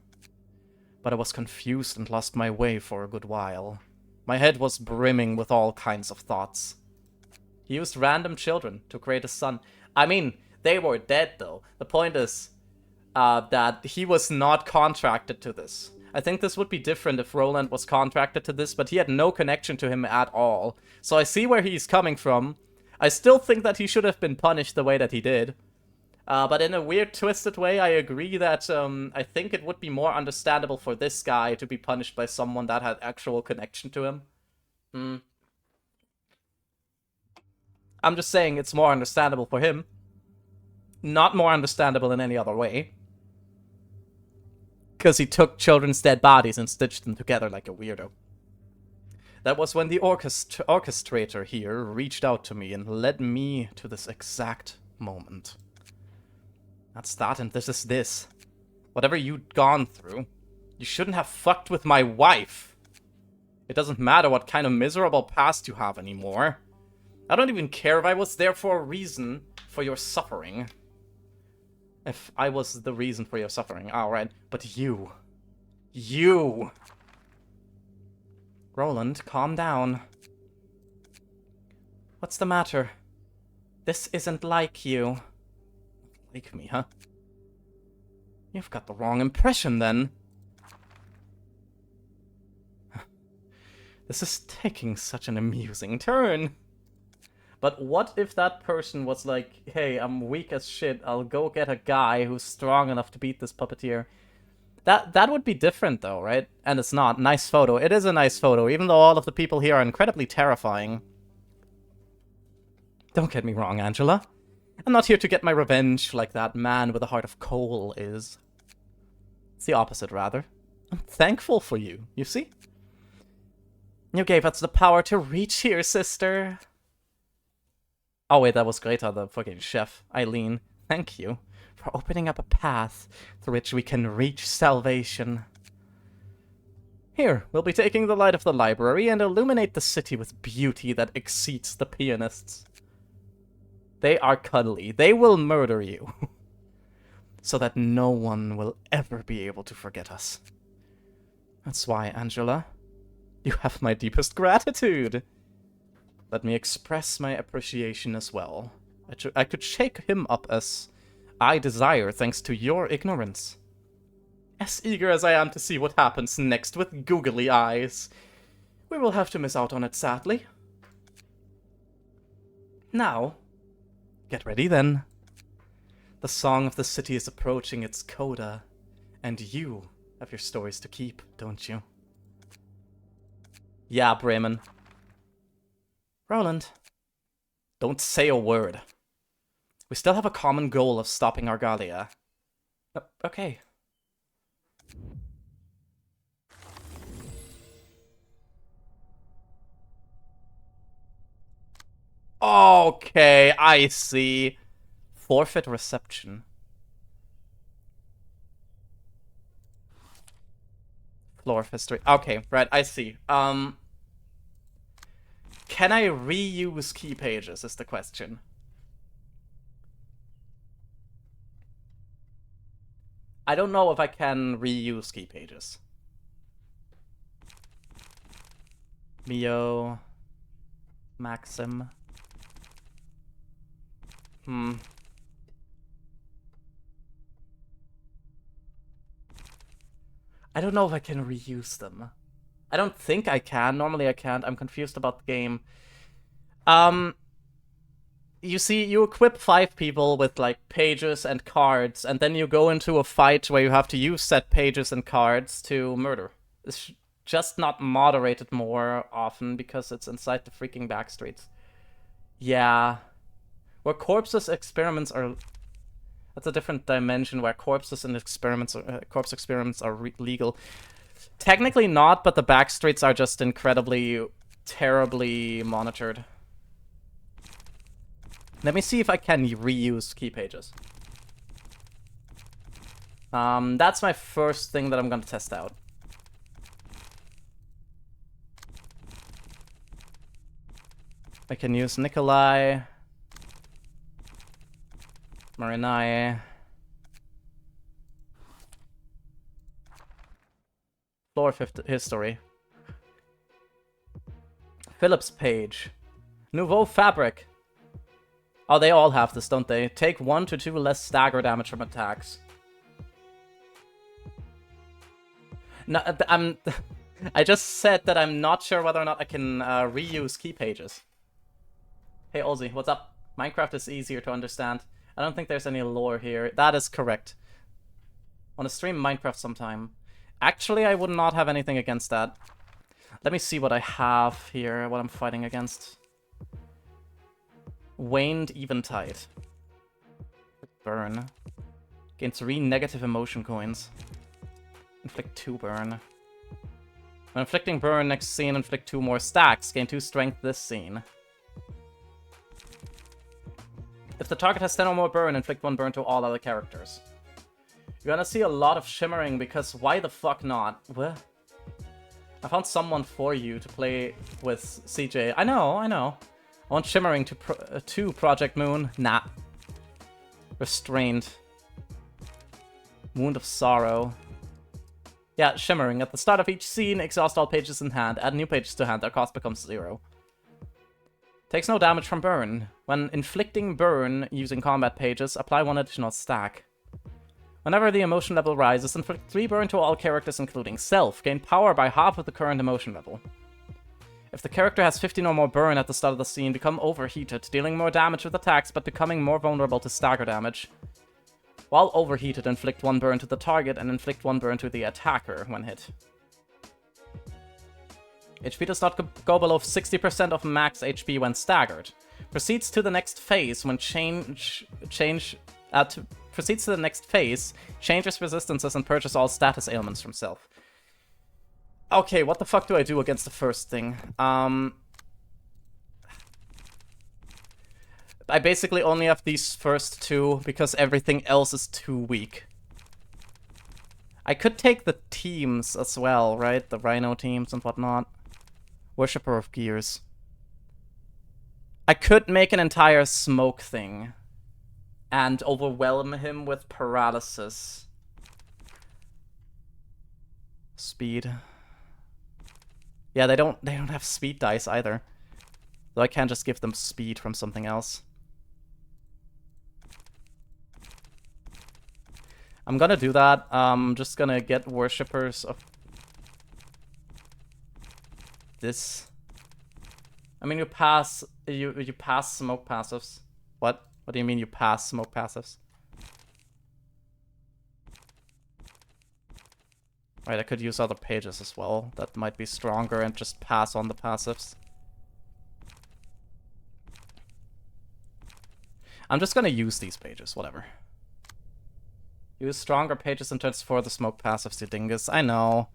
But I was confused and lost my way for a good while. My head was brimming with all kinds of thoughts. He used random children to create a son. I mean, they were dead though. The point is that he was not contracted to this. I think this would be different if Roland was contracted to this, but he had no connection to him at all. So I see where he's coming from. I still think that he should have been punished the way that he did. But in a weird, twisted way, I agree that I think it would be more understandable for this guy to be punished by someone that had actual connection to him. I'm just saying it's more understandable for him. Not more understandable in any other way. Because he took children's dead bodies and stitched them together like a weirdo. That was when the orchestrator here reached out to me and led me to this exact moment. That's that, and this is this. Whatever you'd gone through, you shouldn't have fucked with my wife. It doesn't matter what kind of miserable past you have anymore. I don't even care if I was there for a reason for your suffering. If I was the reason for your suffering, alright. But you. You! Roland, calm down. What's the matter? This isn't like you. Like me, huh? You've got the wrong impression, then. This is taking such an amusing turn. But what if that person was like, hey, I'm weak as shit, I'll go get a guy who's strong enough to beat this puppeteer. That would be different, though, right? And it's not. Nice photo. It is a nice photo, even though all of the people here are incredibly terrifying. Don't get me wrong, Angela. I'm not here to get my revenge like that man with a heart of coal is. It's the opposite, rather. I'm thankful for you, you see? You gave us the power to reach here, sister. Oh wait, that was Greta, the fucking chef. Eileen, thank you for opening up a path through which we can reach salvation. Here, we'll be taking the light of the library and illuminate the city with beauty that exceeds the pianists. They are cuddly. They will murder you. So that no one will ever be able to forget us. That's why, Angela, you have my deepest gratitude. Let me express my appreciation as well. I could shake him up as I desire thanks to your ignorance. As eager as I am to see what happens next with googly eyes. We will have to miss out on it, sadly. Now, get ready then. The song of the city is approaching its coda, and you have your stories to keep, don't you? Yeah, Bremen. Roland, don't say a word. We still have a common goal of stopping Argalia. Okay. Okay, I see. Forfeit reception. Floor of history. Okay, right, I see. Can I reuse key pages is the question. I don't know if I can reuse key pages. Mio. Maxim. I don't know if I can reuse them. I don't think I can. Normally I can't. I'm confused about the game. You see, you equip 5 people with, like, pages and cards, and then you go into a fight where you have to use said pages and cards to murder. It's just not moderated more often because it's inside the freaking backstreets. Yeah. Where corpses experiments are... That's a different dimension where corpses and experiments are, corpse experiments are legal. Technically not, but the backstreets are just incredibly, terribly monitored. Let me see if I can reuse key pages. That's my first thing that I'm gonna test out. I can use Nikolai, Marinai, Floor history, Phillips page, Nouveau fabric. Oh, they all have this, don't they? Take 1 to 2 less stagger damage from attacks. No, I just said that I'm not sure whether or not I can reuse key pages. Hey, Ozzy, what's up? Minecraft is easier to understand. I don't think there's any lore here. That is correct. Want to stream Minecraft sometime. Actually, I would not have anything against that. Let me see what I have here, what I'm fighting against. Waned Eventide. Burn. Gain 3 negative emotion coins. Inflict 2 burn. When inflicting burn next scene, inflict 2 more stacks. Gain 2 strength this scene. If the target has 10 or more burn, inflict 1 burn to all other characters. You're gonna see a lot of shimmering because why the fuck not? What? I found someone for you to play with CJ. I know. I want shimmering to Project Moon. Nah. Restrained. Wound of Sorrow. Yeah, shimmering. At the start of each scene, exhaust all pages in hand. Add new pages to hand. Their cost becomes 0. Takes no damage from burn. When inflicting burn using combat pages, apply 1 additional stack. Whenever the emotion level rises, inflict 3 burn to all characters including self. Gain power by half of the current emotion level. If the character has 15 or more burn at the start of the scene, become overheated, dealing more damage with attacks but becoming more vulnerable to stagger damage. While overheated, inflict 1 burn to the target and inflict 1 burn to the attacker when hit. HP does not go below 60% of max HP when staggered. Proceeds to the next phase when changes resistances and purchase all status ailments from self. Okay, what the fuck do I do against the first thing? I basically only have these first two because everything else is too weak. I could take the teams as well, right? The Rhino teams and whatnot. Worshipper of Gears. I could make an entire smoke thing and overwhelm him with paralysis. Speed. Yeah, they don't have speed dice either. So I can't just give them speed from something else. I'm gonna do that. I'm just gonna get worshippers of this. I mean, you pass smoke passives. What? What do you mean you pass smoke passives? Right, I could use other pages as well. That might be stronger and just pass on the passives. I'm just gonna use these pages, whatever. Use stronger pages and transfer the smoke passives to dingus. I know.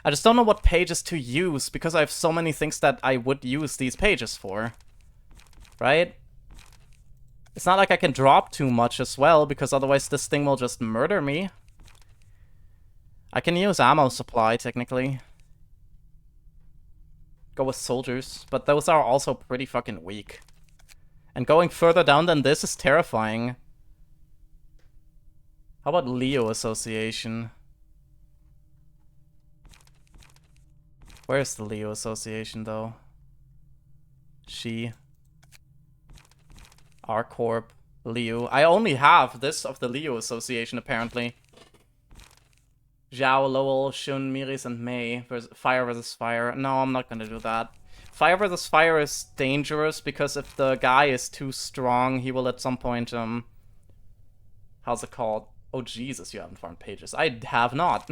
I just don't know what pages to use, because I have so many things that I would use these pages for. Right? It's not like I can drop too much as well, because otherwise this thing will just murder me. I can use ammo supply, technically. Go with soldiers, but those are also pretty fucking weak. And going further down than this is terrifying. How about Leo Association? Where's the Leo Association, though? She. R-Corp. Leo. I only have this of the Leo Association, apparently. Zhao, Lowell, Shun, Miris, and Mei. Fire versus fire. No, I'm not gonna do that. Fire versus fire is dangerous, because if the guy is too strong, he will at some point, how's it called? Oh, Jesus, you haven't farmed pages. I have not.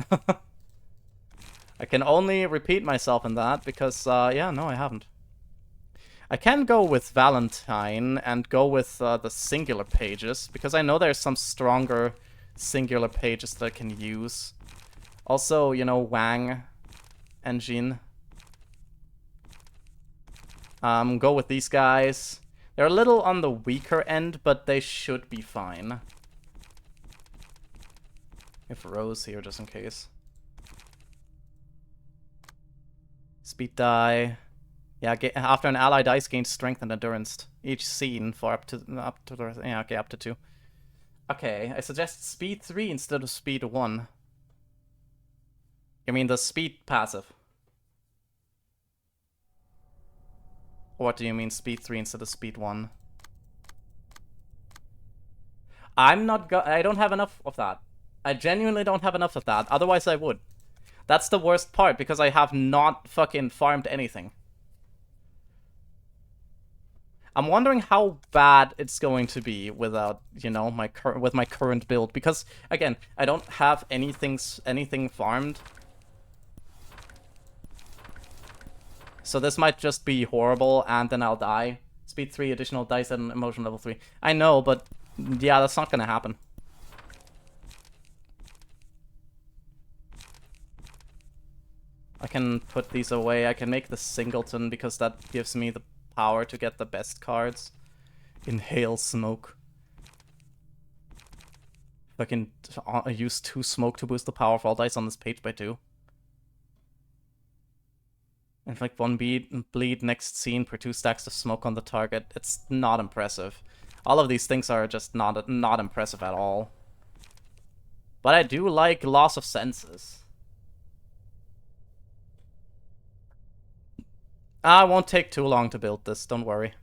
I can only repeat myself in that, because, yeah, no, I haven't. I can go with Valentine and go with the singular pages, because I know there's some stronger singular pages that I can use. Also, you know, Wang and Jin. Go with these guys. They're a little on the weaker end, but they should be fine. If Rose here, just in case. Speed die. Yeah, after an ally dies, gains strength and endurance. Each scene for up to the yeah, okay, up to 2. Okay, I suggest speed 3 instead of speed 1. You mean the speed passive? Or what do you mean speed 3 instead of speed 1? I don't have enough of that. I genuinely don't have enough of that. Otherwise I would. That's the worst part, because I have not fucking farmed anything. I'm wondering how bad it's going to be without, you know, with my current build, because again, I don't have anything farmed. So this might just be horrible, and then I'll die. Speed 3, additional dice, and emotion level 3. I know, but yeah, that's not gonna happen. I can put these away. I can make the singleton, because that gives me the power to get the best cards. Inhale smoke. If I can use 2 smoke to boost the power of all dice on this page by 2. Inflict 1 bleed next scene per 2 stacks of smoke on the target. It's not impressive. All of these things are just not impressive at all. But I do like loss of senses. I won't take too long to build this, don't worry.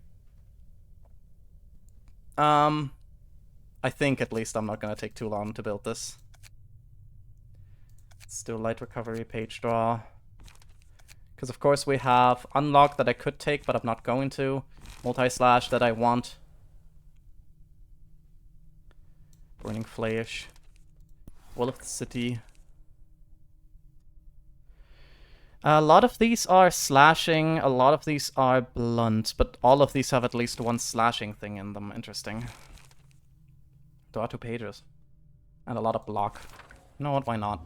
I think at least I'm not gonna take too long to build this. Let's do light recovery, page draw. Because of course we have unlock that I could take, but I'm not going to. Multi-slash that I want. Burning Flash. Will of the City. A lot of these are slashing, a lot of these are blunt, but all of these have at least 1 slashing thing in them. Interesting. Draw 2 pages. And a lot of block. You know what, why not?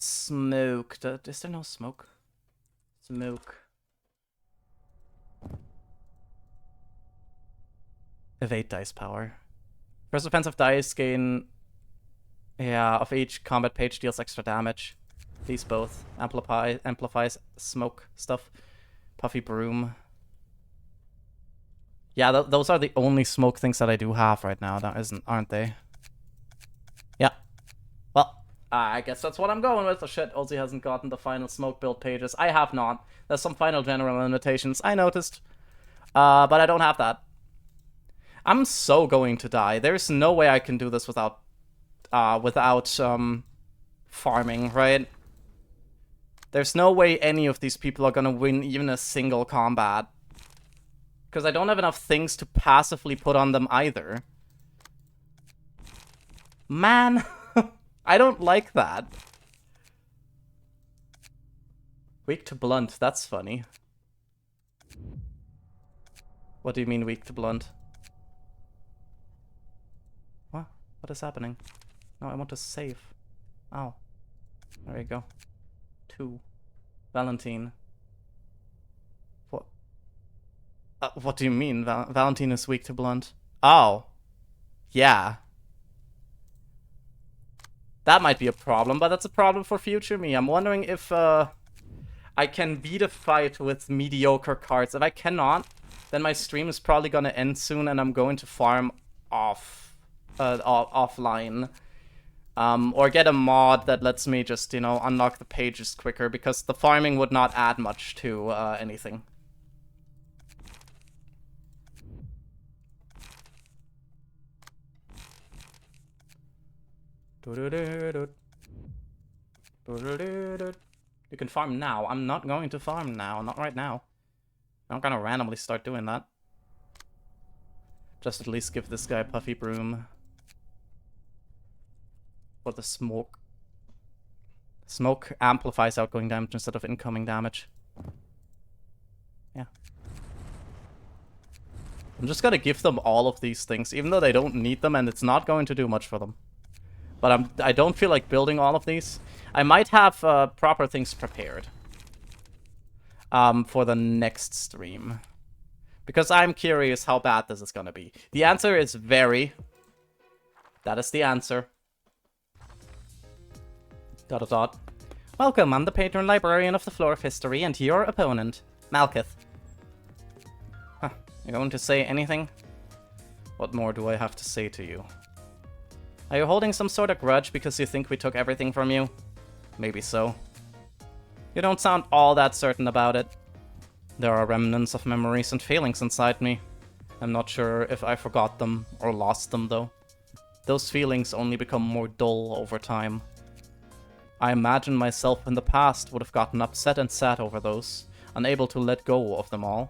Smoke. Is there no smoke? Smoke. Evade dice power. First offensive dice gain... Yeah, of each combat page deals extra damage. These both. Amplifies smoke stuff. Puffy broom. Yeah, those are the only smoke things that I do have right now, aren't they? Yeah. Well, I guess that's what I'm going with. Oh shit, Ozzy hasn't gotten the final smoke build pages. I have not. There's some final general invitations, I noticed. But I don't have that. I'm so going to die. There's no way I can do this without farming, right? There's no way any of these people are gonna win even a single combat. Because I don't have enough things to passively put on them either. Man, I don't like that. Weak to blunt, that's funny. What do you mean weak to blunt? What? What is happening? No, I want to save. Oh. There you go. 2. Valentine. What? What do you mean? Valentine is weak to blunt? Oh. Yeah. That might be a problem, but that's a problem for future me. I'm wondering if I can beat a fight with mediocre cards. If I cannot, then my stream is probably gonna end soon and I'm going to farm offline. Or get a mod that lets me just, you know, unlock the pages quicker, because the farming would not add much to anything. You can farm now. I'm not going to farm now. Not right now. I'm not gonna randomly start doing that. Just at least give this guy a puffy broom. For the smoke. Smoke amplifies outgoing damage instead of incoming damage. Yeah. I'm just gonna give them all of these things, even though they don't need them and it's not going to do much for them. But I don't feel like building all of these. I might have proper things prepared. For the next stream. Because I'm curious how bad this is gonna be. The answer is very. That is the answer. ... Welcome, I'm the patron librarian of the Floor of History, and your opponent, Malkith. Huh, you going to say anything? What more do I have to say to you? Are you holding some sort of grudge because you think we took everything from you? Maybe so. You don't sound all that certain about it. There are remnants of memories and feelings inside me. I'm not sure if I forgot them or lost them, though. Those feelings only become more dull over time. I imagine myself in the past would have gotten upset and sad over those, unable to let go of them all.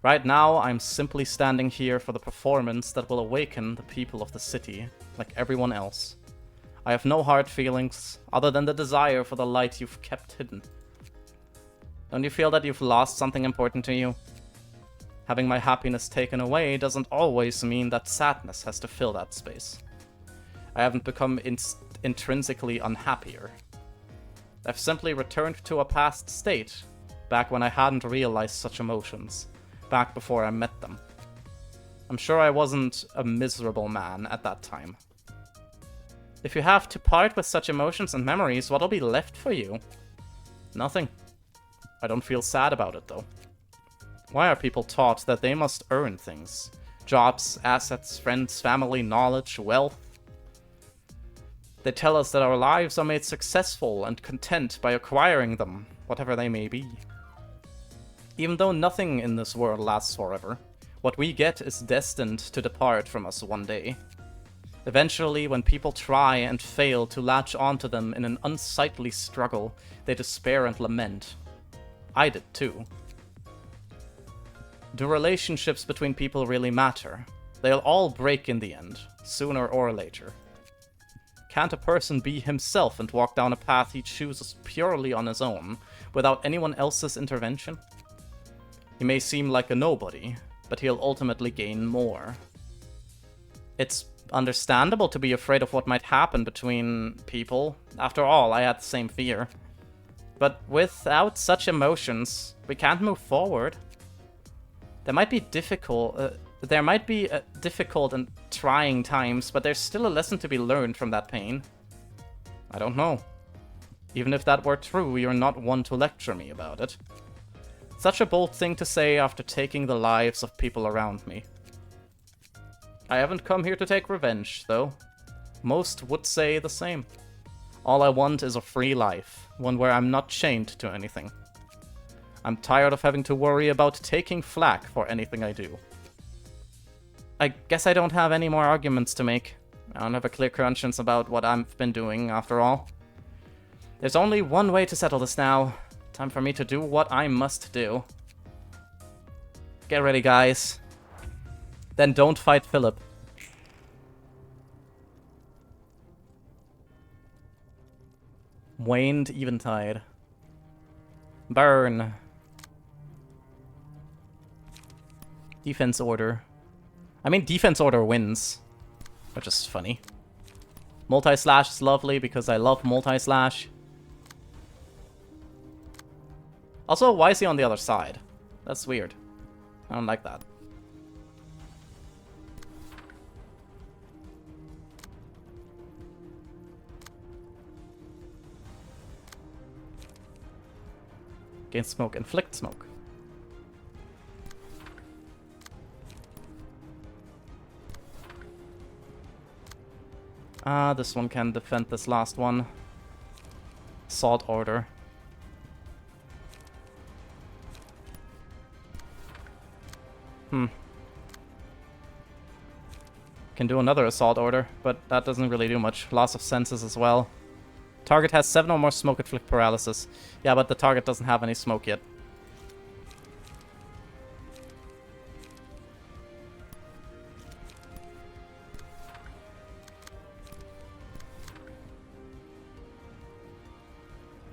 Right now, I'm simply standing here for the performance that will awaken the people of the city, like everyone else. I have no hard feelings, other than the desire for the light you've kept hidden. Don't you feel that you've lost something important to you? Having my happiness taken away doesn't always mean that sadness has to fill that space. I haven't become intrinsically unhappier. I've simply returned to a past state, back when I hadn't realized such emotions, back before I met them. I'm sure I wasn't a miserable man at that time. If you have to part with such emotions and memories, what'll be left for you? Nothing. I don't feel sad about it, though. Why are people taught that they must earn things? Jobs, assets, friends, family, knowledge, wealth? They tell us that our lives are made successful and content by acquiring them, whatever they may be. Even though nothing in this world lasts forever, what we get is destined to depart from us one day. Eventually, when people try and fail to latch onto them in an unsightly struggle, they despair and lament. I did too. Do relationships between people really matter? They'll all break in the end, sooner or later. Can't a person be himself and walk down a path he chooses purely on his own, without anyone else's intervention? He may seem like a nobody, but he'll ultimately gain more. It's understandable to be afraid of what might happen between people. After all, I had the same fear. But without such emotions, we can't move forward. There might be difficult and trying times, but there's still a lesson to be learned from that pain. I don't know. Even if that were true, you're not one to lecture me about it. Such a bold thing to say after taking the lives of people around me. I haven't come here to take revenge, though. Most would say the same. All I want is a free life, one where I'm not chained to anything. I'm tired of having to worry about taking flack for anything I do. I guess I don't have any more arguments to make. I don't have a clear conscience about what I've been doing, after all. There's only one way to settle this now. Time for me to do what I must do. Get ready, guys. Then don't fight Philip. Waned Eventide. Burn. Defense order. I mean, defense order wins. Which is funny. Multi-slash is lovely because I love multi-slash. Also, why is he on the other side? That's weird. I don't like that. Gain smoke, inflict smoke. This one can defend this last one. Assault order. Can do another assault order, but that doesn't really do much. Loss of senses as well. Target has 7 or more smoke, inflict paralysis. Yeah, but the target doesn't have any smoke yet.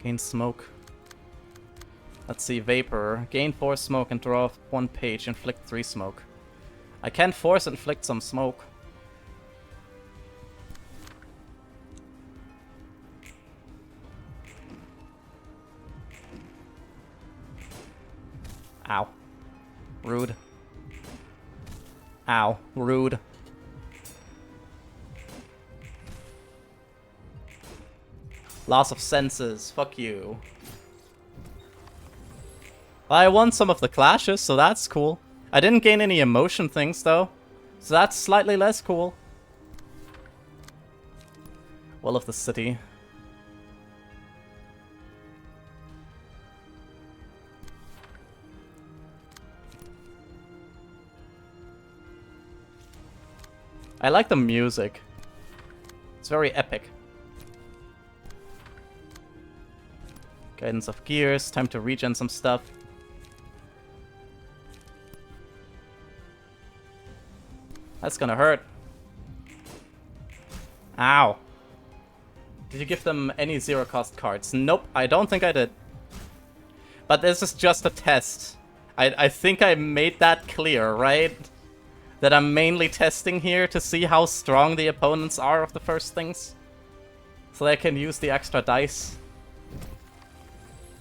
Gain smoke. Let's see, Vapor. Gain 4 smoke and draw 1 page, inflict 3 smoke. I can force inflict some smoke. Ow. Rude. Ow. Rude. Loss of senses. Fuck you. I won some of the clashes, so that's cool. I didn't gain any emotion things, though. So that's slightly less cool. Well of the city. I like the music. It's very epic. Guidance of gears. Time to regen some stuff. That's gonna hurt. Ow. Did you give them any zero-cost cards? Nope, I don't think I did. But this is just a test. I think I made that clear, right? That I'm mainly testing here to see how strong the opponents are of the first things. So they can use the extra dice.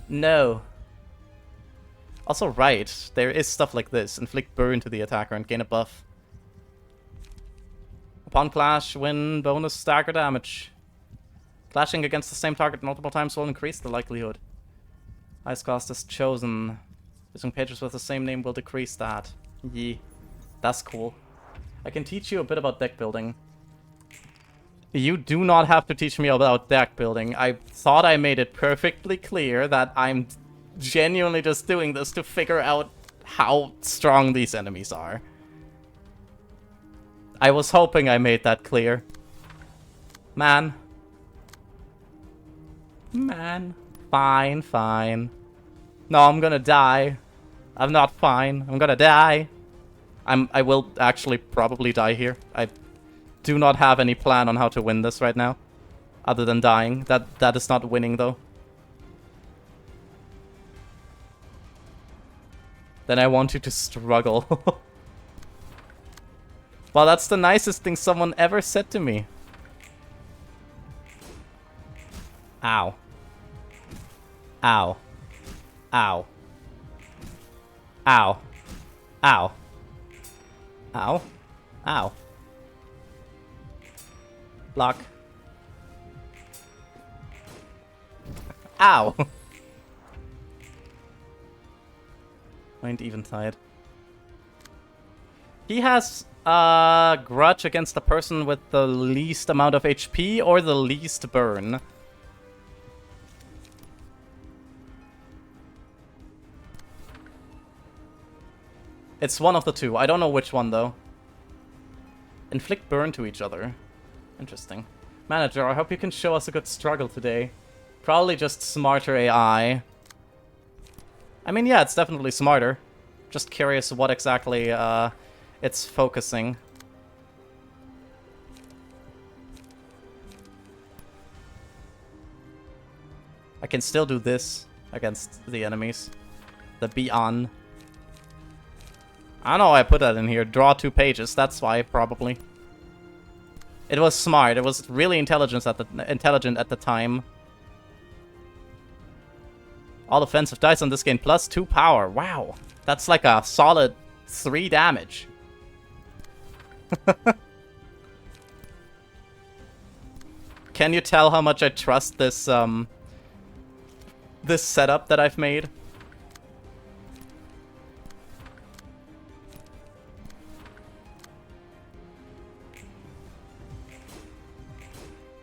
No. Also, right, there is stuff like this. Inflict burn to the attacker and gain a buff. Upon clash, win bonus stagger damage. Clashing against the same target multiple times will increase the likelihood. Ice cost is chosen. Using pages with the same name will decrease that. Yee. That's cool. I can teach you a bit about deck building. You do not have to teach me about deck building. I thought I made it perfectly clear that I'm genuinely just doing this to figure out how strong these enemies are. I was hoping I made that clear. Man. Man. Fine, fine. No, I'm gonna die. I'm not fine. I'm gonna die. I will actually probably die here. I do not have any plan on how to win this right now. Other than dying. That is not winning, though. Then I want you to struggle. Well, that's the nicest thing someone ever said to me. Ow. Ow. Ow. Ow. Ow. Ow. Ow. Block. Ow. Mind Eventide. He has a grudge against the person with the least amount of HP or the least burn. It's one of the two. I don't know which one, though. Inflict burn to each other. Interesting. Manager, I hope you can show us a good struggle today. Probably just smarter AI. I mean, yeah, it's definitely smarter. Just curious what exactly it's focusing. I can still do this against the enemies. The Beyond. I don't know why I put that in here. Draw 2 pages. That's why, probably. It was smart. It was really intelligent at the time. All offensive dice on this game plus 2 power. Wow. That's like a solid 3 damage. Can you tell how much I trust this, this setup that I've made?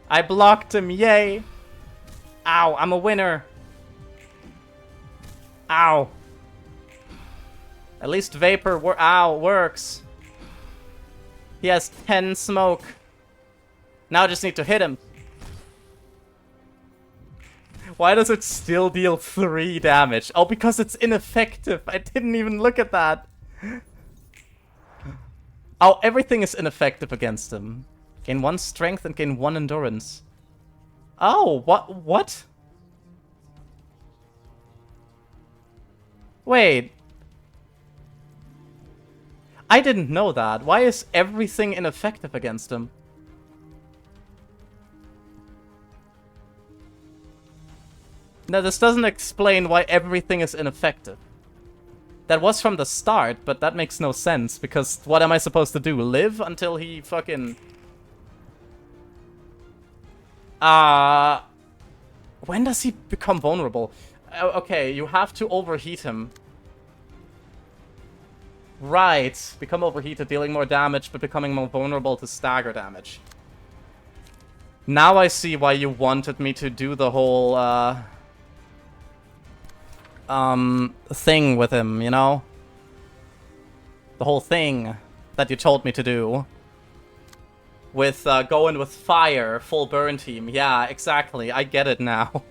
I blocked him, yay! Ow, I'm a winner! Ow! At least Vapor works. He has 10 smoke. Now I just need to hit him. Why does it still deal 3 damage? Oh, because it's ineffective. I didn't even look at that. Oh, everything is ineffective against him. Gain 1 strength and gain 1 endurance. Oh, what? Wait. I didn't know that. Why is everything ineffective against him? No, this doesn't explain why everything is ineffective. That was from the start, but that makes no sense, because what am I supposed to do? Live until he fucking... when does he become vulnerable? Okay, you have to overheat him. Right, become overheated, dealing more damage, but becoming more vulnerable to stagger damage. Now I see why you wanted me to do the whole, thing with him, you know? The whole thing that you told me to do. With, going with fire, full burn team. Yeah, exactly. I get it now.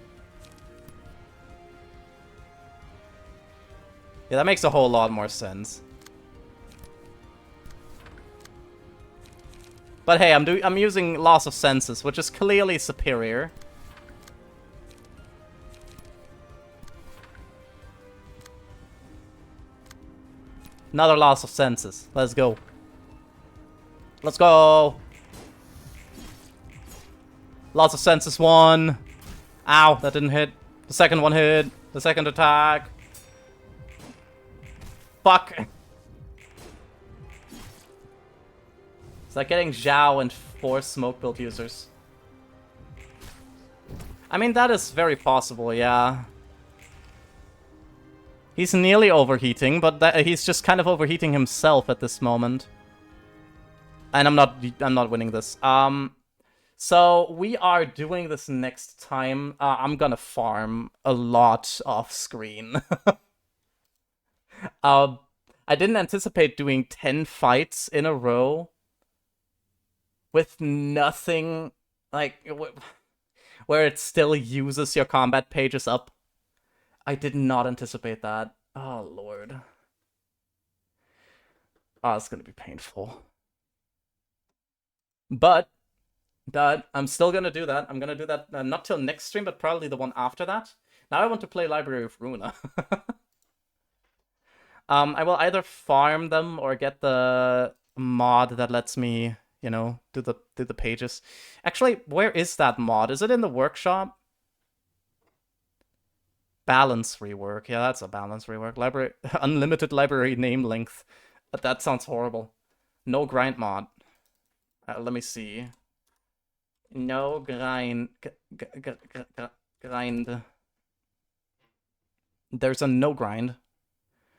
Yeah, that makes a whole lot more sense. But hey, I'm using Loss of Senses, which is clearly superior. Another Loss of Senses. Let's go. Let's go! Lots of Senses 1. Ow, that didn't hit. The second one hit. The second attack. Fuck. It's like getting Zhao and 4 smoke build users. I mean, that is very possible, yeah. He's nearly overheating, but he's just kind of overheating himself at this moment. And I'm not winning this. So we are doing this next time. I'm gonna farm a lot off screen. I didn't anticipate doing 10 fights in a row with nothing, like, where it still uses your combat pages up. I did not anticipate that. Oh, Lord. Oh, it's gonna be painful. But I'm still gonna do that. I'm gonna do that not till next stream, but probably the one after that. Now I want to play Library of Runa. I will either farm them or get the mod that lets me, you know, do the pages. Actually, where is that mod? Is it in the workshop? Balance rework. Yeah, that's a balance rework. Library unlimited library name length. That sounds horrible. No grind mod. Let me see. No grind. Grind. There's a no grind.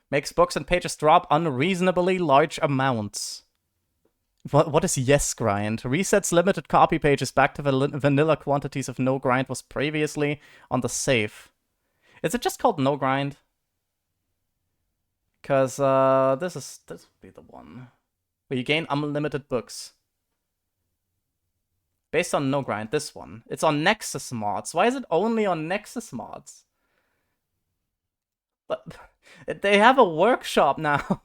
Makes books and pages drop unreasonably large amounts. What is yes grind? Resets limited copy pages back to vanilla quantities if no grind was previously on the save. Is it just called no grind? Because this would be the one where you gain unlimited books. Based on no grind, this one. It's on Nexus mods. Why is it only on Nexus mods? But they have a workshop now.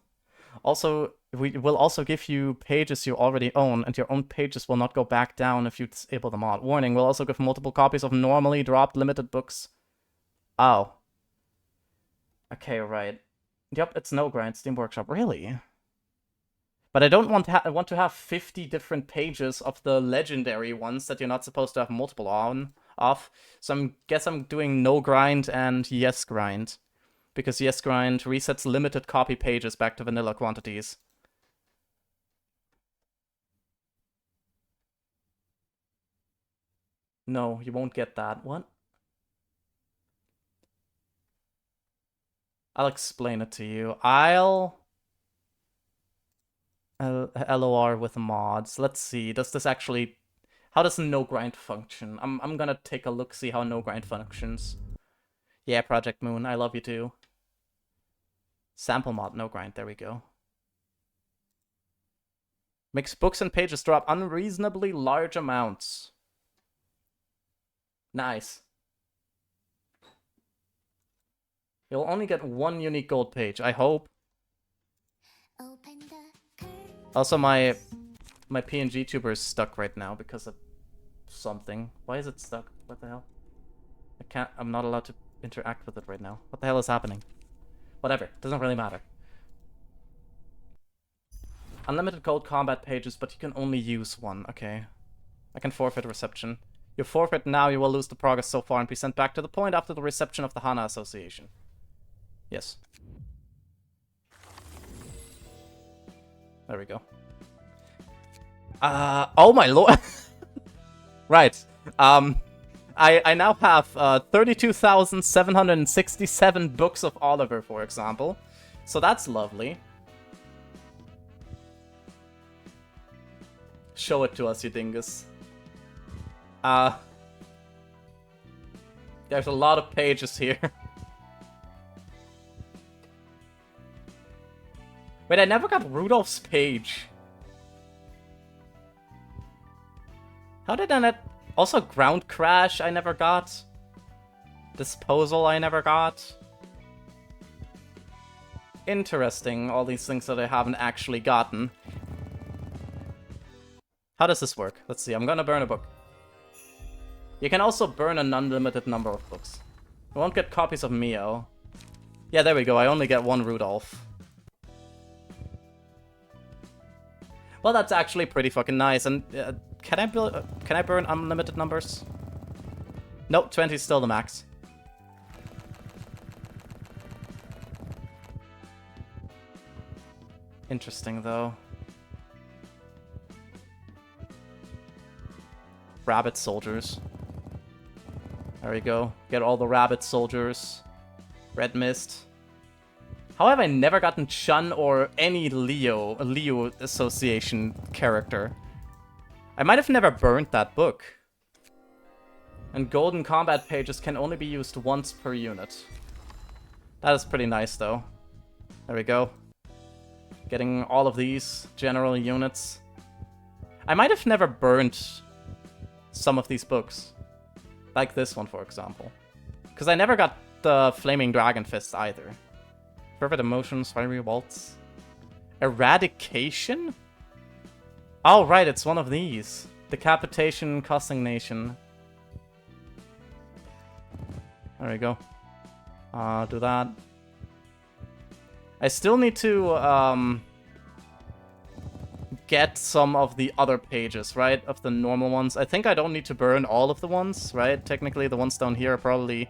Also, we will also give you pages you already own, and your own pages will not go back down if you disable the mod. Warning, we'll also give multiple copies of normally dropped limited books. Oh. Okay, right. Yep, it's no grind, Steam Workshop. Really? But I don't want to want to have 50 different pages of the legendary ones that you're not supposed to have multiple of. So I guess I'm doing no grind and yes grind. Because yes grind resets limited copy pages back to vanilla quantities. No, you won't get that. What? I'll explain it to you. I'll... LOR with mods. Let's see. Does this actually... How does no grind function? I'm gonna take a look, see how no grind functions. Yeah, Project Moon, I love you too. Sample mod, no grind, there we go. Makes books and pages drop unreasonably large amounts. Nice. You'll only get one unique gold page, I hope. Also, my PNG tuber is stuck right now because of something. Why is it stuck? What the hell? I'm not allowed to interact with it right now. What the hell is happening? Whatever, doesn't really matter. Unlimited gold combat pages, but you can only use one. Okay. I can forfeit reception. You forfeit now, you will lose the progress so far and be sent back to the point after the reception of the Hana Association. Yes. There we go. Oh my lord. Right. I now have 32,767 books of Oliver, for example. So that's lovely. Show it to us, you dingus. There's a lot of pages here. Wait, I never got Rudolph's page. How did I not... Also, Ground Crash I never got. Disposal I never got. Interesting, all these things that I haven't actually gotten. How does this work? Let's see, I'm gonna burn a book. You can also burn an unlimited number of books. I won't get copies of Mio. Yeah, there we go, I only get one Rudolph. Well, that's actually pretty fucking nice. And can I burn unlimited numbers? Nope, 20 is still the max. Interesting, though. Rabbit soldiers. There we go. Get all the rabbit soldiers. Red Mist. How have I never gotten Chun or any Leo Association character? I might have never burnt that book. And golden combat pages can only be used once per unit. That is pretty nice, though. There we go. Getting all of these general units. I might have never burnt some of these books. Like this one, for example. Because I never got the Flaming Dragon Fist either. Perfect Emotions, Fiery Waltz. Eradication? Oh, right, it's one of these. Decapitation, Consignation. There we go. Do that. I still need to, get some of the other pages, right? Of the normal ones. I think I don't need to burn all of the ones, right? Technically, the ones down here are probably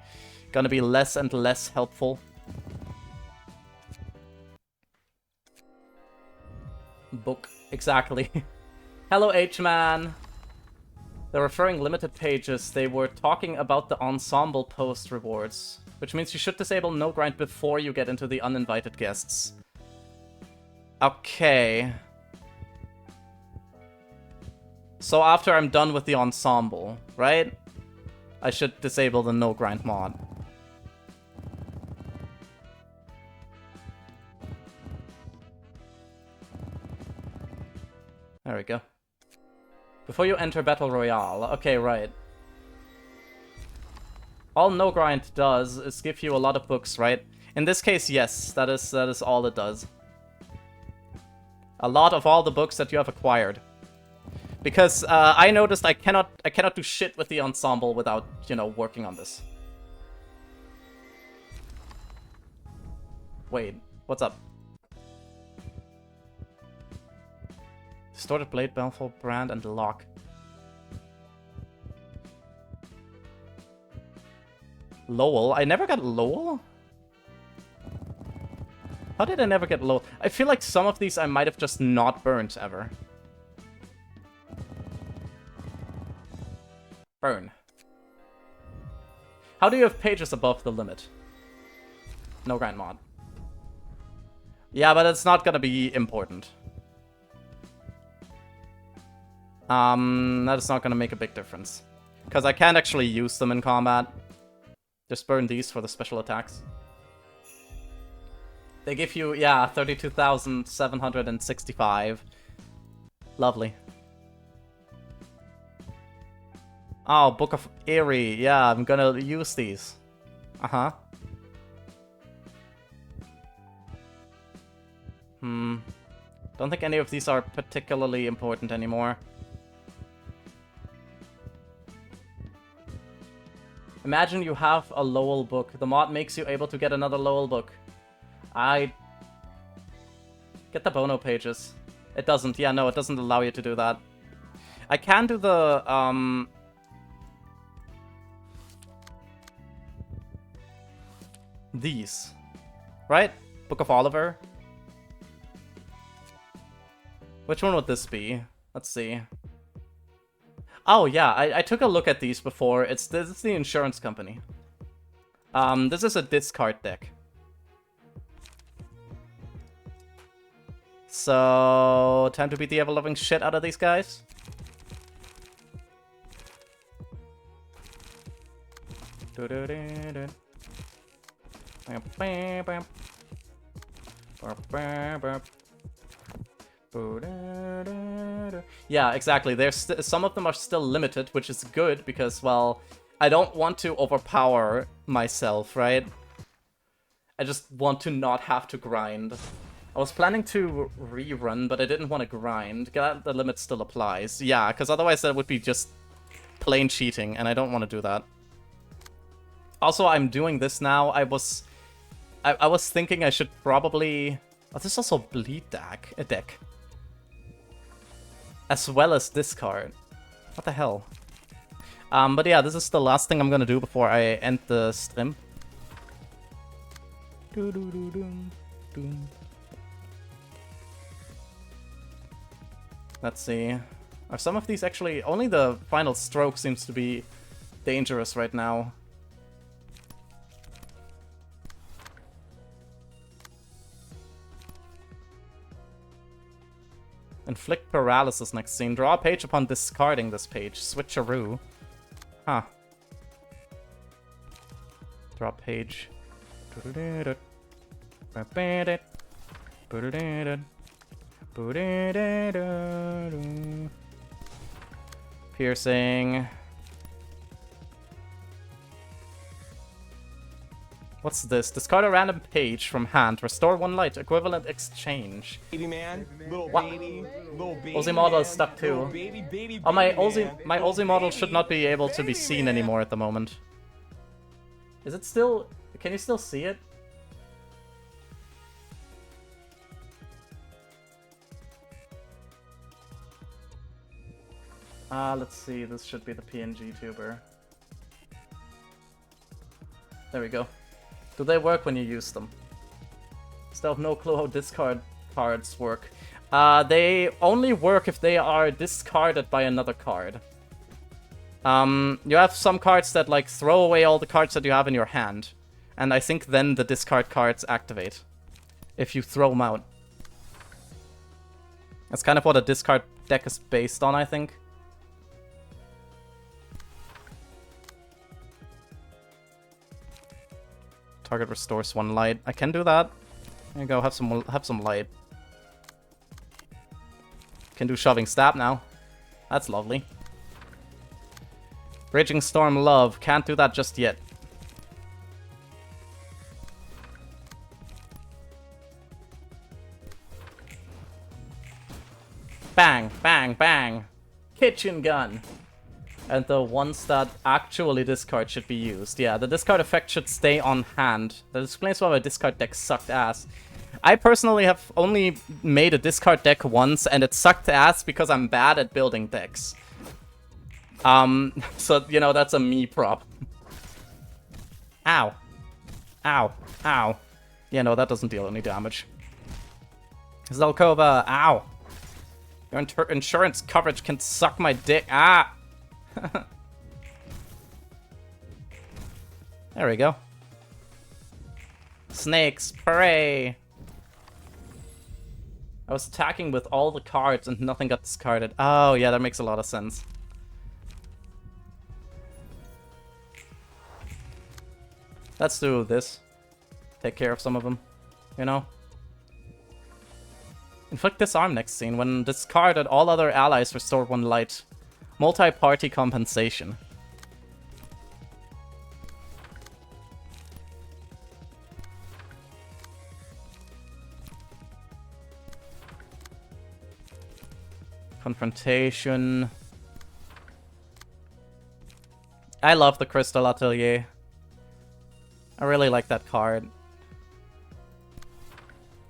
gonna be less and less helpful. Book. Exactly. Hello, H-Man. They're referring limited pages. They were talking about the ensemble post rewards, which means you should disable no grind before you get into the uninvited guests. Okay. So after I'm done with the ensemble, right? I should disable the no grind mod. There we go. Before you enter Battle Royale. Okay, right. All no grind does is give you a lot of books, right? In this case, yes, that is all it does. A lot of all the books that you have acquired. Because I noticed I cannot do shit with the ensemble without, you know, working on this. Wait, what's up? Distorted Blade, Baleful Brand, and Lock. Lowell? I never got Lowell? How did I never get Lowell? I feel like some of these I might have just not burnt ever. Burn. How do you have pages above the limit? No grind mod. Yeah, but it's not gonna be important. That is not gonna make a big difference. Because I can't actually use them in combat. Just burn these for the special attacks. They give you, yeah, 32,765. Lovely. Oh, Book of Eerie. Yeah, I'm gonna use these. Uh-huh. Don't think any of these are particularly important anymore. Imagine you have a Lowell book. The mod makes you able to get another Lowell book. Get the Bono pages. It doesn't. Yeah, no, it doesn't allow you to do that. I can do the, these. Right? Book of Oliver. Which one would this be? Let's see. Oh, yeah, I took a look at these before. This is the insurance company. This is a discard deck. So, time to beat the ever-loving shit out of these guys. Yeah, exactly. There's some of them are still limited, which is good because, well, I don't want to overpower myself, right? I just want to not have to grind. I was planning to rerun, but I didn't want to grind. Glad the limit still applies. Yeah, because otherwise that would be just plain cheating, and I don't want to do that. Also, I'm doing this now. I was thinking I should probably... Oh, this is also bleed deck. A deck. As well as discard. What the hell? But yeah, this is the last thing I'm gonna do before I end the stream. Let's see. Are some of these actually... Only the final stroke seems to be dangerous right now. Inflict paralysis next scene. Draw a page upon discarding this page. Switcheroo. Huh. Draw page. Piercing. What's this? Discard a random page from hand. Restore 1 light. Equivalent exchange. Baby man, little What? baby, little baby. Aussie model man, is stuck too. little baby, baby, Oh, my baby man, Aussie little model baby, should not be able to be baby seen man. anymore at the moment. Is it still... Can you still see it? Let's see, this should be the PNG tuber. There we go. Do they work when you use them? Still have no clue how discard cards work. They only work if they are discarded by another card. You have some cards that, like, throw away all the cards that you have in your hand. And I think then the discard cards activate. If you throw them out. That's kind of what a discard deck is based on, I think. Target restores 1 light. I can do that. There you go, have some light. Can do Shoving Stab now. That's lovely. Raging Storm Love. Can't do that just yet. Bang, bang, bang. Kitchen gun. And the ones that actually discard should be used. Yeah, the discard effect should stay on hand. That explains why my discard deck sucked ass. I personally have only made a discard deck once, and it sucked ass because I'm bad at building decks. So, you know, that's a me problem. Ow. Ow. Ow. Yeah, no, that doesn't deal any damage. Zelkova, ow. Your insurance coverage can suck my dick. Ah! There we go. Snakes, pray! I was attacking with all the cards and nothing got discarded. Oh, yeah, that makes a lot of sense. Let's do this. Take care of some of them, you know? Inflict Disarm next scene. When discarded, all other allies restore 1 light. Multi-party compensation. Confrontation. I love the Crystal Atelier. I really like that card.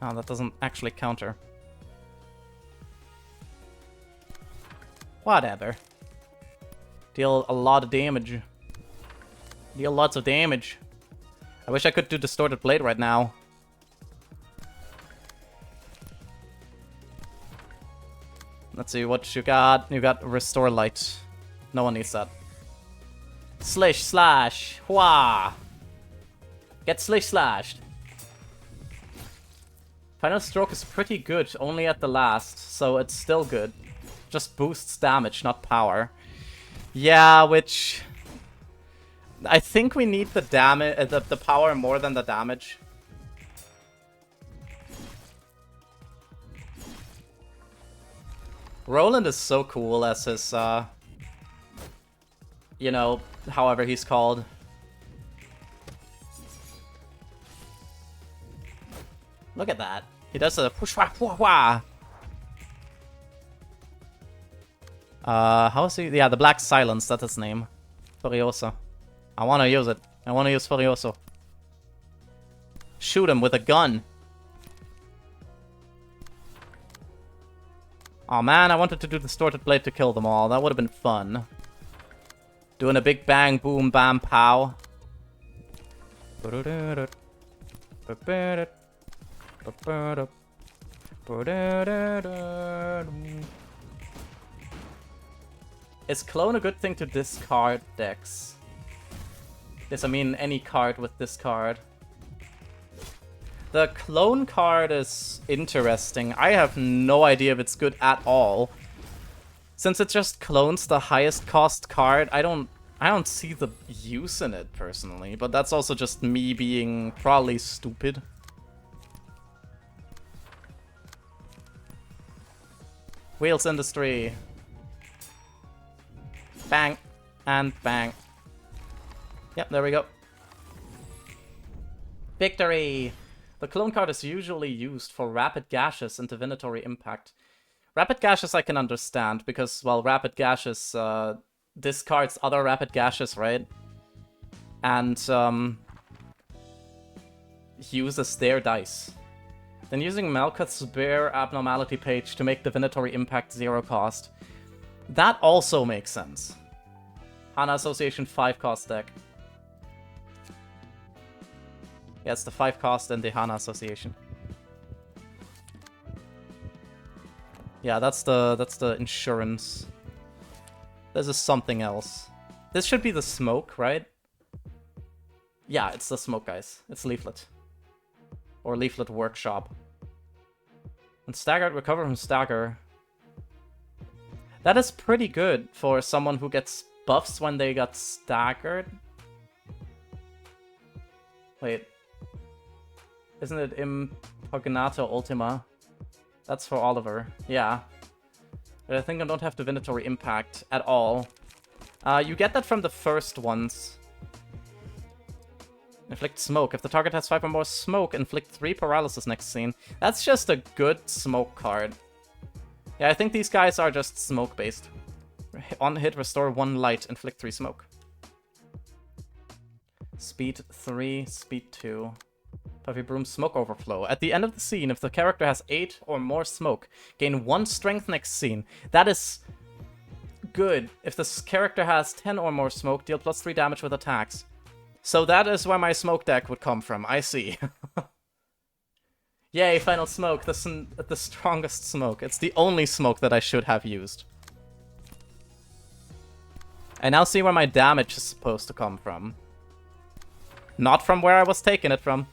Oh, that doesn't actually counter. Whatever. Deal a lot of damage. Deal lots of damage. I wish I could do Distorted Blade right now. Let's see what you got. You got Restore Light. No one needs that. Slish Slash. Wah! Get Slish Slashed. Final Stroke is pretty good, only at the last, so it's still good. Just boosts damage, not power. Yeah, which... I think we need the damage, the power more than the damage. Roland is so cool as his, you know, however he's called. Look at that. He does a push wah wah wah. How is he? Yeah, the Black Silence, that's his name. Furiosa. I wanna use it. I wanna use Furioso. Shoot him with a gun. Oh man, I wanted to do Distorted Blade to kill them all. That would have been fun. Doing a big bang, boom, bam, pow. Is Clone a good thing to discard decks? Yes, I mean any card with discard. The Clone card is interesting. I have no idea if it's good at all. Since it just clones the highest cost card, I don't see the use in it personally, but that's also just me being probably stupid. Wheels Industry. Bang. And bang. Yep, there we go. Victory! The Clone card is usually used for Rapid Gashes and Divinatory Impact. Rapid Gashes I can understand, because, well, Rapid Gashes discards other Rapid Gashes, right? And uses their dice. Then using Malkuth's Bear Abnormality page to make Divinatory Impact 0 cost. That also makes sense. Hana Association 5-cost deck. Yeah, it's the 5-cost and the Hana Association. Yeah, that's the insurance. This is something else. This should be the smoke, right? Yeah, it's the smoke, guys. It's Leaflet. Or Leaflet Workshop. And Staggered, recover from Stagger. That is pretty good for someone who gets buffs when they got staggered. Wait. Isn't it Impugnato Ultima? That's for Oliver. Yeah. But I think I don't have Divinatory Impact at all. You get that from the first ones. Inflict Smoke. If the target has 5 or more smoke, inflict 3 paralysis next scene. That's just a good smoke card. Yeah, I think these guys are just smoke-based. On hit, restore 1 light, inflict 3 smoke. Speed 3, speed 2. Puffy Broom, Smoke Overflow. At the end of the scene, if the character has 8 or more smoke, gain 1 strength next scene. That is good. If this character has 10 or more smoke, deal +3 damage with attacks. So that is where my smoke deck would come from, I see. Yay, Final Smoke, the strongest smoke. It's the only smoke that I should have used. I now see where my damage is supposed to come from. Not from where I was taking it from.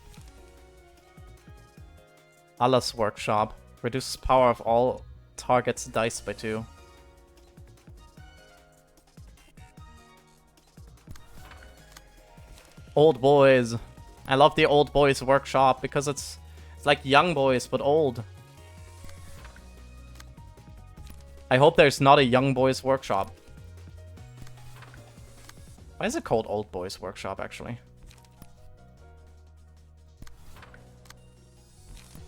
Allah's Workshop. Reduces power of all targets' dice by 2. Old Boys. I love the Old Boys Workshop because it's like Young Boys, but old. I hope there's not a Young Boys Workshop. Why is it called Old Boys Workshop, actually?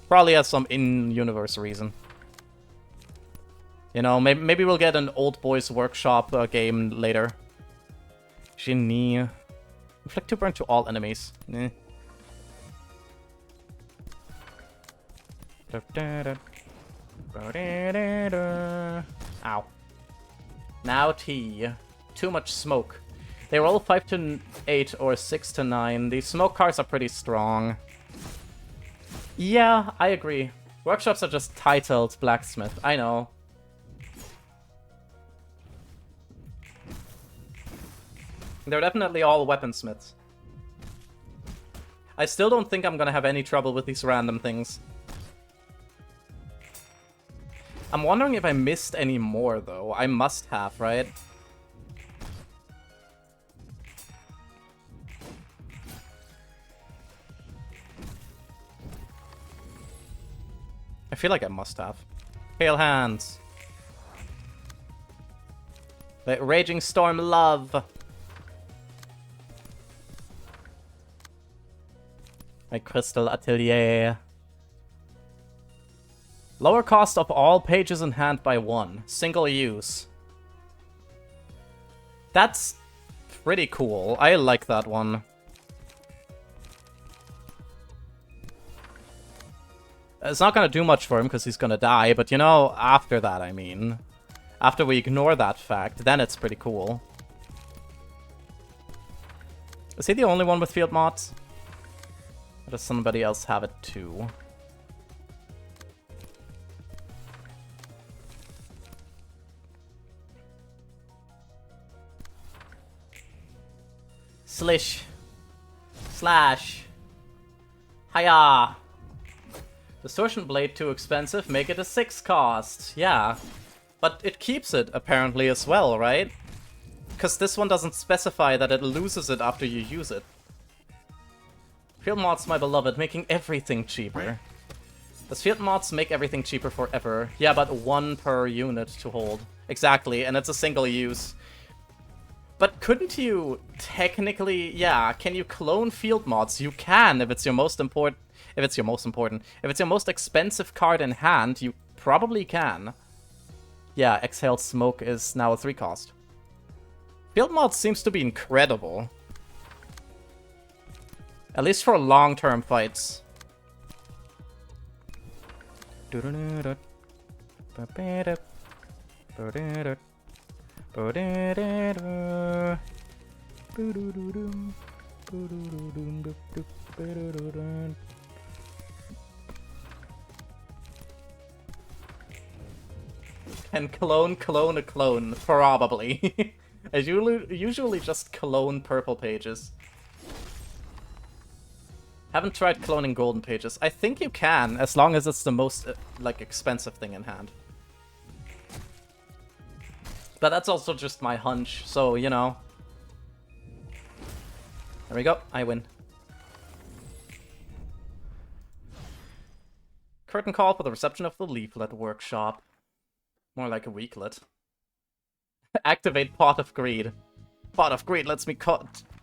Probably has some in-universe reason. You know, maybe we'll get an Old Boys Workshop game later. Genie. Inflict 2 burn to all enemies. Eh. Ow. Now T. Too much smoke. They roll 5 to 8 or 6 to 9. These smoke cards are pretty strong. Yeah, I agree. Workshops are just titled Blacksmith. I know. They're definitely all weaponsmiths. I still don't think I'm gonna have any trouble with these random things. I'm wondering if I missed any more, though. I must have, right? I feel like I must have. Pale Hands. The Raging Storm Love. My Crystal Atelier. Lower cost of all pages in hand by 1. Single use. That's pretty cool. I like that one. It's not gonna do much for him because he's gonna die, but you know, after that, I mean. After we ignore that fact, then it's pretty cool. Is he the only one with field mods? Or does somebody else have it too? Slish. Slash. Hiya. Distortion Blade too expensive, make it a 6 cost. Yeah. But it keeps it, apparently, as well, right? Because this one doesn't specify that it loses it after you use it. Field mods, my beloved, making everything cheaper. Does field mods make everything cheaper forever? Yeah, but 1 per unit to hold. Exactly, and it's a single use. But couldn't you technically... Yeah, can you clone field mods? You can, if it's your most important... If it's your most expensive card in hand, you probably can. Yeah, Exhaled Smoke is now a 3 cost. Field mod seems to be incredible. At least for long-term fights. Can clone a clone? Probably. I usually just clone purple pages. Haven't tried cloning golden pages. I think you can, as long as it's the most, like, expensive thing in hand. But that's also just my hunch, so, you know. There we go, I win. Curtain call for the reception of the leaflet workshop. More like a weeklet. Activate Pot of Greed. Pot of Greed lets me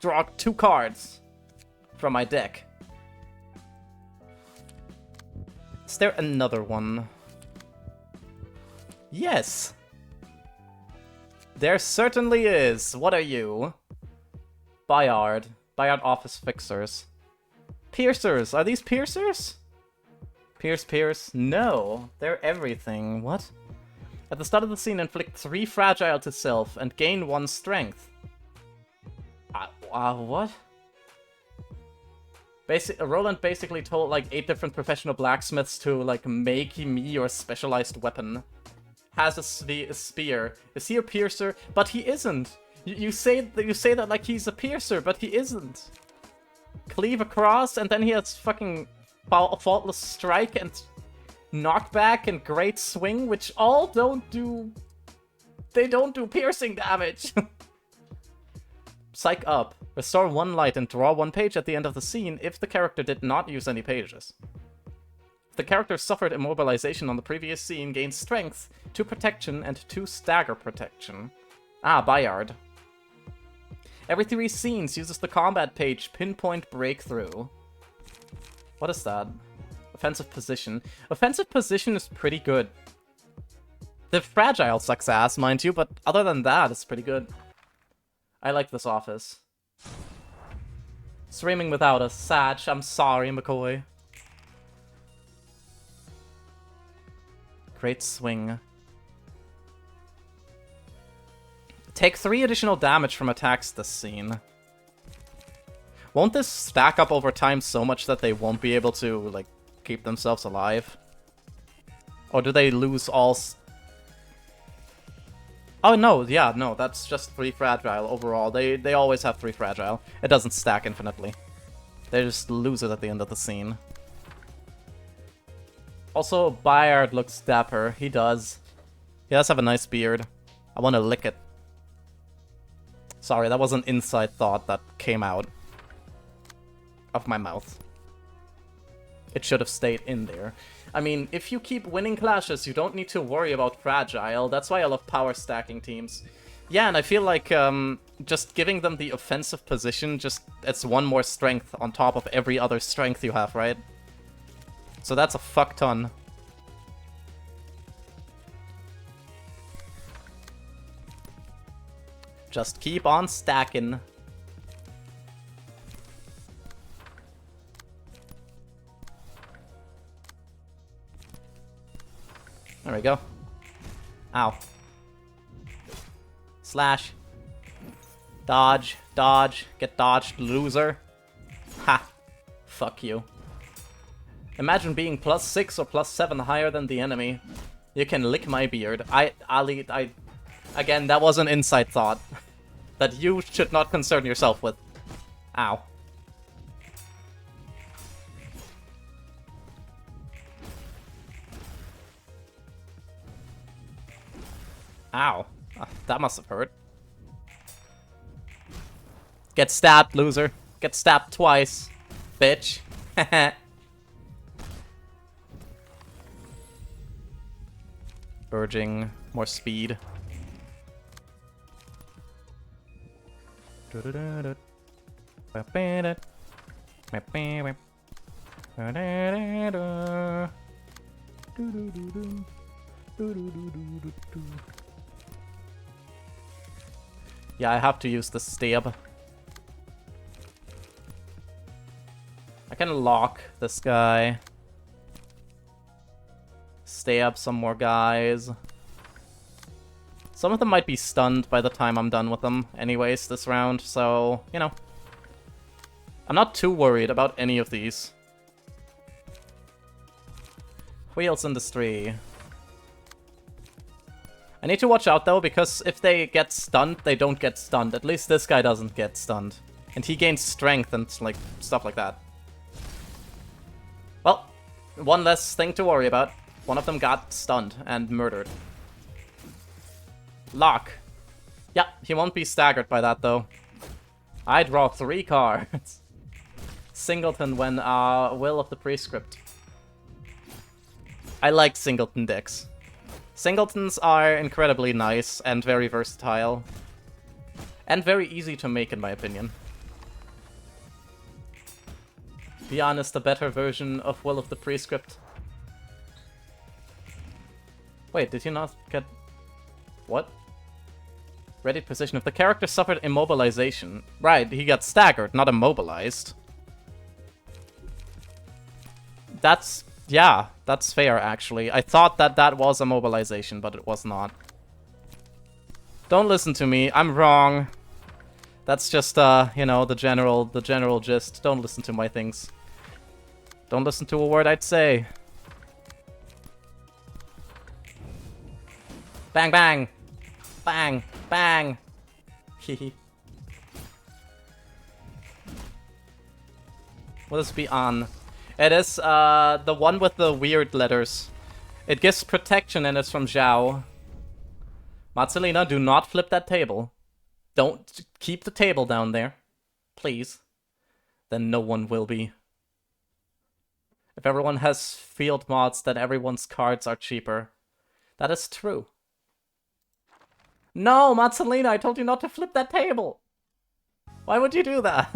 draw 2 cards from my deck. Is there another one? Yes! There certainly is. What are you? Bayard. Bayard Office Fixers. Piercers. Are these piercers? Pierce. No. They're everything. What? At the start of the scene, inflict 3 fragile to self and gain 1 strength. What? Roland basically told like 8 different professional blacksmiths to like make me your specialized weapon. Has a spear. Is he a piercer? But he isn't. You say that like he's a piercer, but he isn't. Cleave across, and then he has fucking faultless strike and knockback and great swing, which all don't do piercing damage. Psych up. Restore 1 light and draw 1 page at the end of the scene if the character did not use any pages. If the character suffered immobilization on the previous scene, gains strength, 2 protection, and 2 stagger protection. Bayard. Every 3 scenes uses the combat page Pinpoint Breakthrough. What is that? Offensive position. Offensive position is pretty good. The fragile sucks ass, mind you, but other than that, it's pretty good. I like this office. Streaming without us. Satch, I'm sorry, McCoy. Great swing. Take 3 additional damage from attacks this scene. Won't this stack up over time so much that they won't be able to, like, keep themselves alive? Or do they lose all... Oh, no, yeah, no, that's just 3 fragile overall. They always have 3 fragile. It doesn't stack infinitely. They just lose it at the end of the scene. Also, Bayard looks dapper. He does. He does have a nice beard. I want to lick it. Sorry, that was an inside thought that came out of my mouth. It should have stayed in there. I mean, if you keep winning clashes, you don't need to worry about fragile. That's why I love power stacking teams. Yeah, and I feel like just giving them the offensive position, it's 1 more strength on top of every other strength you have, right? So that's a fuck ton. Just keep on stacking. There we go. Ow. Slash. Dodge. Dodge. Get dodged, loser. Ha. Fuck you. Imagine being +6 or +7 higher than the enemy. You can lick my beard. Again, that was an inside thought. That you should not concern yourself with. Ow. Ow. That must have hurt. Get stabbed, loser. Get stabbed twice, bitch. Urging more speed. Yeah, I have to use the stab. I can lock this guy. Stab some more guys. Some of them might be stunned by the time I'm done with them anyways this round, so, you know. I'm not too worried about any of these. Wheels Industry. I need to watch out though, because if they get stunned, they don't get stunned. At least this guy doesn't get stunned. And he gains strength and like stuff like that. Well, one less thing to worry about. One of them got stunned and murdered. Lock. Yeah, he won't be staggered by that though. I draw 3 cards. Singleton when Will of the Prescript. I like Singleton decks. Singletons are incredibly nice and very versatile. And very easy to make in my opinion. Be honest, a better version of Will of the Prescript. Wait, did you not get... What? Ready position. If the character suffered immobilization... Right, he got staggered, not immobilized. That's... Yeah, that's fair, actually. I thought that that was immobilization, but it was not. Don't listen to me. I'm wrong. That's just, you know, the general gist. Don't listen to my things. Don't listen to a word I'd say. Bang, bang. Bang, bang. Hehe. Will this be on? It is, the one with the weird letters. It gives protection and it's from Zhao. Marcelina, do not flip that table. Don't keep the table down there. Please. Then no one will be. If everyone has field mods, then everyone's cards are cheaper. That is true. No, Marcelina, I told you not to flip that table. Why would you do that?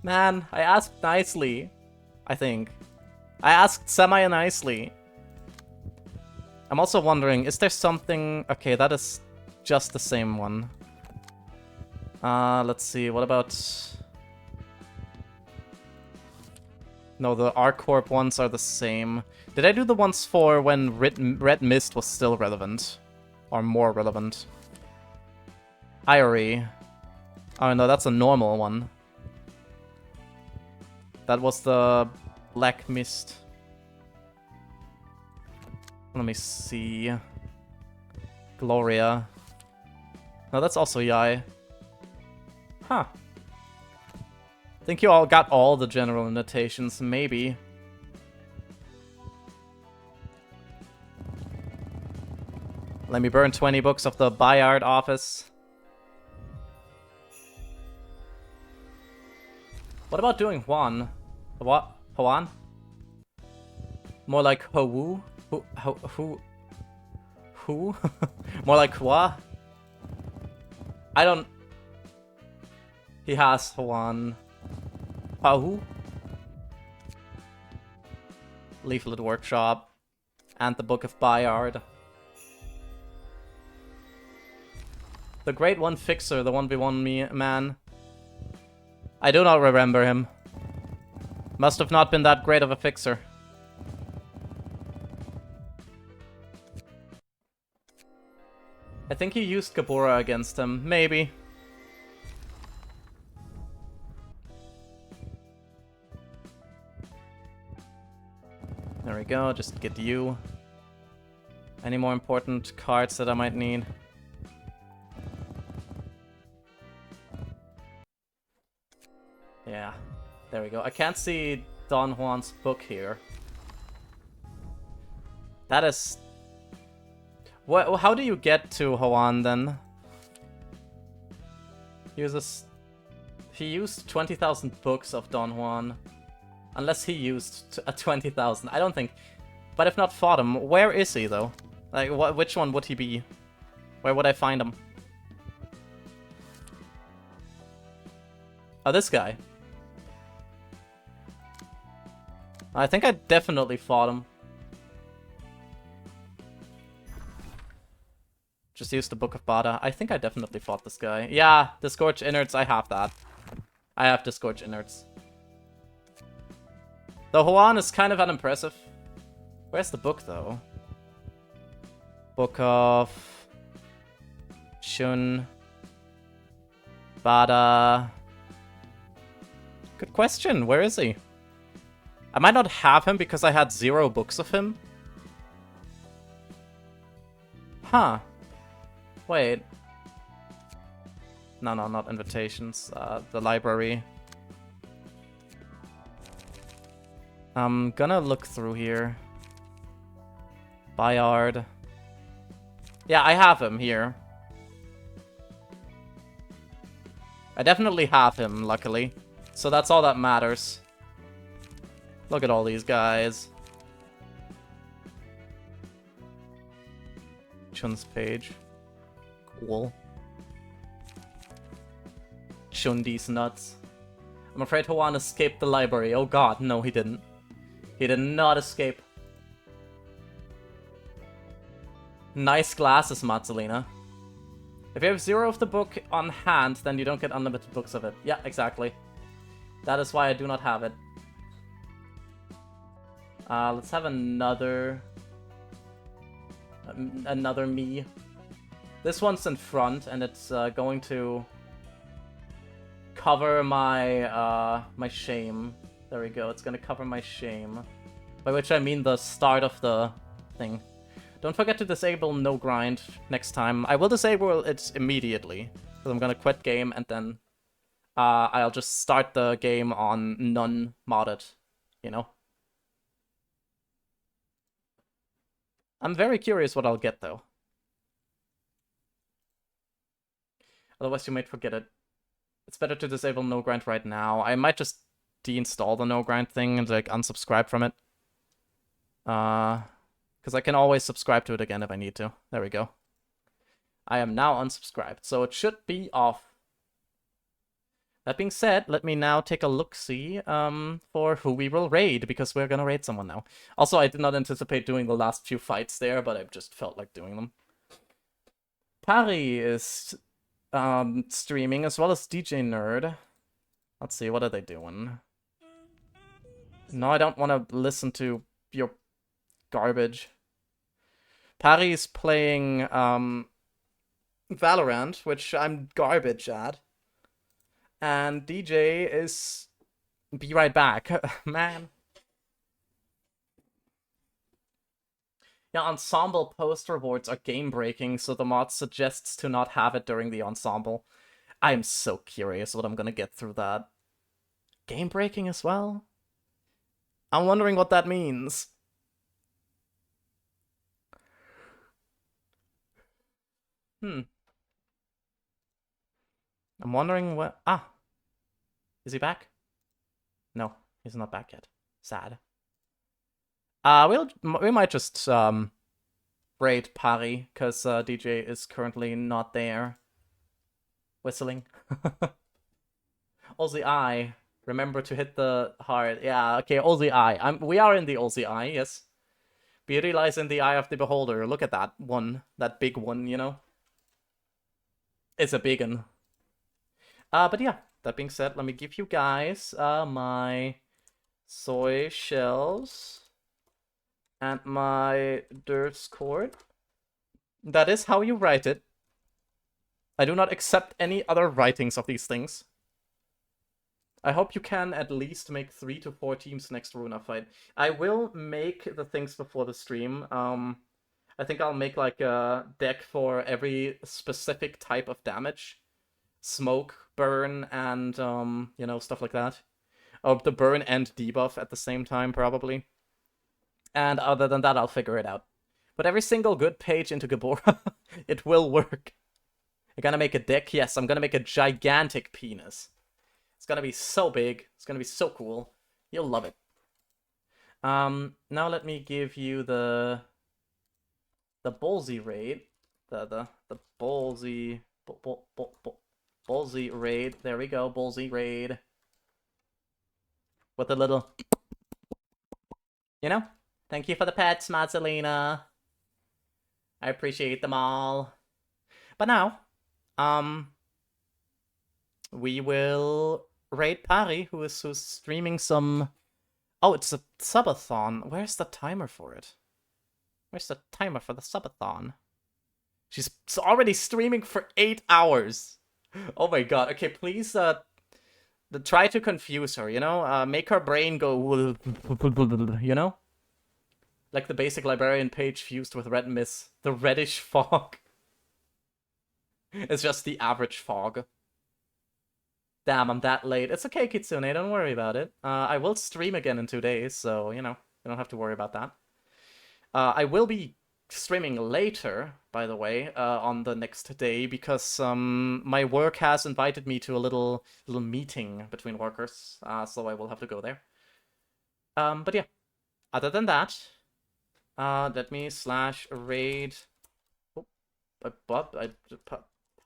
Man, I asked nicely. I think. I asked semi-nicely. I'm also wondering, is there something... Okay, that is just the same one. Let's see, what about... No, the R-Corp ones are the same. Did I do the ones for when Red Mist was still relevant? Or more relevant? Irie. Oh no, that's a normal one. That was the Black Mist. Let me see. Gloria. No, that's also Yai. Huh. Think you all got all the general annotations, maybe. Let me burn 20 books of the Bayard office. What about doing Huan? What? Huan? More like Hou? Who? More like Hua? I don't... He has Huan. Pahu? Leaflet Workshop. And the Book of Bayard. The Great One Fixer, the 1v1 man. I do not remember him. Must have not been that great of a fixer. I think he used Gabora against him. Maybe. There we go, just get you. Any more important cards that I might need? Yeah, there we go. I can't see Don Juan's book here. That is... What? How do you get to Huan then? He used 20,000 books of Don Juan. Unless he used 20,000. I don't think. But if not fought him, where is he though? Like, which one would he be? Where would I find him? Oh, this guy. I think I definitely fought him. Just use the Book of Bada. I think I definitely fought this guy. Yeah, Disgorge Innards, I have that. I have Disgorge Innards. The Huan is kind of unimpressive. Where's the book, though? Book of Shun Bada. Good question. Where is he? I might not have him because I had 0 books of him. Huh. Wait. No, not invitations. The library. I'm gonna look through here. Bayard. Yeah, I have him here. I definitely have him, luckily. So that's all that matters. Look at all these guys. Chun's page. Cool. Chundi's nuts. I'm afraid Hoan escaped the library. Oh god, no he didn't. He did not escape. Nice glasses, Matsalina. If you have 0 of the book on hand, then you don't get unlimited books of it. Yeah, exactly. That is why I do not have it. Let's have another me. This one's in front, and it's going to cover my my shame. There we go. It's gonna cover my shame, by which I mean the start of the thing. Don't forget to disable no grind next time. I will disable it immediately, because I'm gonna quit game and then I'll just start the game on none modded, you know? I'm very curious what I'll get, though. Otherwise you might forget it. It's better to disable no grind right now. I might just deinstall the no grind thing and, like, unsubscribe from it. Because I can always subscribe to it again if I need to. There we go. I am now unsubscribed, so it should be off. That being said, let me now take a look-see for who we will raid, because we're gonna raid someone now. Also, I did not anticipate doing the last few fights there, but I just felt like doing them. Paris is streaming, as well as DJ Nerd. Let's see, what are they doing? No, I don't want to listen to your garbage. Paris playing Valorant, which I'm garbage at. And DJ is Be Right Back. Man. Yeah, ensemble post rewards are game breaking, so the mod suggests to not have it during the ensemble. I am so curious what I'm gonna get through that. Game breaking as well? I'm wondering what that means. I'm wondering what... Ah! Is he back? No, he's not back yet. Sad. We might just raid Paris, because DJ is currently not there. Whistling. Aussie Eye. Remember to hit the heart. Yeah, okay, Aussie Eye. We are in the Aussie Eye, yes. Beauty lies in the eye of the beholder. Look at that one. That big one, you know? It's a big one. But yeah, that being said, let me give you guys my soy shells and my Durst cord. That is how you write it. I do not accept any other writings of these things. I hope you can at least make 3 to 4 teams next Runa fight. I will make the things before the stream. I think I'll make like a deck for every specific type of damage. Smoke, burn, and, you know, stuff like that. Oh, the burn and debuff at the same time, probably. And other than that, I'll figure it out. But every single good page into Gabora, it will work. I'm gonna make a deck. Yes, I'm gonna make a gigantic penis. It's gonna be so big. It's gonna be so cool. You'll love it. Now let me give you the ballsy raid. The ballsy... Ballsy raid. There we go, ballsy raid. With a little... You know? Thank you for the pets, Mazzolina. I appreciate them all. But now, we will raid Paris, who's streaming some... Oh, it's a subathon. Where's the timer for it? Where's the timer for the subathon? She's already streaming for 8 hours. Oh my god. Okay, please try to confuse her, you know? Make her brain go, you know? Like the basic librarian page fused with red mist. The reddish fog. It's just the average fog. Damn, I'm that late. It's okay, Kitsune, don't worry about it. I will stream again in 2 days, so, you know, you don't have to worry about that. I will be streaming later, by the way, on the next day, because my work has invited me to a little meeting between workers, so I will have to go there. But yeah, other than that, let me /raid.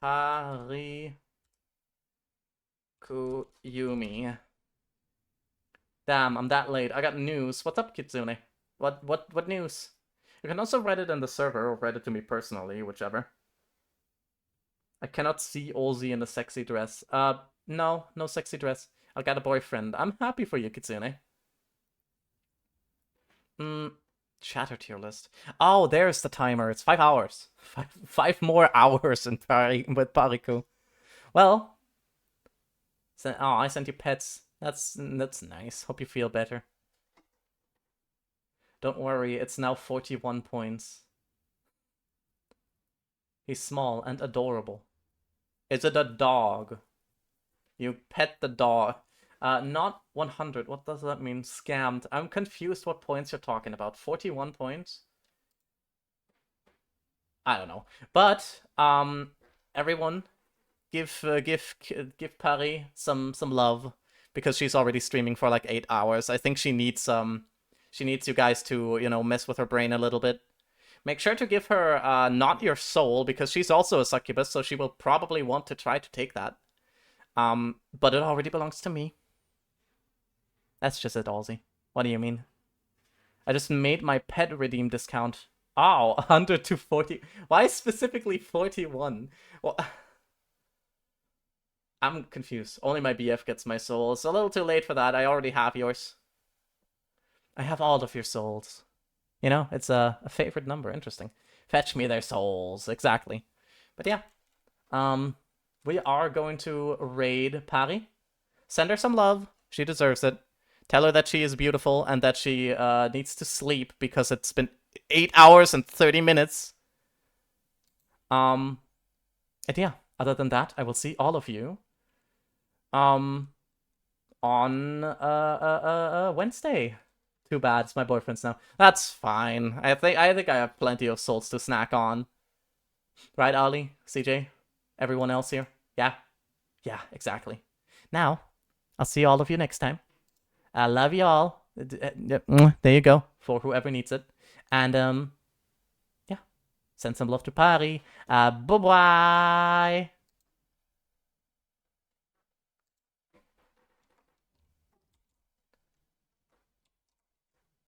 Pari Kuyumi. Damn, I'm that late. I got news. What's up, Kitsune? What news? You can also write it in the server or write it to me personally, whichever. I cannot see Ozzy in a sexy dress. No sexy dress. I got a boyfriend. I'm happy for you, Kitsune. Chatter tier list. Oh, there's the timer. It's 5 hours. Five more hours with Pariku. Well, I sent you pets. That's nice. Hope you feel better. Don't worry, it's now 41 points. He's small and adorable. Is it a dog? You pet the dog. Not 100. What does that mean? Scammed. I'm confused what points you're talking about. 41 points? I don't know. But, everyone, give Pari some love. Because she's already streaming for like 8 hours. I think she needs you guys to, you know, mess with her brain a little bit. Make sure to give her not your soul, because she's also a succubus, so she will probably want to try to take that. But it already belongs to me. That's just it, Ozzy. What do you mean? I just made my pet redeem discount. Oh, 100 to 40. Why specifically 41? Well, I'm confused. Only my BF gets my soul. It's a little too late for that. I already have yours. I have all of your souls. You know, it's a favorite number. Interesting. Fetch me their souls. Exactly. But yeah. We are going to raid Pari. Send her some love. She deserves it. Tell her that she is beautiful and that she needs to sleep because it's been 8 hours and 30 minutes. And yeah, other than that, I will see all of you on Wednesday. Too bad, it's my boyfriend's now. That's fine. I think I have plenty of souls to snack on. Right, Ali? CJ? Everyone else here? Yeah? Yeah, exactly. Now, I'll see all of you next time. I love you all. There you go, for whoever needs it. And, yeah. Send some love to Pari. Bye-bye!